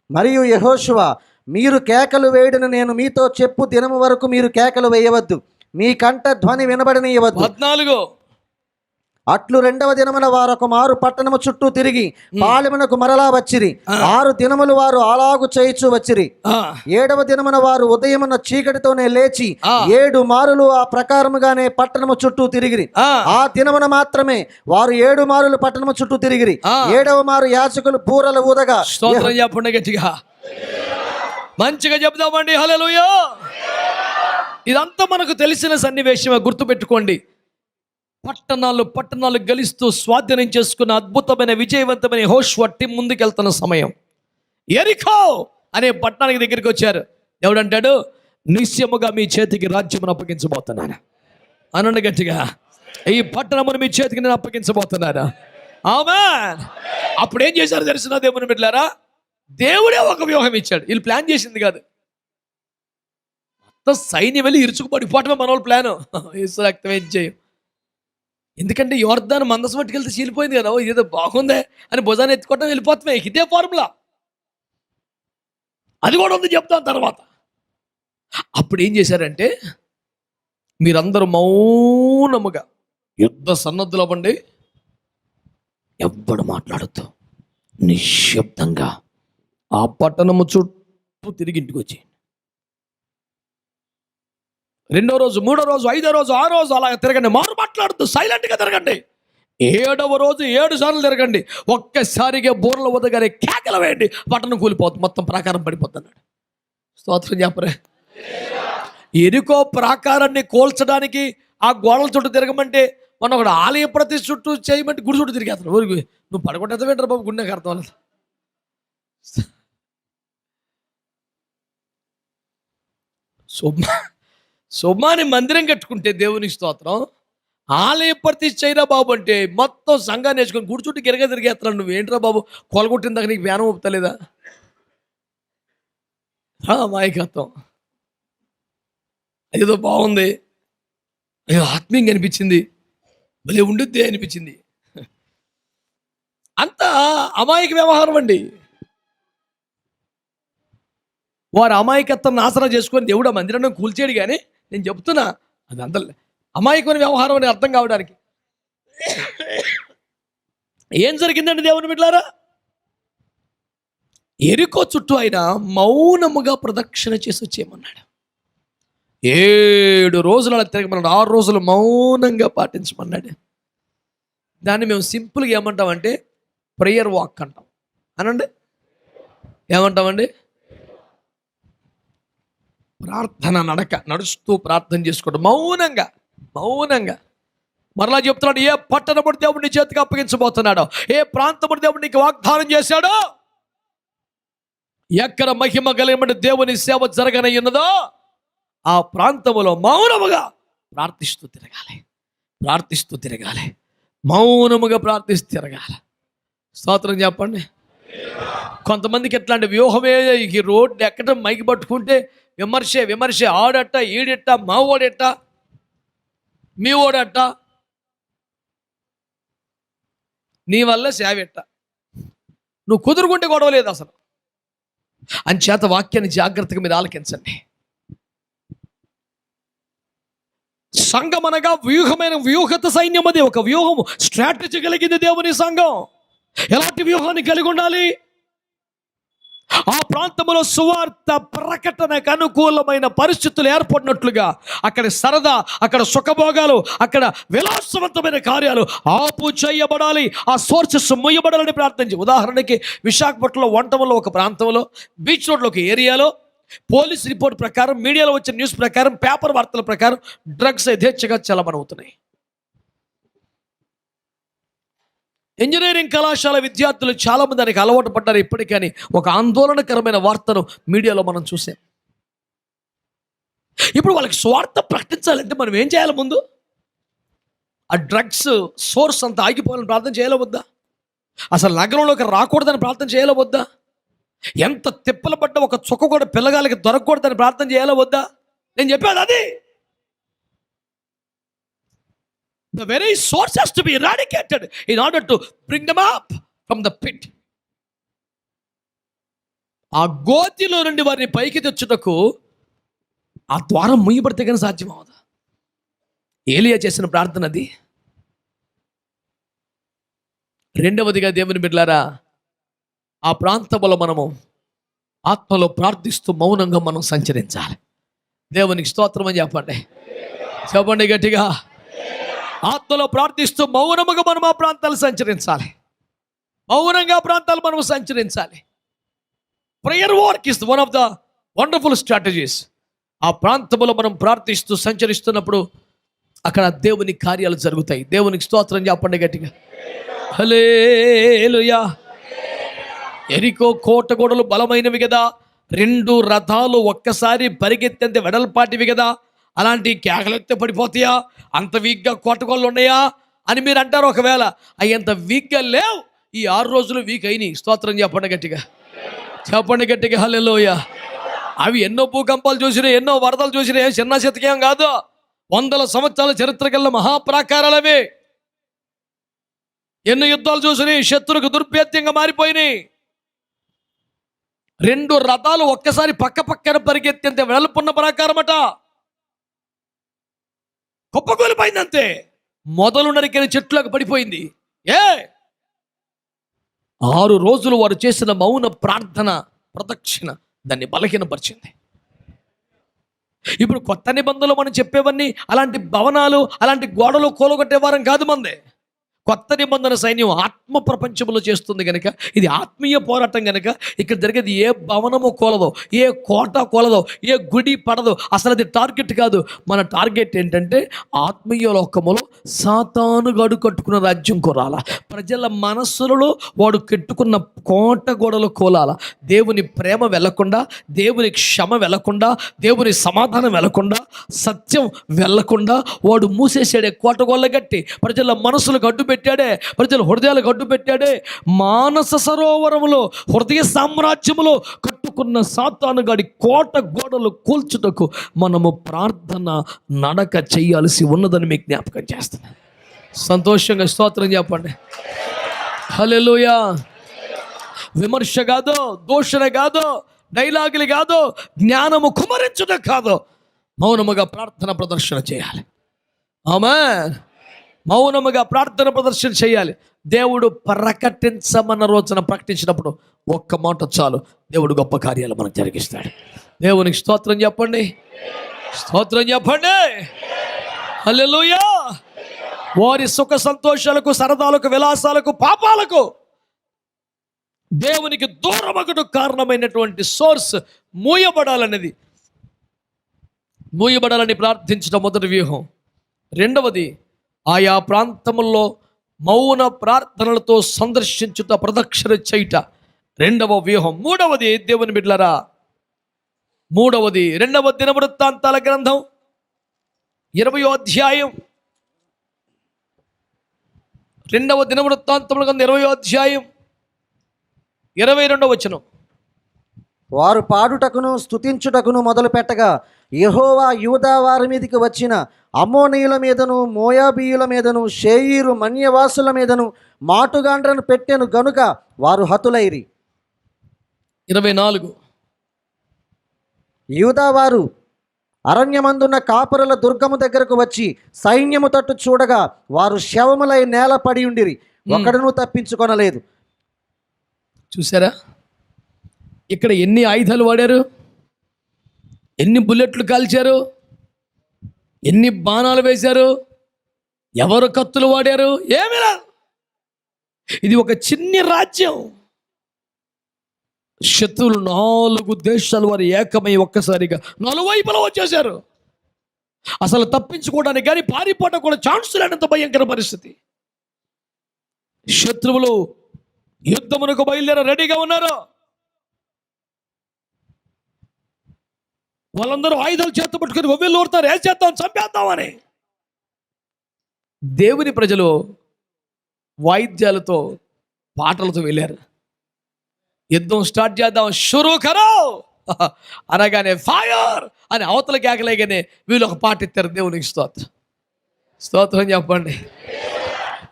మరియు యెహోషువ, మీరు కేకలు వేయుడని నేను మీతో చెప్పు దినము వరకు మీరు కేకలు వేయవద్దు. మీ కంఠ ధ్వని వినబడనీయవద్దు. 14. అట్లు 2వ దినమున వారు ఒక మారు పట్టణము చుట్టూ తిరిగి పాలెమునకు మరలా వచ్చిరి. 6 దినములు వారు అలాగు చేయిచు వచ్చిరి. 7వ దినమున వారు ఉదయమున చీకటితోనే లేచి 7 మారులు ఆ ప్రకారముగానే పట్టణము చుట్టూ తిరిగిరి. ఆ దినమున మాత్రమే వారు 7 మారులు పట్టణము చుట్టూ తిరిగిరి. 7వ మారు యాజకులు బూరలు ఊదగా, స్తోత్రం చెప్పండి గట్టిగా, మంచిగా చెప్దామండి. హల్లెలూయా. ఇదంతా మనకు తెలిసిన సన్నివేశమే, గుర్తుపెట్టుకోండి. పట్టణాలు గెలుస్తూ స్వాధీనం చేసుకున్న అద్భుతమైన విజయవంతమైన యెహోషువ టీం ముందుకెళ్తున్న సమయం, యెరికో అనే పట్టణానికి దగ్గరికి వచ్చారు. దేవుడంటాడు, నిశ్చయముగా మీ చేతికి రాజ్యమును అప్పగించబోతున్నాను. అనండి గట్టిగా, ఈ పట్టణమును మీ చేతికి నేను అప్పగించబోతున్నాను. ఆమేన్. అప్పుడు ఏం చేశారు తెలిసిన దేవుని బిడ్డలారా, దేవుడే ఒక వ్యూహం ఇచ్చాడు. వీళ్ళు ప్లాన్ చేసింది కాదు. మొత్తం సైన్యం వెళ్ళి ఇరుచుకుపడిపోవటమే మన వాళ్ళు ప్లాను. యేసు రక్తం ఏం చేయం. ఎందుకంటే యోర్దాను మందసం పట్టుకెళ్తే చీలిపోయింది కదా, ఇదేదో బాగుందే అని భుజాన్ని ఎత్తుకోవటం వెళ్ళిపోతామే. ఇదే ఫార్ములా. అది కూడా ఉంది, చెప్తాను తర్వాత. అప్పుడు ఏం చేశారంటే, మీరందరూ మౌనముగా యుద్ధ సన్నద్ధులు అవ్వండి, ఎవ్వడు మాట్లాడద్దు, నిశ్శబ్దంగా ఆ పట్టణము చుట్టూ తిరిగి ఇంటికి వచ్చి 2వ రోజు, 3వ రోజు, 5వ రోజు, 6వ రోజు అలాగ తిరగండి. మారు మాట్లాడద్దు, సైలెంట్గా తిరగండి. 7వ రోజు 7 సార్లు తిరగండి. ఒక్కసారిగా బూరలు వదగానే కేకలు వేయండి, పట్టణం కూలిపోతుంది, మొత్తం ప్రాకారం పడిపోతుంది అన్నాడు. స్తోత్రం చెప్పరే. యెరికో ప్రాకారాన్ని కోల్చడానికి ఆ గోడల చుట్టూ తిరగమంటే, మనం ఒకడు ఆలయ ప్రతి చుట్టూ చేయమంటే గుడి చుట్టూ తిరిగేస్తాను. ఊరికి నువ్వు పడగొట్టేది వింటారు బాబు, గుండెకి అర్థం అన్నది. సుమాని మందిరం కట్టుకుంటే దేవునికి స్తోత్రం, ఆలయ ప్రతిష్ఠ చేయరా బాబు అంటే మొత్తం సంఘాన్ని వేసుకొని గుడి చుట్టూ గిరగ తిరిగేస్తున్నాడు. నువ్వేంట్రా బాబు, కొలగొట్టిన దాకా నీకు వ్యానం ఒప్పుతలేదా? మాయకత్వం. అదేదో బాగుంది, అయ్యో ఆత్మీయంగా అనిపించింది, భలే ఉండుద్ది అనిపించింది. అంతా అమాయక వ్యవహారం అండి. వారు అమాయకత్వం నాశనం చేసుకొని దేవుడు ఆ మందిరాన్ని కూల్చేడు. కానీ నేను చెప్తున్నా, అది అంత అమాయకమైన వ్యవహారం అని అర్థం కావడానికి. ఏం జరిగిందండి దేవుని బిడ్డలారా? యెరికో చుట్టూ ఆయన మౌనముగా ప్రదక్షిణ చేసి వచ్చేయమన్నాడు. 7 రోజులు అలా తిరగమన్నాడు. 6 రోజులు మౌనంగా పాటించమన్నాడు. దాన్ని మేము సింపుల్గా ఏమంటామంటే ప్రేయర్ వాక్ అంటాం. అనండి, ఏమంటామండి? ప్రార్థన నడక, నడుస్తూ ప్రార్థన చేసుకోవడం, మౌనంగా. మరలా చెప్తున్నాడు, ఏ పట్టణముడు దేవుడిని చేతికి అప్పగించబోతున్నాడో, ఏ ప్రాంతముడు దేవుడికి వాగ్దానం చేశాడో, ఎక్కడ మహిమ కలిగిన దేవుని సేవ జరగనయ్యున్నదో ఆ ప్రాంతములో మౌనముగా ప్రార్థిస్తూ తిరగాలి, మౌనముగా ప్రార్థిస్తూ తిరగాలి. స్తోత్రం చెప్పండి. కొంతమందికి ఎట్లాంటి వ్యూహమే, ఈ రోడ్డు ఎక్కడం మైకి పట్టుకుంటే విమర్శే, ఆడట, ఈడెట్ట, మా ఓడెట్ట, మీ ఓడట, నీ వల్ల సేవెట్ట, నువ్వు కుదురుకుంటే గొడవ లేదు అసలు. అంచేత వాక్యాన్ని జాగ్రత్తగా మీరు ఆలకించండి. సంఘం అనగా వ్యూహత సైన్యం. అది ఒక వ్యూహము, స్ట్రాటజీ కలిగింది దేవుని సంఘం. ఎలాంటి వ్యూహాన్ని కలిగి ఉండాలి? ఆ ప్రాంతంలో సువార్త ప్రకటనకు అనుకూలమైన పరిస్థితులు ఏర్పడినట్లుగా అక్కడ సరదా, అక్కడ సుఖభోగాలు, అక్కడ విలాసవంతమైన కార్యాలు ఆపు చేయబడాలి. ఆ సోర్సెస్ మొయ్యబడాలని ప్రార్థించి, ఉదాహరణకి విశాఖపట్నంలో వంటంలో ఒక ప్రాంతంలో, బీచ్ రోడ్లో ఒక ఏరియాలో పోలీస్ రిపోర్ట్ ప్రకారం, మీడియాలో వచ్చిన న్యూస్ ప్రకారం, పేపర్ వార్తల ప్రకారం డ్రగ్స్ యథేచ్ఛగా చలమణవుతున్నాయి. ఇంజనీరింగ్ కళాశాల విద్యార్థులు చాలామంది దానికి అలవాటు పడ్డారు. ఇప్పటికీ ఒక ఆందోళనకరమైన వార్తను మీడియాలో మనం చూసాం. ఇప్పుడు వాళ్ళకి స్వార్థ ప్రకటించాలంటే మనం ఏం చేయాలి? ముందు ఆ డ్రగ్స్ సోర్స్ అంతా ఆగిపోవాలని ప్రార్థన చేయాలో వద్దా? అసలు నగరంలోకి రాకూడదని ప్రార్థన చేయాలో వద్దా? ఎంత తిప్పలు పడ్డ ఒక చుక్క కూడా పిల్లగాలకి దొరకకూడదని ప్రార్థన చేయాలో వద్దా? నేను చెప్పాను అది. The very source has to be eradicated in order to bring them up from the pit. ఆ గోతిలో నుండి వారిని పైకి తెచ్చుటకు ఆ ద్వారం ముయ్యబడితే కానీ సాధ్యం అవదా? ఏలియా చేసిన ప్రార్థన అది. రెండవదిగా దేవుని బిడ్డలారా, ఆ ప్రాంతంలో మనము ఆత్మలో ప్రార్థిస్తూ మౌనంగా మనం సంచరించాలి. దేవునికి స్తోత్రం అని చెప్పండి. చెప్పండి గట్టిగా. ఆత్మలో ప్రార్థిస్తూ మౌనముగా మనం ఆ ప్రాంతాలు సంచరించాలి. మౌనంగా ప్రాంతాలు మనం సంచరించాలి. Prayer work is one of the wonderful strategies. ఆ ప్రాంతంలో మనం ప్రార్థిస్తూ సంచరిస్తున్నప్పుడు అక్కడ దేవుని కార్యాలు జరుగుతాయి. దేవునికి స్తోత్రం చెప్పండి గట్టిగా. హల్లెలూయా. ఎరికో కోట గోడలు బలమైనవి కదా, 2 రథాలు ఒక్కసారి పరిగెత్తేంత వెడల్పాటివి కదా, అలాంటి కేకలెత్తే పడిపోతాయా, అంత వీక్గా కోట గోడలు ఉన్నాయా అని మీరు అంటారు. ఒకవేళ అయ్యంత వీక్గా లేవు. ఈ 6 రోజులు వీక్ అయినాయి. స్తోత్రం చెప్పండి గట్టిగా. చెప్పండి గట్టిగా హల్లెలూయా. అవి ఎన్నో భూకంపాలు చూసినాయి, ఎన్నో వరదలు చూసినాయి. చిన్న శతకేం కాదు, 100 సంవత్సరాల చరిత్ర కల్లా మహాప్రాకారాలవి. ఎన్నో యుద్ధాలు చూసినాయి, శత్రువుకు దుర్భేద్యంగా మారిపోయినాయి. 2 రథాలు ఒక్కసారి పక్క పక్కన పరిగెత్తేంత వెడల్పున్న ప్రాకారమట. కుప్పకూలిపోయిందంతే. మొదలు నరికిన చెట్లకు పడిపోయింది. 6 రోజులు వారు చేసిన మౌన ప్రార్థన ప్రదక్షిణ దాన్ని బలహీనపరిచింది. ఇప్పుడు కొత్త నిబంధనలు మనం చెప్పేవన్నీ అలాంటి భవనాలు, అలాంటి గోడలు కూలగొట్టే వారం కాదు మందే. కొత్త నిబంధన సైన్యం ఆత్మ ప్రపంచంలో చేస్తుంది కనుక, ఇది ఆత్మీయ పోరాటం కనుక ఇక్కడ జరిగేది ఏ భవనము కూలదో, ఏ కోట కూలదో, ఏ గుడి పడదో. అసలు అది టార్గెట్ కాదు. మన టార్గెట్ ఏంటంటే ఆత్మీయ లోకములో సాతాను గడు కట్టుకున్న రాజ్యం కూరాల. ప్రజల మనస్సులలో వాడు కట్టుకున్న కోట గోడలు కూలాల. దేవుని ప్రేమ వెళ్లకుండా, దేవుని క్షమ వెళ్లకుండా, దేవుని సమాధానం వెళ్లకుండా, సత్యం వెళ్లకుండా వాడు మూసేసాడే కోట గోళ్ళ గట్టి. ప్రజల మనస్సులకు అడ్డు పెట్టాడే, ప్రజల హృదయాలకు అడ్డు పెట్టాడే. మానస సరోవరములో, హృదయ సామ్రాజ్యములో కట్టుకున్న సాతాను గాడి కోట గోడలు కూల్చుటకు మనము ప్రార్థన నడక చేయాల్సి ఉన్నదని మీకు జ్ఞాపకం చేస్తున్నాను. సంతోషంగా స్తోత్రం చెప్పండి. హల్లెలూయా. విమర్శ కాదు, దూషణ కాదు, డైలాగులు కాదు, జ్ఞానము కుమరించుట కాదు. మౌనముగా ప్రార్థన ప్రదర్శన చేయాలి. ఆమేన్. మౌనముగా ప్రార్థన ప్రదర్శన చేయాలి. దేవుడు ప్రకటించమన్న రోజున ప్రకటించినప్పుడు ఒక్క మాట చాలు, దేవుడు గొప్ప కార్యాలు మనకు జరిగిస్తాడు. దేవునికి స్తోత్రం చెప్పండి. స్తోత్రం చెప్పండి. హల్లెలూయా. వారి సుఖ సంతోషాలకు, సరదాలకు, విలాసాలకు, పాపాలకు దేవునికి దూరమగుడు కారణమైనటువంటి సోర్స్ మూయబడాలని ప్రార్థించడం మొదటి వ్యూహం. రెండవది, ఆయా ప్రాంతముల్లో మౌన ప్రార్థనలతో సందర్శించుట, ప్రదక్షిణ చేయుట రెండవ వ్యూహం. మూడవది దేవుని బిడ్డలారా, మూడవది 2వ దినవృత్తాంతాల గ్రంథం 20వ అధ్యాయం, 2వ దినవృత్తాంతముల గ్రంథం 20వ అధ్యాయం 22వ వచనం. వారు పాడుటకును స్తుతించుటకును మొదలు పెట్టగా యెహోవా యూదా వారి మీదికి వచ్చిన అమ్మోనీయుల మీదను, మోయాబీయుల మీదను, షేయీరు మన్యవాసుల మీదను మాటుగాండ్రను పెట్టెను గనుక వారు హతులైరి. 24. యూదా వారు అరణ్యమందున్న కాపురుల దుర్గము దగ్గరకు వచ్చి సైన్యము తట్టు చూడగా వారు శవములై నేల పడి ఉండిరి, ఒకడును తప్పించుకొనలేదు. చూసారా, ఇక్కడ ఎన్ని ఆయుధాలు వాడారు, ఎన్ని బుల్లెట్లు కాల్చారు, ఎన్ని బాణాలు వేశారు, ఎవరు కత్తులు వాడారు, ఏమీ లేదు. ఇది ఒక చిన్ని రాజ్యం. శత్రువులు 4 దేశాలు వారు ఏకమై ఒక్కసారిగా 4 వైపులా వచ్చేశారు. అసలు తప్పించుకోవడానికి కానీ పారిపోవడం కూడా ఛాన్స్ లేనంత భయంకర పరిస్థితి. శత్రువులు యుద్ధమునకు బయలుదేర రెడీగా ఉన్నారు. వాళ్ళందరూ ఆయుధాలు చేత పట్టుకుని ఒవ్వెళ్ళు ఊరుతారు, ఏం చేద్దాం, చంపేద్దామని. దేవుని ప్రజలు వాయిద్యాలతో, పాటలతో వెళ్ళారు. యుద్ధం స్టార్ట్ చేద్దాం, షురూ కరో అనగానే ఫైర్ అని అవతల కేకలేగానే వీళ్ళు ఒక పాట ఎత్తారు. దేవునికి స్తోత్రం చెప్పండి.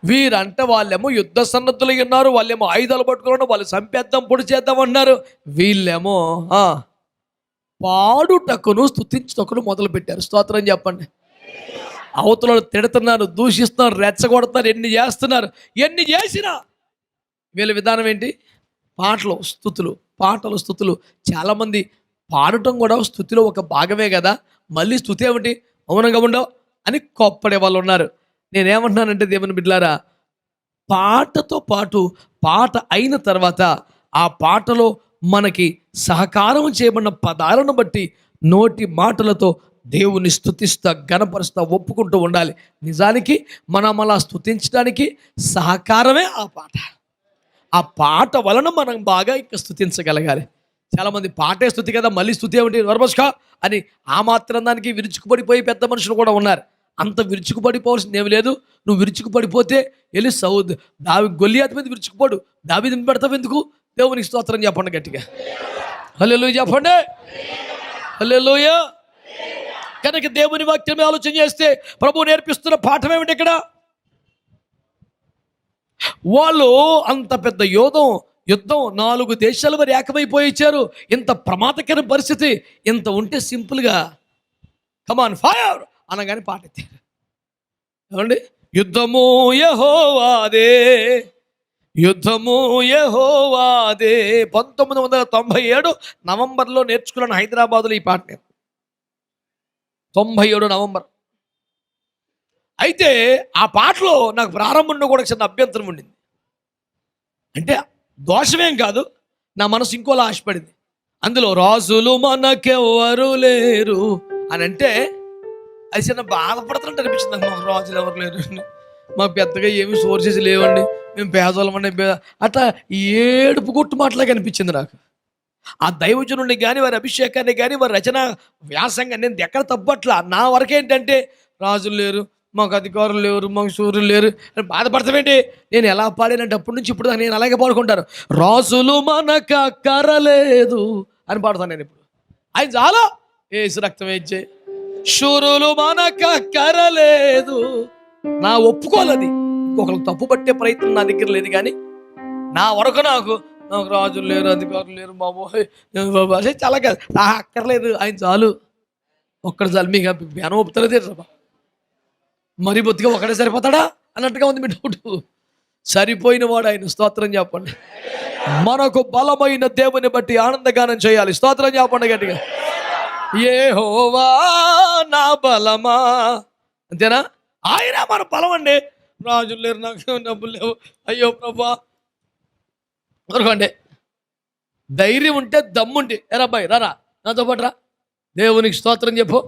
వీరంటే వాళ్ళేమో యుద్ధ సన్నద్ధులు ఉన్నారు, వాళ్ళేమో ఆయుధాలు పట్టుకున్నారు, వాళ్ళు చంపేద్దాం, పొడి చేద్దాం అన్నారు. వీళ్ళేమో పాడుటకును స్తుతించుటకును మొదలు పెట్టారు. స్తోత్రం చెప్పండి. అవతల తిడుతున్నారు, దూషిస్తున్నారు, రెచ్చగొడుతున్నారు, ఎన్ని చేస్తున్నారు. ఎన్ని చేసినా వీళ్ళ విధానం ఏంటి? పాటలు స్తుతులు. చాలామంది పాడటం కూడా స్తుతిలో ఒక భాగమే కదా, మళ్ళీ స్తుతి ఏమిటి, మౌనంగా ఉండవు అని కోప్పడే వాళ్ళు ఉన్నారు. నేనేమంటున్నానంటే దేవుని బిడ్డలారా, పాటతో పాటు పాట అయిన తర్వాత ఆ పాటలో మనకి సహకారం చేయబడిన పదాలను బట్టి నోటి మాటలతో దేవుని స్తుతిస్తా, గణపరుస్తా, ఒప్పుకుంటూ ఉండాలి. నిజానికి మనం అలా స్తుతించడానికి సహకారమే ఆ పాట. ఆ పాట వలన మనం బాగా ఇంకా స్తుతించగలగాలి. చాలామంది పాటే స్తుతి కదా, మళ్ళీ స్తుతి ఏమిటి నర్మస్కా అని ఆ మాత్రం దానికి విరుచుకుపడిపోయి పెద్ద మనుషులు కూడా ఉన్నారు. అంత విరుచుకుపడిపోవాల్సింది ఏమి లేదు. నువ్వు విరుచుకుపడిపోతే వెళ్ళి గొల్లియాత్ మీద విరుచుకుపోడు, దావీదుని పెడతావు ఎందుకు? దేవునికి స్తోత్రం చెప్పండి గట్టిగా, హల్లెలూయా చెప్పండి, హల్లెలూయా. కనుక దేవుని వాక్యమే ఆలోచన చేస్తే ప్రభువు నేర్పిస్తున్న పాఠం ఏమిటి ఇక్కడ? వాళ్ళు అంత పెద్ద యుద్ధం 4 దేశాల వారు ఏకమైపోయి ఇచ్చారు. ఇంత ప్రమాదకర పరిస్థితి, ఇంత ఉంటే సింపుల్గా కమాన్ ఫైర్ అనగానే పాట ఎత్తారు. ఏమండి? యుద్ధము యెహోవాదే, యుద్ధము యెహోవాదే. 1997 నవంబర్లో నేర్చుకున్నాను హైదరాబాదులో ఈ పాట నేను. 97 నవంబర్. అయితే ఆ పాటలో నాకు ప్రారంభంలో కూడా చిన్న అభ్యంతరం ఉండింది. అంటే దోషమేం కాదు, నా మనసు ఇంకోలా ఆశపడింది. అందులో రాజులు మనకెవ్వరు లేరు అని అంటే అది చిన్న బాధపడుతున్నట్టు అనిపించింది. మాకు రాజులు ఎవరు లేరు, మాకు పెద్దగా ఏమి సోర్సెస్ లేవండి, మేము పేదవాళ్ళమండి, అట్లా ఏడుపు కొట్టు మాటలాగా అనిపించింది నాకు. ఆ దైవజనుడిని కానీ, వారి అభిషేకాన్ని కానీ, వారి రచన వ్యాసంగా నేను ఎక్కడ తప్పట్లా. నా వరకేంటంటే రాజులు లేరు, మాకు అధికారులు లేరు, మాకు సూర్యులు లేరు అని బాధపడతామేంటి? నేను ఎలా పాడానంటే అప్పటి నుంచి ఇప్పుడు నేను అలాగే పాడుకుంటాను. రాజులు మనకు అక్కరలేదు అని పాడుతాను నేను ఇప్పుడు. ఆయన చాలా ఏసు రక్తం వేచ్చే శూరులు మనకు అక్కరలేదు. నా ఒప్పుకోలేదు, ఇంకొకరు తప్పు పట్టే ప్రయత్నం నా దగ్గర లేదు. కానీ నా వరకు నాకు రాజులు లేరు, అధికారులు లేరు, బాబోయ్ చాలా కాదు, నాకు అక్కర్లేదు, ఆయన చాలు, ఒక్కడు చాలు. మీకు జ్ఞానం ఒప్పుతలేదు, మరి బొత్తిగా ఒకడే సరిపోతాడా అన్నట్టుగా ఉంది మీ డౌట్. సరిపోయిన వాడు ఆయన. స్తోత్రం చెప్పండి. మనకు బలమైన దేవుని బట్టి ఆనందగానం చేయాలి. స్తోత్రం చెప్పండి గట్టిగా. యెహోవా నా బలమా, అంతేనా? ఆయన మన బలం అండి. రాజులు లేరు, నాకు డబ్బులు లేవు, అయ్యో ప్రభా అనుకోండి. ధైర్యం ఉంటే దమ్ముంటే ఎరాబాయ్ రారా నాతో పాటు రా, దేవునికి స్తోత్రం చెప్పు,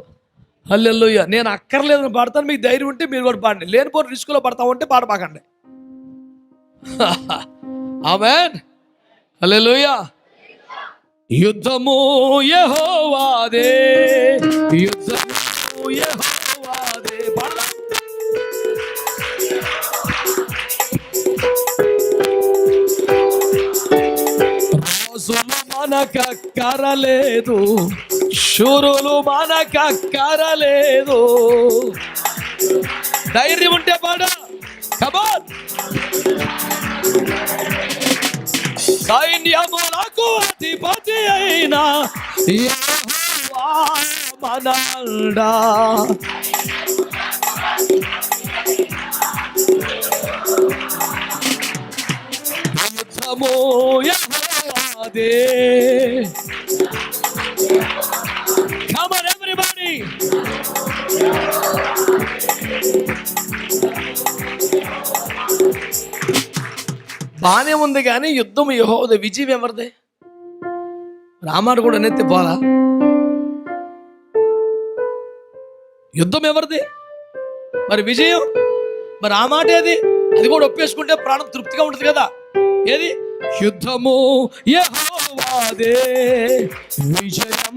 హల్లెలూయా. నేను అక్కర్లేదని పాడతాను, మీకు ధైర్యం ఉంటే మీరు కూడా పాడండి. లేనిపోయిన రిస్కులో పడతా ఉంటే పాడబాకండి. ఆమేన్, హల్లెలూయా. యుద్ధము యెహోవాదే, యుద్ధము యెహోవాదే. పాడదా. రాజులు మనకక్కరలేదు, శూరులు మనకక్కరలేదు. ధైర్యం ఉంటే పాడ, కమాన్. సైన్యములకు అధిపతి అయిన యెహోవా మనల్డా. యుద్ధము యెహోవాదే. Come on everybody. బానే ఉంది కానీ యుద్ధం యెహోవాదే, విజయం ఎవరిదే? రామాడు కూడా నెత్తి పోలా. యుద్ధం ఎవరిది? మరి విజయం మరి ఆ మాట ఏది? అది కూడా ఒప్పేసుకుంటే ప్రాణం తృప్తిగా ఉంటుంది కదా. ఏది? యుద్ధము యెహోవాదే, విజయం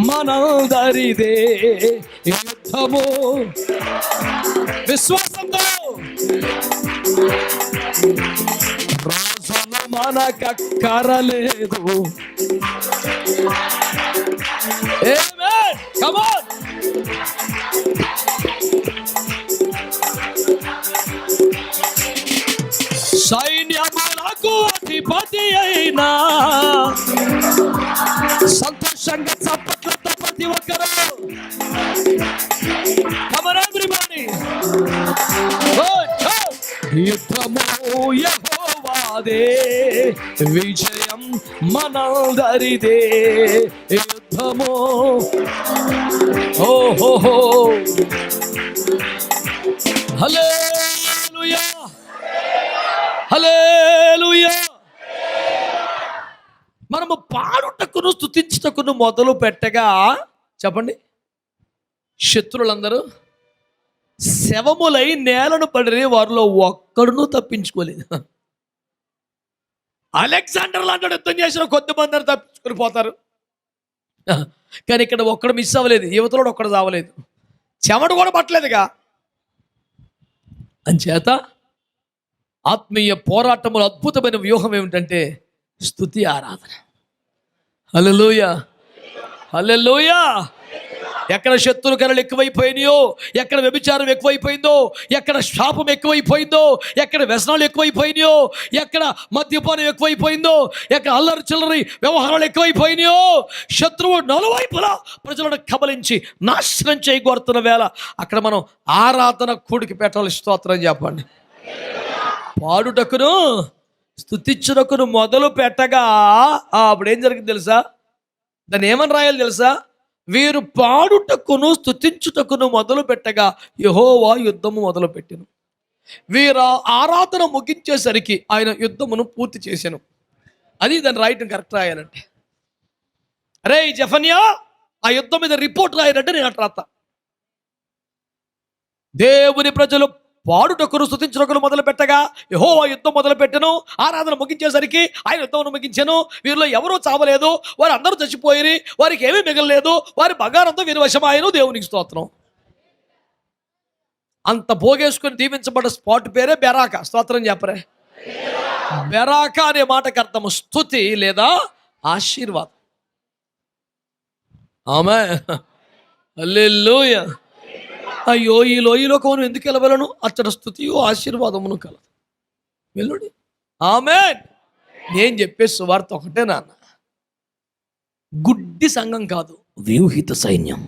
మనందరిదే. యుద్ధము విశ్వాసంతో. రాజులు మనకక్కరలేదు. ఆమేన్, కమ్ ఆన్. సైన్యములకు అధిపతి అయినా సంతోషంగా చప్పట్లతో ప్రతి ఒక్కరు. Come on everybody. విజయం మనందరిదే, యుద్ధము ఓహో. హల్లెలూయా హల్లెలూయా. మనము పాడుటకును స్తుతించుటకును మొదలు పెట్టగా చెప్పండి, శత్రులందరూ శవములై నేలను పడిరి, వారిలో ఒక్కడును తప్పించుకోలేదు. అలెగ్జాండర్ లాంటి యుద్ధం చేసిన కొద్దిమంది తప్పించుకొని పోతారు, కానీ ఇక్కడ ఒక్కడు మిస్ అవ్వలేదు, యువతలో ఒక్కడు చావలేదు, చెమట కూడా పట్టలేదుగా. అంచేత ఆత్మీయ పోరాటములు అద్భుతమైన వ్యూహం ఏమిటంటే స్తుతి ఆరాధన. హల్లెలూయా హల్లెలూయా. ఎక్కడ శత్రు కళలు ఎక్కువైపోయినాయో, ఎక్కడ వ్యభిచారం ఎక్కువైపోయిందో, ఎక్కడ శాపం ఎక్కువైపోయిందో, ఎక్కడ వ్యసనాలు ఎక్కువైపోయినాయో, ఎక్కడ మద్యపానం ఎక్కువైపోయిందో, ఎక్కడ అల్లరి చిల్లరి వ్యవహారాలు ఎక్కువైపోయినాయో, శత్రువు నలువైపులా ప్రజలను కబలించి నాశనం చేయగోరుతున్న వేళ అక్కడ మనం ఆరాధన కూడికి పెట్టాలి. స్తోత్రం చెప్పండి. పాడుటకును స్తుతించుటకును మొదలు పెట్టగా అప్పుడు ఏం జరిగింది తెలుసా? దాన్ని ఏమని రాయాలి తెలుసా? వీరు పాడుటకును స్తుతించుటకును మొదలు పెట్టగా యెహోవా యుద్ధము మొదలు పెట్టెను. వీరు ఆరాధన ముగించేసరికి ఆయన యుద్ధమును పూర్తి చేశాను. అది దాన్ని రాయటం కరెక్ట్ రాయాలంటే, అరే జెఫన్యా ఆ యుద్ధం మీద రిపోర్ట్ రాయాలంటే నేను అట్లా రాస్తా. దేవుని ప్రజలు పాడుటకును స్తుతించుటకును మొదలు పెట్టగా యెహోవా యుద్ధం మొదలు పెట్టెను. ఆరాధన ముగించేసరికి ఆయన యుద్ధమును ముగించెను. వీరిలో ఎవరూ చావలేదు, వారు అందరూ చచ్చిపోయి, వారికి ఏమీ మిగలలేదు, వారి బంగారంతో వీరి వశమాయను. దేవునికి స్తోత్రం. అంత భోగేసుకుని దీవించబడ్డ స్పాట్ పేరే బెరాక. స్తోత్రం చెప్పరే. బెరాక అనే మాటకు అర్థము స్తుతి లేదా ఆశీర్వాదం. ఆమేన్ హల్లెలూయా. అయ్యో ఈ లోయలోకి మనం ఎందుకు వెళ్ళవలను? అచ్చట స్తుతియు ఆశీర్వాదమును కలదు. వెళ్ళుడి. ఆమేన్. నేను చెప్పే సువార్త ఒకటే నాన్న, గుడ్డి సంఘం కాదు, వ్యూహిత సైన్యం.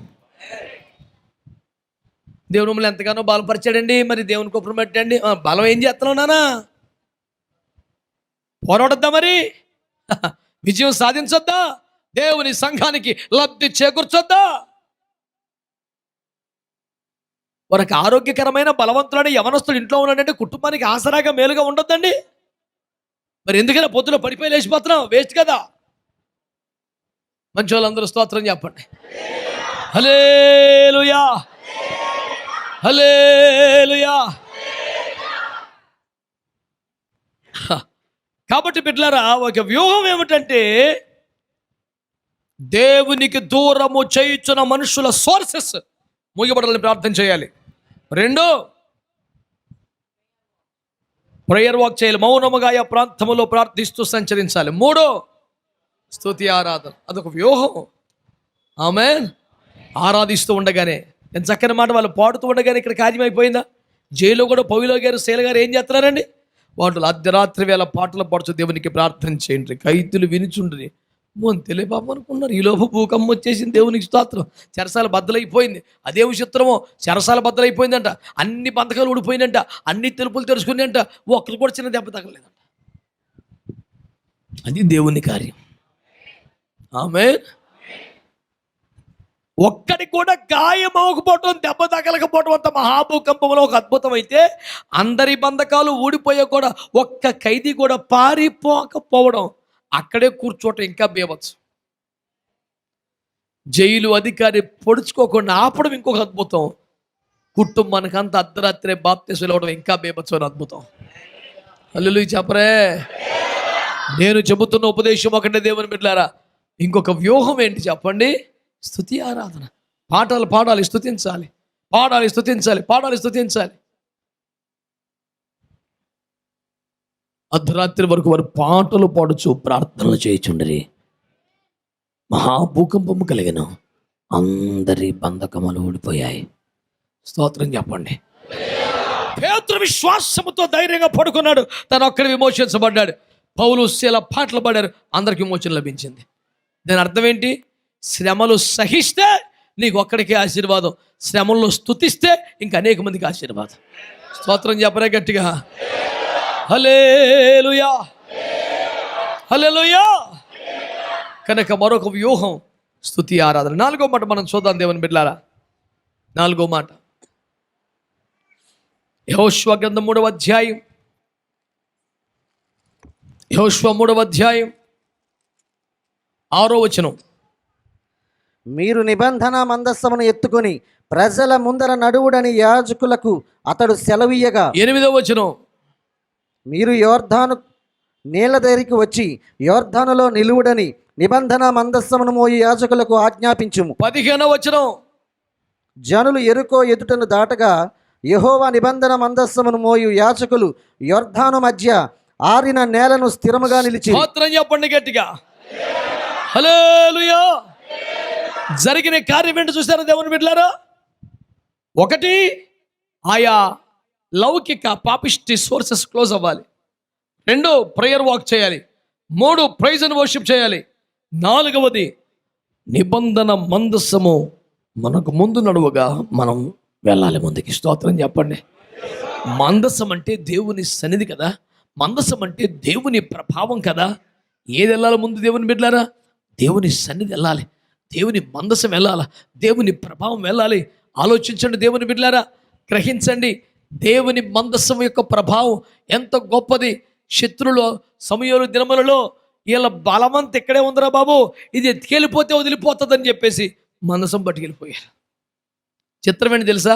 దేవుడు మమ్మల్ని ఎంతగానో బలపరిచాడండి, మరి దేవుని కృపను పెట్టండి. బలం ఏం చేస్తున్నావు నాన్న? పోరాడొద్దా మరి? విజయం సాధించొద్దా? దేవుని సంఘానికి లబ్ధి చేకూర్చొద్దా? వారికి ఆరోగ్యకరమైన బలవంతులని యవనస్తులు ఇంట్లో ఉన్నాడంటే కుటుంబానికి ఆసరాగా మేలుగా ఉండొద్దండి. మరి ఎందుకైనా పొద్దున పడిపోయి లేచిపోతున్నాం, వేస్ట్ కదా. మంచి వాళ్ళందరూ స్తోత్రం చెప్పండి. హల్లెలూయా హల్లెలూయా. కాబట్టి బిడ్డలారా, ఒక వ్యూహం ఏమిటంటే దేవునికి దూరము చేయుచున్న మనుషుల సోర్సెస్ మూయబడాలని ప్రార్థన చేయాలి. 2, ప్రేయర్ వాక్ చేయాలి, మౌనముగా ఆ ప్రాంతములో ప్రార్థిస్తూ సంచరించాలి. 3, స్తుతి ఆరాధన. అదొక వ్యూహం. ఆమేన్. ఆరాధిస్తూ ఉండగానే ఎంత చక్కని మాట, వాళ్ళు పాడుతూ ఉండగానే ఇక్కడ కార్యం అయిపోయిందా? జైలు కూడా పౌలు గారు శీల గారు ఏం చేస్తున్నారండి? వాళ్ళు అర్ధరాత్రి వేళ పాటలు పాడుతూ దేవునికి ప్రార్థన చేయండి, ఖైదీలు వినిచుండ్రి. తెలియ పాపం అనుకున్నారు, ఈలోపు భూకంపం వచ్చేసింది. దేవునికి స్తోత్రం. చెరసాల బద్దలైపోయింది. అదే విచిత్రమో, చెరసాల బద్దలైపోయిందంట, అన్ని బంధకాలు ఊడిపోయిందంట, అన్ని తలుపులు తెరుచుకున్నాయంట, ఒక్కరు కూడా చిన్న దెబ్బ తగలేదంట. అది దేవుని కార్యం. ఆమేన్. ఒక్కడి కూడా గాయం అవ్వకపోవటం, దెబ్బ తగలకపోవటం అంత మహాభూకంపంలో ఒక అద్భుతం అయితే, అందరి బంధకాలు ఊడిపోయా కూడా ఒక్క ఖైదీ కూడా పారిపోకపోవడం, అక్కడే కూర్చోవటం ఇంకా బేవచ్చు. జైలు అధికారి పొడుచుకోకుండా ఆపడం ఇంకొక అద్భుతం. కుటుంబానికి అంత అర్ధరాత్రి బాప్తిస్మం ఇవ్వడం ఇంకా బేవచ్చు అని అద్భుతం. హల్లెలూయా చెప్పరే. నేను చెబుతున్న ఉపదేశం ఒకటే దేవుని బిడ్డలారా. ఇంకొక వ్యూహం ఏంటి చెప్పండి? స్తుతి ఆరాధన. పాటలు పాడాలి, స్తుతించాలి, పాడాలి స్తుతించాలి, పాడాలి స్తుతించాలి. అర్ధరాత్రి వరకు వారు పాటలు పాడుచు ప్రార్థనలు చేయుచుండిరి. మహాభూకంపము కలిగిన, అందరి బంధకములు ఊడిపోయాయి. స్తోత్రం చెప్పండి. పేతురు విశ్వాసముతో ధైర్యంగా పడుకున్నాడు, తను ఒక్కడి విమోచించబడ్డాడు. పౌలు శీల పాటలు పాడారు, అందరికి విమోచన లభించింది. దాని అర్థం ఏంటి? శ్రమలు సహిస్తే నీకు ఒక్కడికే ఆశీర్వాదం, శ్రమల్లో స్తుతిస్తే ఇంకా అనేక మందికి ఆశీర్వాదం. స్తోత్రం చెప్పరే గట్టిగా. హల్లెలూయా హల్లెలూయా. కనుక మరొక వ్యూహం స్తుతి ఆరాధన. 4వ మాట మనం చూద్దాం దేవుని బిడ్డలారా. 4వ మాట యెహోషువ గ్రంథం 3వ అధ్యాయం. యెహోషువ 3వ అధ్యాయం 6వ వచనం. మీరు నిబంధన మందస్సమును ఎత్తుకొని ప్రజల ముందర నడువుడని యాజకులకు అతడు సెలవీయగా 8వ వచనం. మీరు యోర్ధాను నీళ్ల దగ్గరికి వచ్చి యోర్ధానులో నిలువుడని నిబంధన మందస్సమును మోయి యాజకులకు ఆజ్ఞాపించుము. 15వ వచనం. జనులు ఎరుకో ఎదుటను దాటగా యెహోవా నిబంధన మందస్సమును మోయు యాజకులు యోర్ధాను మధ్య ఆరిన నేలను స్థిరముగా నిలిచి. స్తోత్రం చెప్పండి గట్టిగా. హల్లెలూయా. జరిగిన కార్యం ఏంటో చూసారా దేవుని బిడ్డలారా? 1, ఆయా లౌకిక పాపిష్టి సోర్సెస్ క్లోజ్ అవ్వాలి. 2, ప్రేయర్ వాక్ చేయాలి. 3, ప్రైజ్ అండ్ వర్షిప్ చేయాలి. 4వది నిబంధన మందస్సము మనకు ముందు నడువగా మనం వెళ్ళాలి ముందుకి. స్తోత్రం చెప్పండి. మందస్సం అంటే దేవుని సన్నిధి కదా, మందస్సం అంటే దేవుని ప్రభావం కదా. ఏది వెళ్ళాలి ముందు దేవుని బిడ్డలారా? దేవుని సన్నిధి వెళ్ళాలి, దేవుని మందస్సం వెళ్ళాలి, దేవుని ప్రభావం వెళ్ళాలి. ఆలోచించండి దేవుని బిడ్డలారా, గ్రహించండి. దేవుని మందస్సం యొక్క ప్రభావం ఎంత గొప్పది. శత్రులు సమయంలో దినములలో వీళ్ళ బలమంతా ఇక్కడే ఉందిరా బాబు, ఇది ఎత్తుకెళ్ళిపోతే వదిలిపోతుందని చెప్పేసి మందసం పట్టుకెళ్ళిపోయారు. చిత్రం ఏంటి తెలుసా?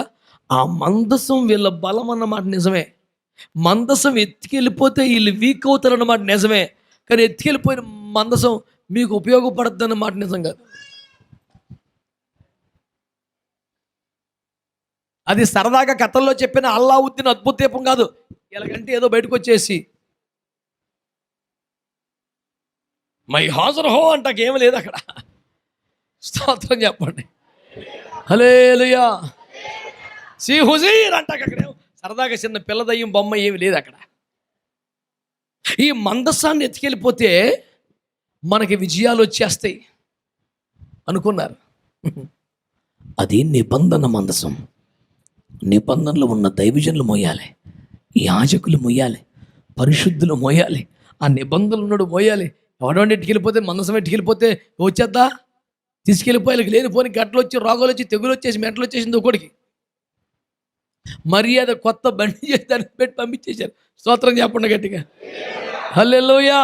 ఆ మందసం వీళ్ళ బలం అన్నమాట నిజమే. మందసం ఎత్తుకెళ్ళిపోతే వీళ్ళు వీక్ అవుతారు అన్నమాట నిజమే. కానీ ఎత్తుకెళ్ళిపోయిన మందసం మీకు ఉపయోగపడద్దు అన్నమాట నిజం కాదు. అది సరదాగా కథల్లో చెప్పిన అల్లావుద్దీన్ అద్భుత దీపం కాదు. ఎలాగంటే ఏదో బయటకు వచ్చేసి మై హాజర్ హో అంటాకేం లేదు అక్కడ. స్తోత్రం చెప్పండి. హల్లెలూయా. సి హుజీర్ అంటాక అక్కడ సరదాగా చిన్న పిల్ల దయ్యం బొమ్మ ఏమి లేదు అక్కడ. ఈ మందస్సాన్ని ఎత్తుకెళ్ళిపోతే మనకి విజయాలు వచ్చేస్తాయి అనుకున్నారు. అది నిబంధన మందసం. నిబంధనలు ఉన్న దైవజనులు మోయాలి, యాజకులు మోయాలి, పరిశుద్ధులు మోయాలి, ఆ నిబంధనలు ఉన్నాడు మోయాలి. ఎవడోండి ఎట్టుకెళ్ళిపోతే మందసం ఎట్టుకెళ్ళిపోతే వచ్చేద్దా తీసుకెళ్ళిపోయి లేనిపోని గట్లు వచ్చి రోగాలు వచ్చి తెగులు వచ్చేసి మెంటలు వచ్చేసింది ఒకడికి. మర్యాద కొత్త బండి చేసి దానికి పెట్టి పంపించేశారు. స్తోత్రం చెప్పండి గట్టిగా. హల్లెలూయా.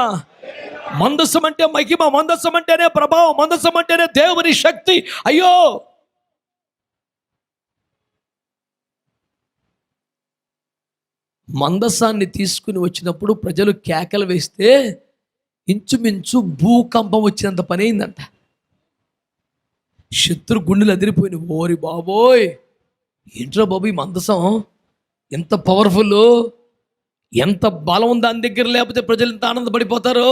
మందస్సం అంటే మహిమ, మందస్సం అంటేనే ప్రభావం, మందస్సం అంటేనే దేవుని శక్తి. అయ్యో, మందస్సాన్ని తీసుకుని వచ్చినప్పుడు ప్రజలు కేకలు వేస్తే ఇంచుమించు భూకంపం వచ్చినంత పని అయిందంట. శత్రు గుండెలు అదిరిపోయిన. ఓరి బాబోయ్, ఏంట్రా బాబు ఈ మందసం ఎంత పవర్ఫుల్, ఎంత బలం దాని దగ్గర లేకపోతే ప్రజలు ఎంత ఆనందపడిపోతారో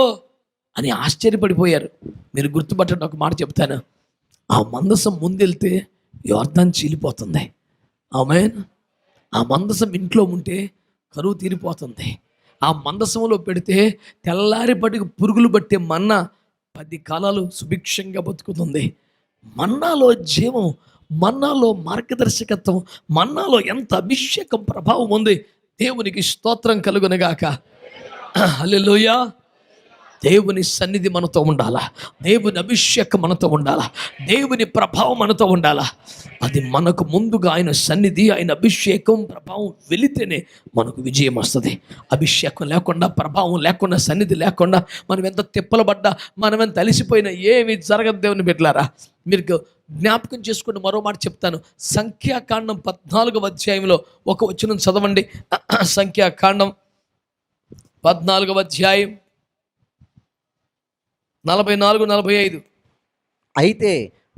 అని ఆశ్చర్యపడిపోయారు. మీరు గుర్తుపట్టండి, ఒక మాట చెప్తాను. ఆ మందసం ముందెళ్తే యోర్దాను చీలిపోతుంది. ఆమేన్. ఆ మందసం ఇంట్లో ఉంటే కరువు తీరిపోతుంది. ఆ మందసంలో పెడితే తెల్లారిపటికి పురుగులు పట్టే మన్నా 10 కాలాలు సుభిక్షంగా బతుకుతుంది. మన్నాలో జీవం, మన్నాలో మార్గదర్శకత్వం, మన్నాలో ఎంత అభిషేకం ప్రభావం ఉంది. దేవునికి స్తోత్రం కలుగునగాక. హల్లెలూయా. దేవుని సన్నిధి మనతో ఉండాలా, దేవుని అభిషేకం మనతో ఉండాలా, దేవుని ప్రభావం మనతో ఉండాలా. అది మనకు ముందుగా ఆయన సన్నిధి, ఆయన అభిషేకం ప్రభావం వెళితేనే మనకు విజయం వస్తుంది. అభిషేకం లేకుండా, ప్రభావం లేకుండా, సన్నిధి లేకుండా మనం ఎంత తిప్పలు పడ్డా, మనం ఎంత అలిసిపోయినా ఏమి జరగదు దేవుని బిడ్డలారా. మీరు జ్ఞాపకం చేసుకుని మరో మాట చెప్తాను. సంఖ్యాకాండం 14వ అధ్యాయంలో ఒక వచనం చదవండి. సంఖ్యాకాండం 14వ అధ్యాయం 44-45. అయితే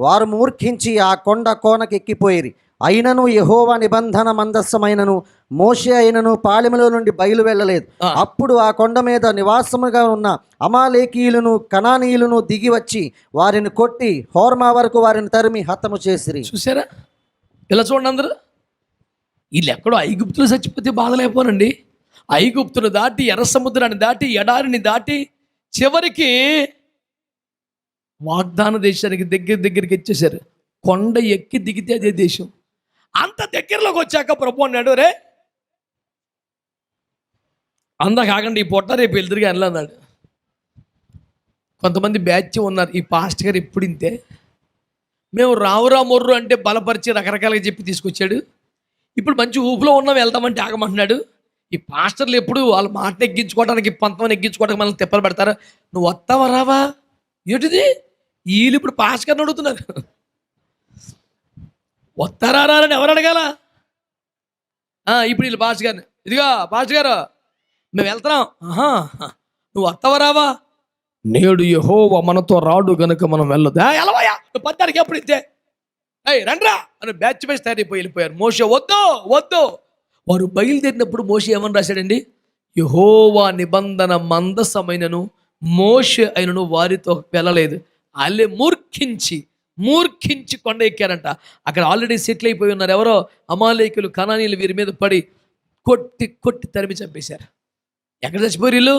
వారు మూర్ఖించి ఆ కొండ కోనకెక్కిపోయిరి. అయినను యెహోవా నిబంధన మందస్సమైనను మోషే అయినను పాళెములో నుండి బయలు వెళ్ళలేదు. అప్పుడు ఆ కొండ మీద నివాసముగా ఉన్న అమాలేకీయులను కనానీయులను దిగి వచ్చి వారిని కొట్టి హోర్మా వరకు వారిని తరిమి హతము చేసిరి. చూసారా? ఇలా చూడండి అందరూ. వీళ్ళు ఎక్కడో ఐగుప్తులు చచ్చిపోతే బాధలేకపోనండి. ఐగుప్తును దాటి, ఎర్ర సముద్రాన్ని దాటి, ఎడారిని దాటి చివరికి వాగ్దాన దేశానికి దగ్గరికి వచ్చేసారు. కొండ ఎక్కి దిగితే అదే దేశం. అంత దగ్గరలోకి వచ్చాక ప్రభు అన్నాడు, రే అందా కాకండి ఈ పొట్ట రేపు వెళ్తురుగా అన్నాడు. కొంతమంది బ్యాచ్ ఉన్నారు, ఈ పాస్ట్ గారు ఎప్పుడు ఇంతే, మేము రావురా మొర్రు అంటే బలపరిచి రకరకాలుగా చెప్పి తీసుకొచ్చాడు. ఇప్పుడు మంచి ఊపులో ఉన్నాం, వెళ్తామంటే ఆగమంటున్నాడు. ఈ పాస్టర్లు ఎప్పుడు వాళ్ళ మాట ఎగ్గించుకోవడానికి, పంతం ఎగ్గించుకోవడానికి మనల్ని తిప్పలు పెడతారు. నువ్వు వస్తావా రావా ఏంటిది? వీళ్ళు ఇప్పుడు పాస్టర్ గారిని అడుగుతున్నారు, వస్తారా రాని ఎవరు అడగాల? ఇప్పుడు వీళ్ళు పాస్టర్ గారిని, ఇదిగా పాస్టర్ గారు మేము వెళ్తున్నాం. నువ్వు వస్తావా రావా? నేడు యెహోవా మనతో రాడు గనుక మనం వెళ్ళదు. ఎలవయ్యా నువ్వు పద్దానికి ఎప్పుడు ఇంతే, రండ్రా అని బ్యాచ్ బ్యాచ్ తయారైపోయి వెళ్ళిపోయారు. మోషే వద్దు వద్దు. వారు బయలుదేరినప్పుడు మోషే ఏమని రాశాడండి? యెహోవా నిబంధన మందసమైనను మోషే అయినను వారితో వెళ్ళలేదు. వాళ్ళే మూర్ఖించి కొండ ఎక్కారంట. అక్కడ ఆల్రెడీ సెటిల్ అయిపోయి ఉన్నారు ఎవరో అమాలేకులు, కనానీయులు వీరి మీద పడి కొట్టి తరిమి చంపేశారు. ఎక్కడ చచ్చిపోయారు వీళ్ళు?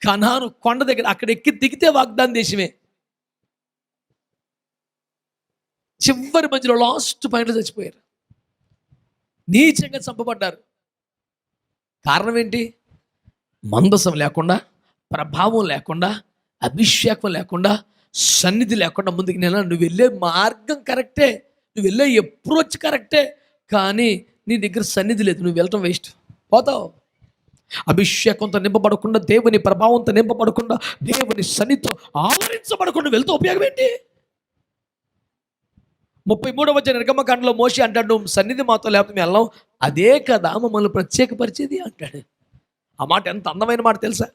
కనాను కొండ దగ్గర. అక్కడ ఎక్కి దిగితే వాగ్దాన దేశమే. చివరి మధ్యలో లాస్ట్ పాయింట్లో చచ్చిపోయారు, నీచంగా చంపబడ్డారు. కారణం ఏంటి? మందసం లేకుండా, ప్రభావం లేకుండా, అభిషేకం లేకుండా, సన్నిధి లేకుండా ముందుకు నువ్వు వెళ్ళే మార్గం కరెక్టే, నువ్వు వెళ్ళే అప్రోచ్ కరెక్టే, కానీ నీ దగ్గర సన్నిధి లేదు, నువ్వు వెళ్ళటం వేస్ట్, పోతావు. అభిషేకంతో నింపబడకుండా, దేవుని ప్రభావంతో నింపబడకుండా, దేవుని సన్నిధితో ఆవరించబడకుండా వెళ్తే ఉపయోగం ఏంటి? 33వ నిర్గమకాండలో మోషే అంటాడు, నువ్వు సన్నిధి మాతో లేకపోతే మేము వెళ్ళాం. అదే కదా మమ్మల్ని ప్రత్యేకపరిచేది అంటాడు. ఆ మాట ఎంత అందమైన మాట తెలుసా?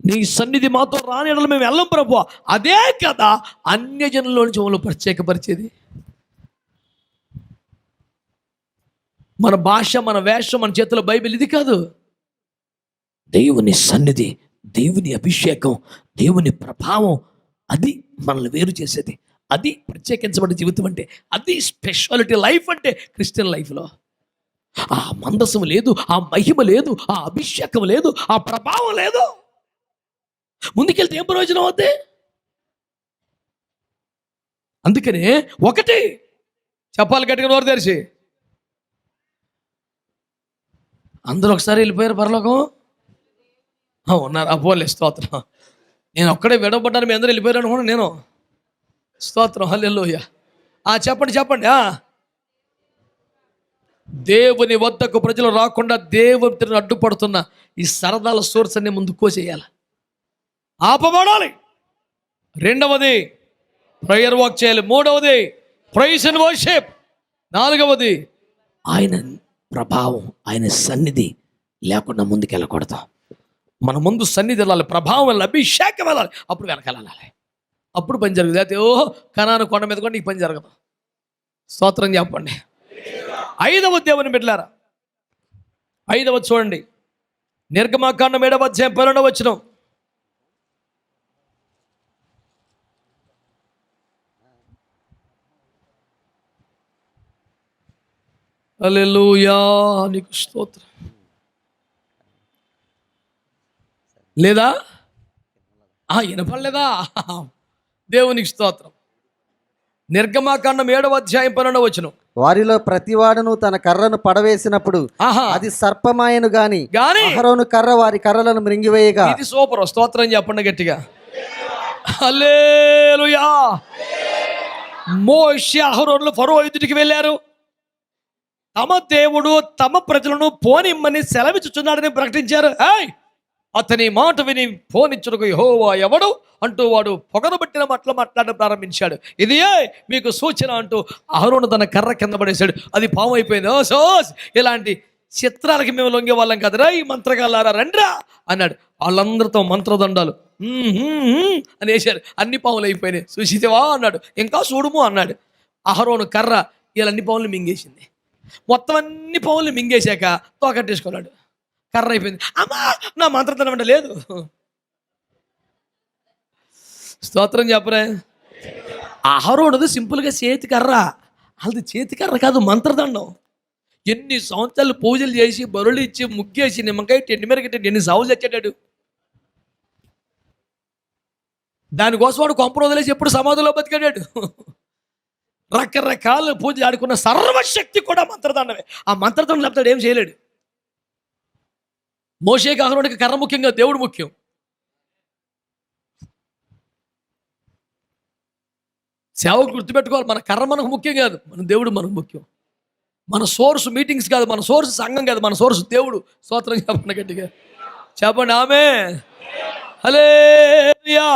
నీ సన్నిధి మాతో రాని ఎడల మేము వెళ్ళం ప్రభువా. అదే కదా అన్యజనుల నుంచి మమ్మల్ని ప్రత్యేకపరిచేది. మన భాష, మన వేషం, మన చేతిలో బైబిల్ ఇది కాదు. దేవుని సన్నిధి, దేవుని అభిషేకం, దేవుని ప్రభావం, అది మనల్ని వేరు చేసేది. అది ప్రత్యేకించబడిన జీవితం అంటే, అది స్పెషాలిటీ లైఫ్ అంటే క్రిస్టియన్ లైఫ్లో. ఆ మందసం లేదు, ఆ మహిమ లేదు, ఆ అభిషేకం లేదు, ఆ ప్రభావం లేదు. ముందుకెళ్తే ఏం ప్రయోజనం అవుద్ది? అందుకనే ఒకటి చెప్పాలి గట్టిగా నోరు తెరిచి, అందరూ ఒకసారి వెళ్ళిపోయారు పరలోకం. ఉన్నారు అపోలే, స్తోత్రం. నేను ఒక్కడే విడవబడ్డాను, మీ అందరూ వెళ్ళిపోయారు అనుకున్నా నేను. స్తోత్రం, హల్లెలూయా. చెప్పండి. దేవుని వద్దకు ప్రజలు రాకుండా దేవుని అడ్డుపడుతున్న ఈ సరదాల సోర్స్ అన్ని ముందు కోసేయాలి, ఆపబడాలి. రెండవది ప్రేయర్ వాక్ చేయాలి. మూడవది ప్రైజ్ అండ్ వర్షిప్. నాలుగవది ఆయన ప్రభావం, ఆయన సన్నిధి లేకుండా ముందుకు వెళ్ళకూడదు. మన ముందు సన్నిధి వెళ్ళాలి, ప్రభావం వెళ్ళాలి, అభిషేకం వెళ్ళాలి, అప్పుడు వెనకాలి. అప్పుడు పని జరుగుతుంది. అయితే కనాను కొండ మీద కూడా నీకు పని జరగదు. స్తోత్రం చెప్పండి. 5వ దేవుని బిడ్డలారా, 5వ చూడండి, నిర్గమకాండం 7వ అధ్యాయం 12వ వచనం. హల్లెలూయా, నీకు స్తోత్రం. లేదా వినపడలేదా? దేవునికి స్తోత్రం. నిర్గమకాండం 7వ అధ్యాయం 12వ వచనం. వారిలో ప్రతివాడును తన కర్రను పడవేసినప్పుడు అది సర్పమాయను గాని అహరోను కర్ర వారి కర్రలను మృంగివేయగా. ఇది సూపర్. స్తోత్రం చెప్పండి గట్టిగా. హల్లెలూయా. మోషే అహరోనులు ఫరో ఎదుటికి వెళ్ళారు. తమ దేవుడు తమ ప్రజలను పోనిమ్మని సెలవిచ్చుచున్నాడని ప్రకటించారు. అతని మాట విని పోనిచ్చుటకు యెహోవా ఎవడు అంటూ వాడు పొగరబట్టిన మాటలు మాట్లాడడం ప్రారంభించాడు. ఇది మీకు సూచన అంటూ అహరోను తన కర్ర కింద పడేశాడు. అది పాము అయిపోయింది. ఇలాంటి చిత్రాలకి మేము లొంగే వాళ్ళం కదరా, ఈ మంత్రగాళ్ళారా రండ్రా అన్నాడు. వాళ్ళందరితో మంత్రదండాలు అని వేశారు. అన్ని పాములు అయిపోయినాయి. చూసివా అన్నాడు. ఇంకా చూడుము అన్నాడు. అహరోను కర్ర వీళ్ళన్ని పాములు మింగేసింది. మొత్తం అన్ని పాములు మింగేశాక తోకట్టేసుకున్నాడు. కర్ర అయిపోయింది. అమ్మా నా మంత్రదండం అంటే లేదు. స్తోత్రం చెప్పరా. అహరోనుది సింపుల్గా చేతి కర్ర, అది చేతి కర్ర కాదు, మంత్రదండం. ఎన్ని సంవత్సరాలు పూజలు చేసి, బరులు ఇచ్చి, ముగ్గేసి, నిమ్మకాయ టెండి మీద ఎన్ని సావులు తెచ్చాడు. దానికోసం వాడు కొంప వదిలేసి ఎప్పుడు సమాధిలో బతికాడాడు. రకరకాల పూజలు ఆడుకున్న సర్వశక్తి కూడా మంత్రదండమే. ఆ మంత్రదండం లేకపోతే ఏం చేయలేడు. మోషేకి అహరోనుకి కర్ర ముఖ్యంగా, దేవుడు ముఖ్యం. సేవకు గుర్తుపెట్టుకోవాలి, మన కర్ర మనకు ముఖ్యం కాదు, మన దేవుడు మనకు ముఖ్యం. మన సోర్స్ మీటింగ్స్ కాదు, మన సోర్స్ సంఘం కాదు, మన సోర్స్ దేవుడు. స్తోత్రం చెప్పండి గట్టిగా, చెప్పండి ఆమేన్. హల్లెలూయా.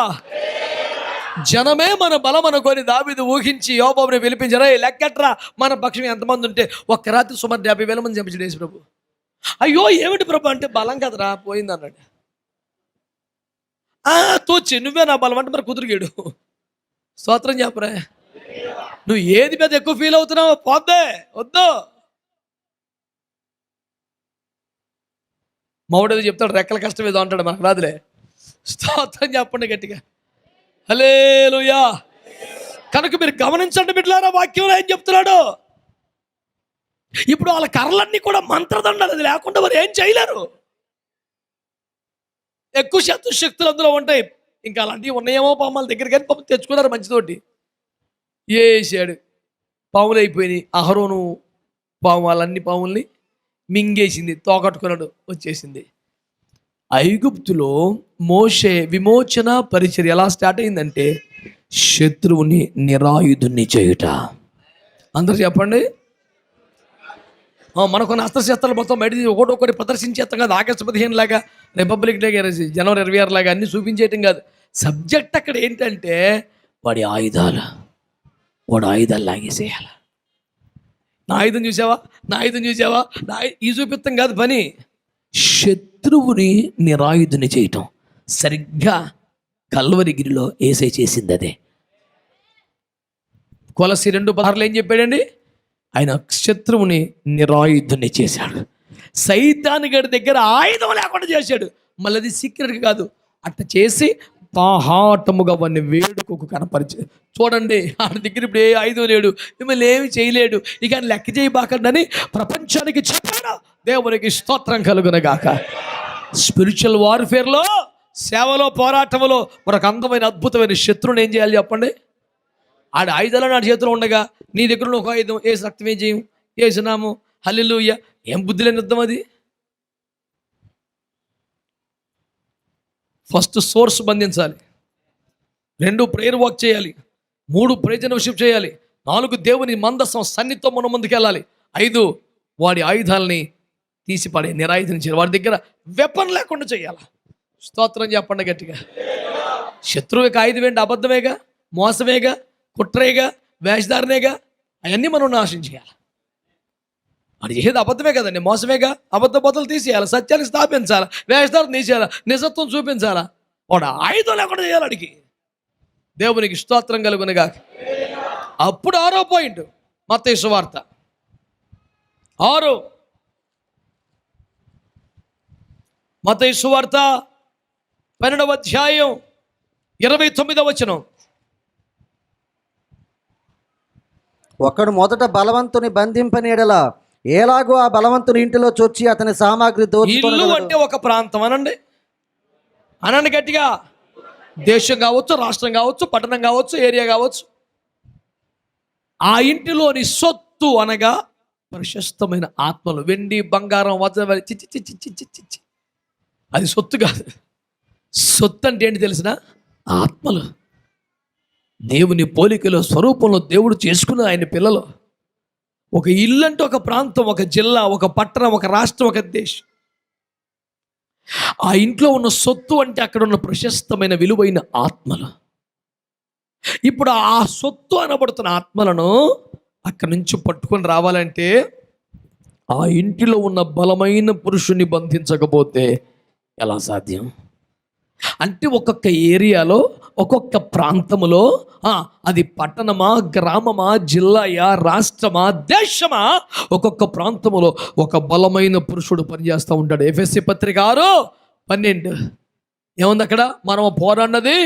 జనమే మన బలం అనుకొని దావీదు ఊహించి యోబుని పిలిపించారా, లెక్కట్రా మన పక్షం ఎంతమంది ఉంటే ఒక్క రాత్రి సుమారు 50,000 మంది చంపించాడు యేసు ప్రభు. అయ్యో ఏమిటి ప్రభు అంటే, బలం కదరా పోయింది అన్నాడు. తోచి నువ్వే నా బలం అంటే మరి కుదురుగాడు. స్తోత్రం చెప్పరా. నువ్వు ఏది మీద ఎక్కువ ఫీల్ అవుతున్నావు, పోద్దే వద్దు. మౌడేది చెప్తాడు, రెక్కల కష్టం ఏదో అంటాడు, మనకు రాదులే. స్తోత్రం చెప్పండి గట్టిగా, హల్లెలూయా. కనుక మీరు గమనించండి బిడ్డలారా, వాక్యంలో ఏం చెప్తున్నాడు. ఇప్పుడు వాళ్ళ కర్రలన్నీ కూడా మంత్రదండాలు, అది లేకుండా వారు ఏం చేయలేరు. ఎక్కువ శక్తులు అందులో ఉంటాయి. ఇంకా అలాంటివి ఉన్నాయేమో పాముల దగ్గర, కానీ పాపం తెచ్చుకున్నారు మంచితోటి. వేసాడు, పాములు అయిపోయినాయి. అహరోను పాము వాళ్ళన్ని పాముల్ని మింగేసింది, తోకట్టుకున్నాడు, వచ్చేసింది. ఐగుప్తులో మోషే విమోచన పరిచర్య ఎలా స్టార్ట్ అయిందంటే, శత్రువుని నిరాయుధుని చేయుట. అందరూ చెప్పండి. మనకున్న అస్త్రశస్త్రాలు మొత్తం బయట ఒకటి ప్రదర్శించేస్తాం కాదు, ఆగస్టు 15 లాగా, రిపబ్లిక్ డే జనవరి 26 లాగా అన్ని చూపించేయటం కాదు. సబ్జెక్ట్ అక్కడ ఏంటంటే, వాడి ఆయుధాలు లాగేసేయాలి. నా ఆయుధం చూసావా, నా ఆయుధం చూసావా, ఈ చూపిస్తాం కాదు పని. శత్రువుని నిరాయుధుని చేయటం. సరిగ్గా కల్వరిగిరిలో యేసే చేసింది అదే. కొలసి 2:16 ఏం చెప్పాడండి, ఆయన శత్రువుని నిరాయుధుని చేశాడు. సైతాను గడి దగ్గర ఆయుధం లేకుండా చేశాడు. మళ్ళీ అది సీక్రెట్ కాదు, అట్ట చేసి పాహాటముగా వాడిని వేడుకకు కనపరిచే. చూడండి, ఆయన దగ్గర ఇప్పుడు ఏ ఆయుధం లేడు, మిమ్మల్ని ఏమి చేయలేడు, ఇక లెక్క చేయబాకండి ప్రపంచానికి చెప్పాడు. దేవునికి స్తోత్రం కలుగునగాక. స్పిరిచువల్ వార్ఫేర్లో, సేవలో, పోరాటంలో మనకు అందమైన అద్భుతమైన శత్రువుని ఏం చేయాలి చెప్పండి. ఆడ ఆయుధాలు నా చేతిలో ఉండగా నీ దగ్గర ఒక ఆయుధం, ఏసు రక్తం ఏం చేయం, ఏసునాము, హల్లెలూయా. ఏం బుద్ధి లేని యుద్ధం అది. ఫస్ట్ సోర్స్ బంధించాలి, 2 ప్రేయర్ వాక్ చేయాలి, 3 ప్రయోజన విషయం చేయాలి, 4 దేవుని మందసం సన్నిధితో మన ముందుకు వెళ్ళాలి, 5 వాడి ఆయుధాలని తీసిపడే నిరాయుధం చేయాలి, వాడి దగ్గర వెపన్ లేకుండా చేయాలి. స్తోత్రం చెప్పండి గట్టిగా. శత్రువుకి ఆయుధం ఏంటి? అబద్ధమేగా, మోసమేగా, కుట్రేగా, వేషధారణేగా, అవన్నీ మనం నాశనం చేయాలి. వాడు చేసేది అబద్ధమే కదండి, మోసమేగా. అబద్ధ బొత్తలు తీసేయాలి, సత్యాన్ని స్థాపించాలి, వేషధారణ తీసేయాలి, నిజత్వం చూపించాలా. వాడు ఆయుధం లేకుండా చేయాలి అడిగి. దేవునికి స్తోత్రం కలుగునుగా. అప్పుడు 6వ పాయింట్, మత్తయి సువార్త 6, మత్తయి సువార్త 12వ అధ్యాయం 29వ వచనం. ఒకడు మొదట బలవంతుని బంధింపని ఎడల ఎలాగో ఆ బలవంతుని ఇంటిలో చొచ్చి అతని సామాగ్రి ఇల్లు దోచుకొనగలడు. అంటే ఒక ప్రాంతం అనండి, అనండి గట్టిగా. దేశం కావచ్చు, రాష్ట్రం కావచ్చు, పట్టణం కావచ్చు, ఏరియా కావచ్చు. ఆ ఇంటిలోని సొత్తు అనగా ప్రశస్తమైన ఆత్మలు, వెండి, బంగారం, వజ్రం, చిచ్చి అది సొత్తు కాదు. సొత్తు అంటే ఏంటి తెలిసిన? ఆత్మలు. దేవుని పోలికలో, స్వరూపంలో దేవుడు చేసుకున్న ఆయన పిల్లలు. ఒక ఇల్లు అంటే ఒక ప్రాంతం, ఒక జిల్లా, ఒక పట్టణం, ఒక రాష్ట్రం, ఒక దేశం. ఆ ఇంట్లో ఉన్న సొత్తు అంటే అక్కడ ఉన్న ప్రశస్తమైన విలువైన ఆత్మలు. ఇప్పుడు ఆ సొత్తు అనబడుతున్న ఆత్మలను అక్కడి నుంచి పట్టుకొని రావాలంటే ఆ ఇంటిలో ఉన్న బలమైన పురుషుని బంధించకపోతే ఎలా సాధ్యం? అంటే ఒక్కొక్క ఏరియాలో, ఒక్కొక్క ప్రాంతములో, అది పట్టణమా, గ్రామమా, జిల్లాయా, రాష్ట్రమా, దేశమా, ఒక్కొక్క ప్రాంతములో ఒక బలమైన పురుషుడు పనిచేస్తూ ఉంటాడు. ఎఫెసీ పత్రిక 6:12 ఏముంది అక్కడ? మనం పోరాడినది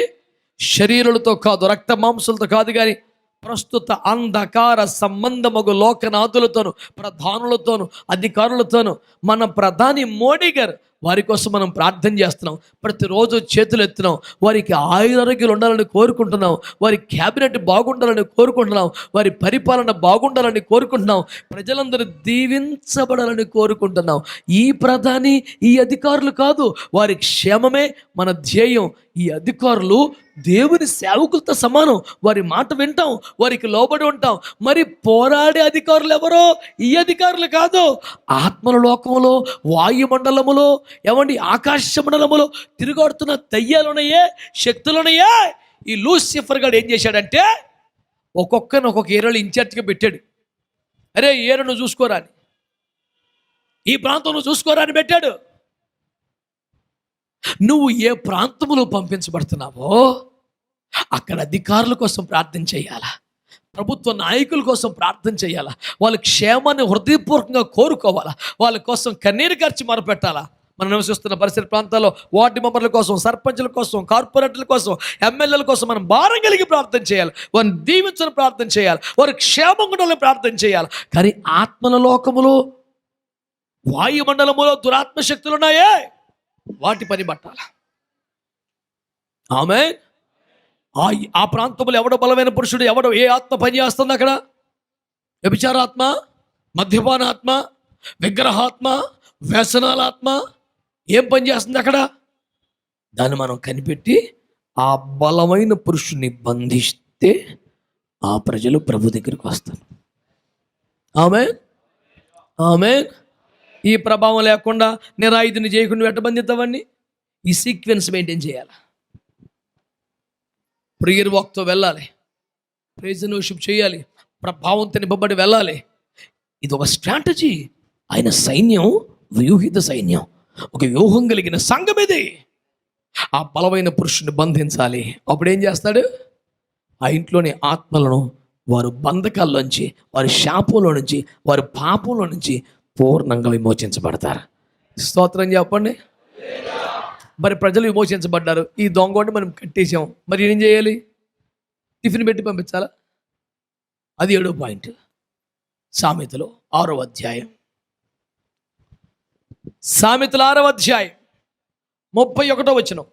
శరీరులతో కాదు, రక్త మాంసులతో కాదు, కానీ ప్రస్తుత అంధకార సంబంధమగు లోకనాథులతోను, ప్రధానులతోను, అధికారులతోను. మన ప్రధాని మోడీ గారు, వారి కోసం మనం ప్రార్థన చేస్తున్నాం, ప్రతిరోజు చేతులు ఎత్తున్నాం. వారికి ఆరోగ్యాలు ఉండాలని కోరుకుంటున్నాం, వారి క్యాబినెట్ బాగుండాలని కోరుకుంటున్నాం, వారి పరిపాలన బాగుండాలని కోరుకుంటున్నాం, ప్రజలందరూ దీవించబడాలని కోరుకుంటున్నాం. ఈ ప్రధాని, ఈ అధికారులు కాదు, వారి క్షేమమే మన ధ్యేయం. ఈ అధికారులు దేవుని సేవకులతో సమానం. వారి మాట వింటాం, వారికి లోబడి ఉంటాం. మరి పోరాడే అధికారులు ఎవరో ఈ అధికారులు కాదు. ఆత్మల లోకంలో, వాయుమండలములో, ఏమండి ఆకాశ మండలములో తిరుగాడుతున్న దయ్యాలున్నాయే, శక్తులున్నాయే. ఈ లూసిఫర్ గాడు ఏం చేశాడంటే ఒక్కొక్కరిని ఒక్కొక్క ఏరియాలో ఇన్ఛార్జ్గా పెట్టాడు. అరే ఈ ఏరియా నువ్వు చూసుకోరా అని, ఈ ప్రాంతం నువ్వు చూసుకోరా అని పెట్టాడు. నువ్వు ఏ ప్రాంతంలో పంపించబడుతున్నావో అక్కడ అధికారుల కోసం ప్రార్థన చేయాలా, ప్రభుత్వ నాయకుల కోసం ప్రార్థన చేయాలా, వాళ్ళ క్షేమాన్ని హృదయపూర్వకంగా కోరుకోవాలా, వాళ్ళ కోసం కన్నీరు ఖర్చు మొరపెట్టాలా. మనం నివసిస్తున్న పరిసర ప్రాంతాల్లో వార్డు మెంబర్ల కోసం, సర్పంచుల కోసం, కార్పొరేటర్ల కోసం, ఎమ్మెల్యేల కోసం మనం భారం కలిగి ప్రార్థన చేయాలి. వారిని దీవించని ప్రార్థన చేయాలి, వారి క్షేమం ఉండాలని ప్రార్థన చేయాలి. కానీ ఆత్మల లోకములో, వాయుమండలములో దురాత్మ శక్తులు ఉన్నాయే, వాటి పని పట్టాల. ఆమేన్. ఆ ప్రాంతంలో ఎవడో బలమైన పురుషుడు, ఎవడో ఏ ఆత్మ పని చేస్తుంది అక్కడ? వ్యభిచారాత్మ, మద్యపానాత్మ, విగ్రహాత్మ, వ్యసనాలాత్మ ఏం పని చేస్తుంది అక్కడ? దాన్ని మనం కనిపెట్టి ఆ బలమైన పురుషుని బంధిస్తే ఆ ప్రజలు ప్రభు దగ్గరికి వస్తారు. ఆమేన్, ఆమేన్. ఈ ప్రభావం లేకుండా నిరాయుధిని చేయకుండా ఎట్ట బంధిస్తావన్నీ? ఈ సీక్వెన్స్ మెయింటైన్ చేయాలి. ప్రేయర్ వాక్తో వెళ్ళాలి, ప్రైజ్ అండ్ వర్షిప్ చేయాలి, ప్రభావంతో నింపబడి వెళ్ళాలి. ఇది ఒక స్ట్రాటజీ. ఆయన సైన్యం వ్యూహిత సైన్యం, ఒక వ్యూహం కలిగిన సంఘం ఇది. ఆ బలమైన పురుషుని బంధించాలి. అప్పుడు ఏం చేస్తాడు? ఆ ఇంట్లోని ఆత్మలను వారు బంధకాల్లోంచి, వారి శాపంలో నుంచి, వారి పాపంలో నుంచి పూర్ణంగా విమోచించబడతారు. స్తోత్రం చెప్పండి. మరి ప్రజలు విమోచించబడ్డారు, ఈ దొంగని మనం కట్టేసాం, మరి ఏం చేయాలి? టిఫిన్ పెట్టి పంపించాలా? అది 7వ పాయింట్. సామెతలు 6వ అధ్యాయం, సామెతలు 6వ అధ్యాయం 31వ వచనం.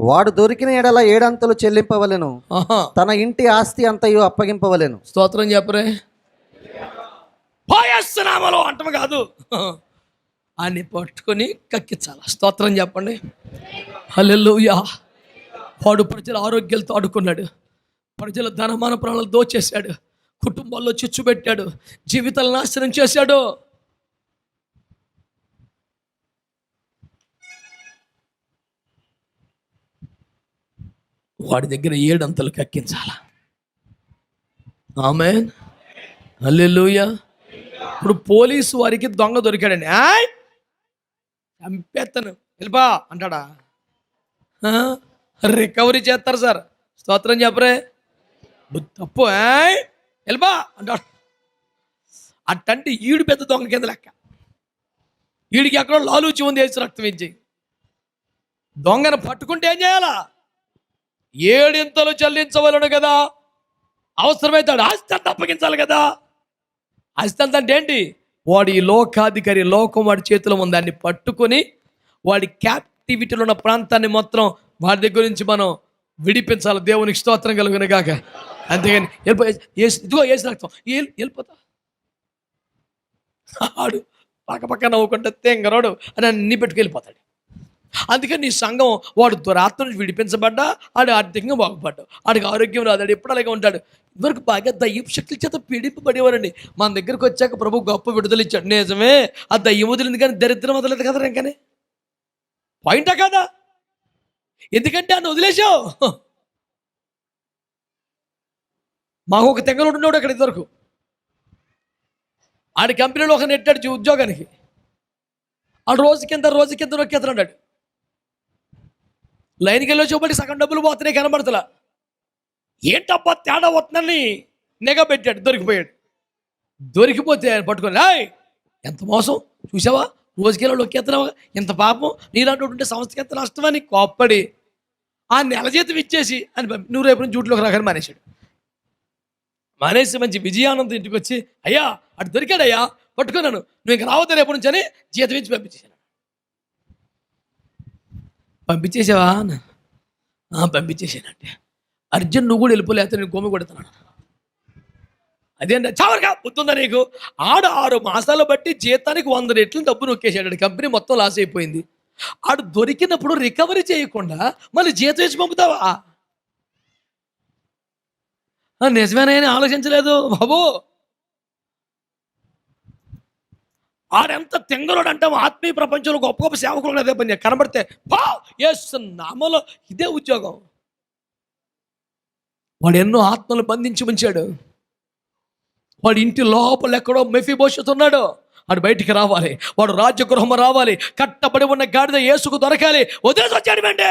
వాడు దొరికిన ఎడల 7 అంతలు చెల్లింపవలెను, తన ఇంటి ఆస్తి అంతయు అప్పగింపవలెను. స్తోత్రం చెప్పరే. పోయేస్తున్నామలో అంటం కాదు, అని పట్టుకొని కక్కించాలి. స్తోత్రం చెప్పండి. హల్లెలూయా. వాడు ప్రజల ఆరోగ్యాలతో ఆడుకున్నాడు, ప్రజల ధనమాన ప్రాణాలు దోచేశాడు, కుటుంబాల్లో చిచ్చు పెట్టాడు, జీవితాలను నాశనం చేశాడు. వాడి దగ్గర 7 అంతలు కక్కించాల. ఆమేన్, హల్లెలూయా. ఇప్పుడు పోలీసు వారికి దొంగ దొరికాడండి, చంపేస్తాను వెళ్ళిపా అంటాడా? రికవరీ చేస్తారు సార్. స్తోత్రం చెప్పరే. తప్పు వెళ్ళిపా అంటాడు. అట్టంటే ఈడు పెద్ద దొంగ కింద లెక్క. ఈడికి ఎక్కడో లాలూచి ఉంది, వేసి రక్తం ఇచ్చి. దొంగను పట్టుకుంటే ఏం చేయాలా? 7 ఇంతలు చెల్లించవలను కదా. అవసరమైతే ఆస్తి అంత అప్పగించాలి కదా. ఆస్తి అంత అంటే ఏంటి? వాడి లోకాధికారి, లోకం వాడి చేతిలో ఉంది. దాన్ని పట్టుకొని వాడి క్యాప్టివిటీలో ఉన్న ప్రాంతాన్ని మొత్తం వాడి దగ్గర నుంచి మనం విడిపించాలి. దేవునికి స్తోత్రం కలుగును గాక. అంతేగాని ఇదిగో వేసి రక్తం వెళ్ళిపోతా ఆడు పక్క నవ్వుకుంటే తెంగరాడు అని అన్ని పెట్టుకెళ్ళిపోతాడు. అందుకని నీ సంఘం వాడు దురాత్మ నుంచి విడిపించబడ్డా, ఆడు ఆర్థికంగా బాగుపడ్డాడు, ఆడికి ఆరోగ్యం రాదాడు, ఎప్పుడు అలాగే ఉంటాడు. ఇదివరకు బాగా దయ్యపు శక్తుల చేత పీడింపబడేవారండి. మన దగ్గరకు వచ్చాక ప్రభు గొప్ప విడుదల ఇచ్చాడు. నిజమే, ఆ దయ్యం వదిలింది కానీ దరిద్రం వదలేదు కదా. ఇంకానే పాయింటా కదా? ఎందుకంటే ఆయన వదిలేసావు. మాకు ఒక తెంగలు ఉన్నాడు అక్కడ ఇదివరకు. ఆడి కంపెనీలో ఒక నెట్టాడు ఉద్యోగానికి. ఆడు రోజు కింద నొక్కేస్తున్నాడు. లైన్కి వెళ్ళి చూపడి సగం డబ్బులు పోతున్నాయి, కనబడతలా. ఏంటబ్బా తేడా వస్తుందని నిఘా పెట్టాడు, దొరికిపోయాడు. దొరికిపోతే ఆయన పట్టుకొని, ఎంత మోసం చూసావా, రోజుకెళ్ళి నొక్కేస్తున్నావా, ఇంత పాపం, నీలాంటి ఉంటే సంస్థకి ఎంత నష్టమని కోప్పడి ఆ నెల జీతం ఇచ్చేసి అని నువ్వు రేపు నుంచి జూట్లోకి రాకని మానేసి మంచి విజయానందం ఇంటికి వచ్చి, అయ్యా అటు దొరికాడయ్యా, పట్టుకున్నాను, నువ్వు ఇంక రావద్దు రేపు నుంచి అని జీతం ఇచ్చి పంపించేసాను. పంపించేసావా? పంపించేసానంటే అర్జున్ నువ్వు కూడా వెళ్ళిపోలేకపోతే నేను కొమ్మి కొడుతున్నాను. అదేంటే చావరగా బుద్ధుందా నీకు? 6 మాసాలు బట్టి జీతానికి 100 రెట్లు డబ్బు నొక్కేసాడు. కంపెనీ మొత్తం లాస్ అయిపోయింది. ఆడు దొరికినప్పుడు రికవరీ చేయకుండా మళ్ళీ జీతం వేసి పంపుతావా? నిజమేనని ఆలోచించలేదు బాబు. ఆడెంత తెంగరోడు అంటే ఆత్మీయ ప్రపంచంలో గొప్ప గొప్ప సేవకులు అదే పని కనబడితే నామలో ఇదే ఉద్యోగం. వాడు ఎన్నో ఆత్మలు బంధించి ఉంచాడు. వాడి ఇంటి లోపల ఎక్కడో మెఫీబోషెత్ ఉన్నాడు. వాడు బయటికి రావాలి, వాడు రాజగృహం రావాలి, కట్టబడి ఉన్న గాడిద యేసుకు దొరకాలి. వదిలేసి వచ్చాడు వెంటే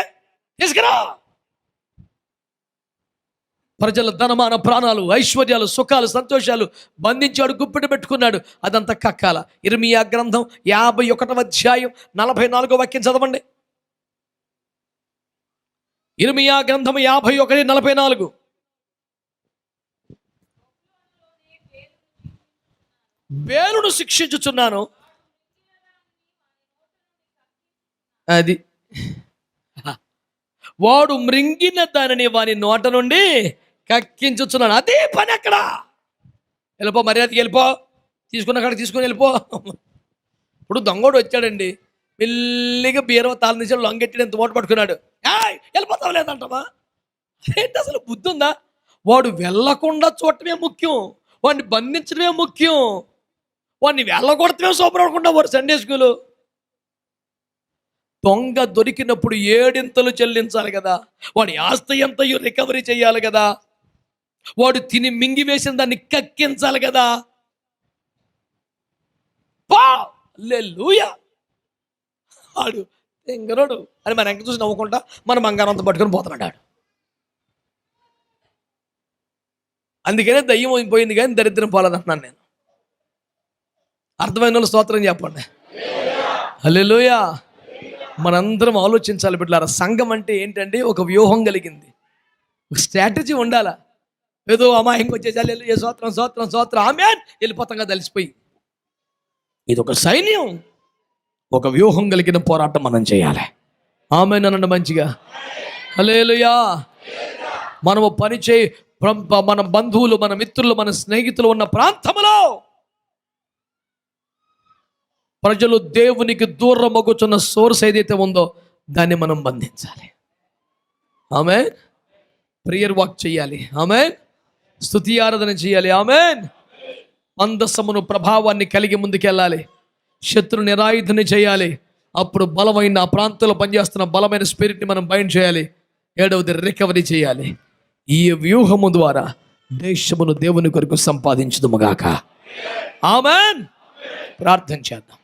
తీసుకురా. ప్రజల ధనమాన ప్రాణాలు, ఐశ్వర్యాలు, సుఖాలు, సంతోషాలు బంధించాడు, గుప్పిట పెట్టుకున్నాడు. అదంతా కక్కాల. ఇర్మియా గ్రంథం 51వ అధ్యాయం 44వ వాక్యం చదవండి. ఇర్మియా గ్రంథం 51:44. బేలును శిక్షించుచున్నాను. అది వాడు మృంగిన దానిని వాని నోట నుండి కక్కించుచున్నాను. అదే పని అక్కడ. వెళ్ళిపో, మర్యాదకి వెళ్ళిపో, తీసుకున్న కాడికి తీసుకుని వెళ్ళిపో. ఇప్పుడు దొంగోడు వచ్చాడండి, మెల్లిగా బీరవ తాళం తీసాడు, లొంగెట్టి ఎంత ఓటు పట్టుకున్నాడు. వెళ్ళిపోతావు లేదంటావా? ఏంటి అసలు బుద్ధి ఉందా? వాడు వెళ్ళకుండా చూడటమే ముఖ్యం, వాడిని బంధించడమే ముఖ్యం, వాడిని వెళ్ళగొడతమే సూపర్ అనుకుంటా వాడు సండే స్కూలు. దొంగ దొరికినప్పుడు 7 చెల్లించాలి కదా, వాడి ఆస్తి ఎంతయో రికవరీ చేయాలి కదా, వాడు తిని మింగి వేసిన దాన్ని కక్కించాలి కదా. హల్లెలూయా. వాడు తెంగరోడు అని మన ఎంక చూసి నవ్వుకుంటా మన బంగారం అంతా పట్టుకొని పోతున్నాడు. అందుకనే దయ్యం పోయింది కానీ దరిద్రం పోలేదంటున్నాను నేను. అర్థమైన వాళ్ళు స్తోత్రం చెప్పండి. హల్లెలూయా. మనందరం ఆలోచించాలి బిడ్డలారా. సంఘం అంటే ఏంటంటే ఒక వ్యూహం కలిగింది, ఒక స్ట్రాటజీ ఉండాలా. ఏదో అమాయంగా వచ్చేసాలి, ఏ స్తోత్రం స్తోత్రం స్తోత్రం ఆమేన్ వెళ్ళిపోతాంగా తెలిసిపోయి. ఇది ఒక సైన్యం, ఒక వ్యూహం కలిగిన పోరాటం మనం చేయాలి. ఆమేన్ అనండి మంచిగా. హల్లెలూయా. మనము పని చేయి, మన బంధువులు, మన మిత్రులు, మన స్నేహితులు ఉన్న ప్రాంతంలో ప్రజలు దేవునికి దూరం మొగ్గుచున్న సోర్స్ ఏదైతే ఉందో దాన్ని మనం బంధించాలి. ఆమేన్. ప్రేయర్ వాక్ చేయాలి. ఆమేన్. స్తుతి ఆరాధన చేయాలి. ఆమేన్. మందసమును ప్రభావాన్ని కలిగి ముందుకెళ్ళాలి. శత్రు నిరాయుధని చేయాలి. అప్పుడు బలమైన ఆ ప్రాంతంలో పనిచేస్తున్న బలమైన స్పిరిట్ని మనం బైండ్ చేయాలి. 7వది రికవరీ చేయాలి. ఈ వ్యూహము ద్వారా దేశమును దేవుని కొరకు సంపాదించుదుముగాక. ఆమేన్. ప్రార్థన చేద్దాం.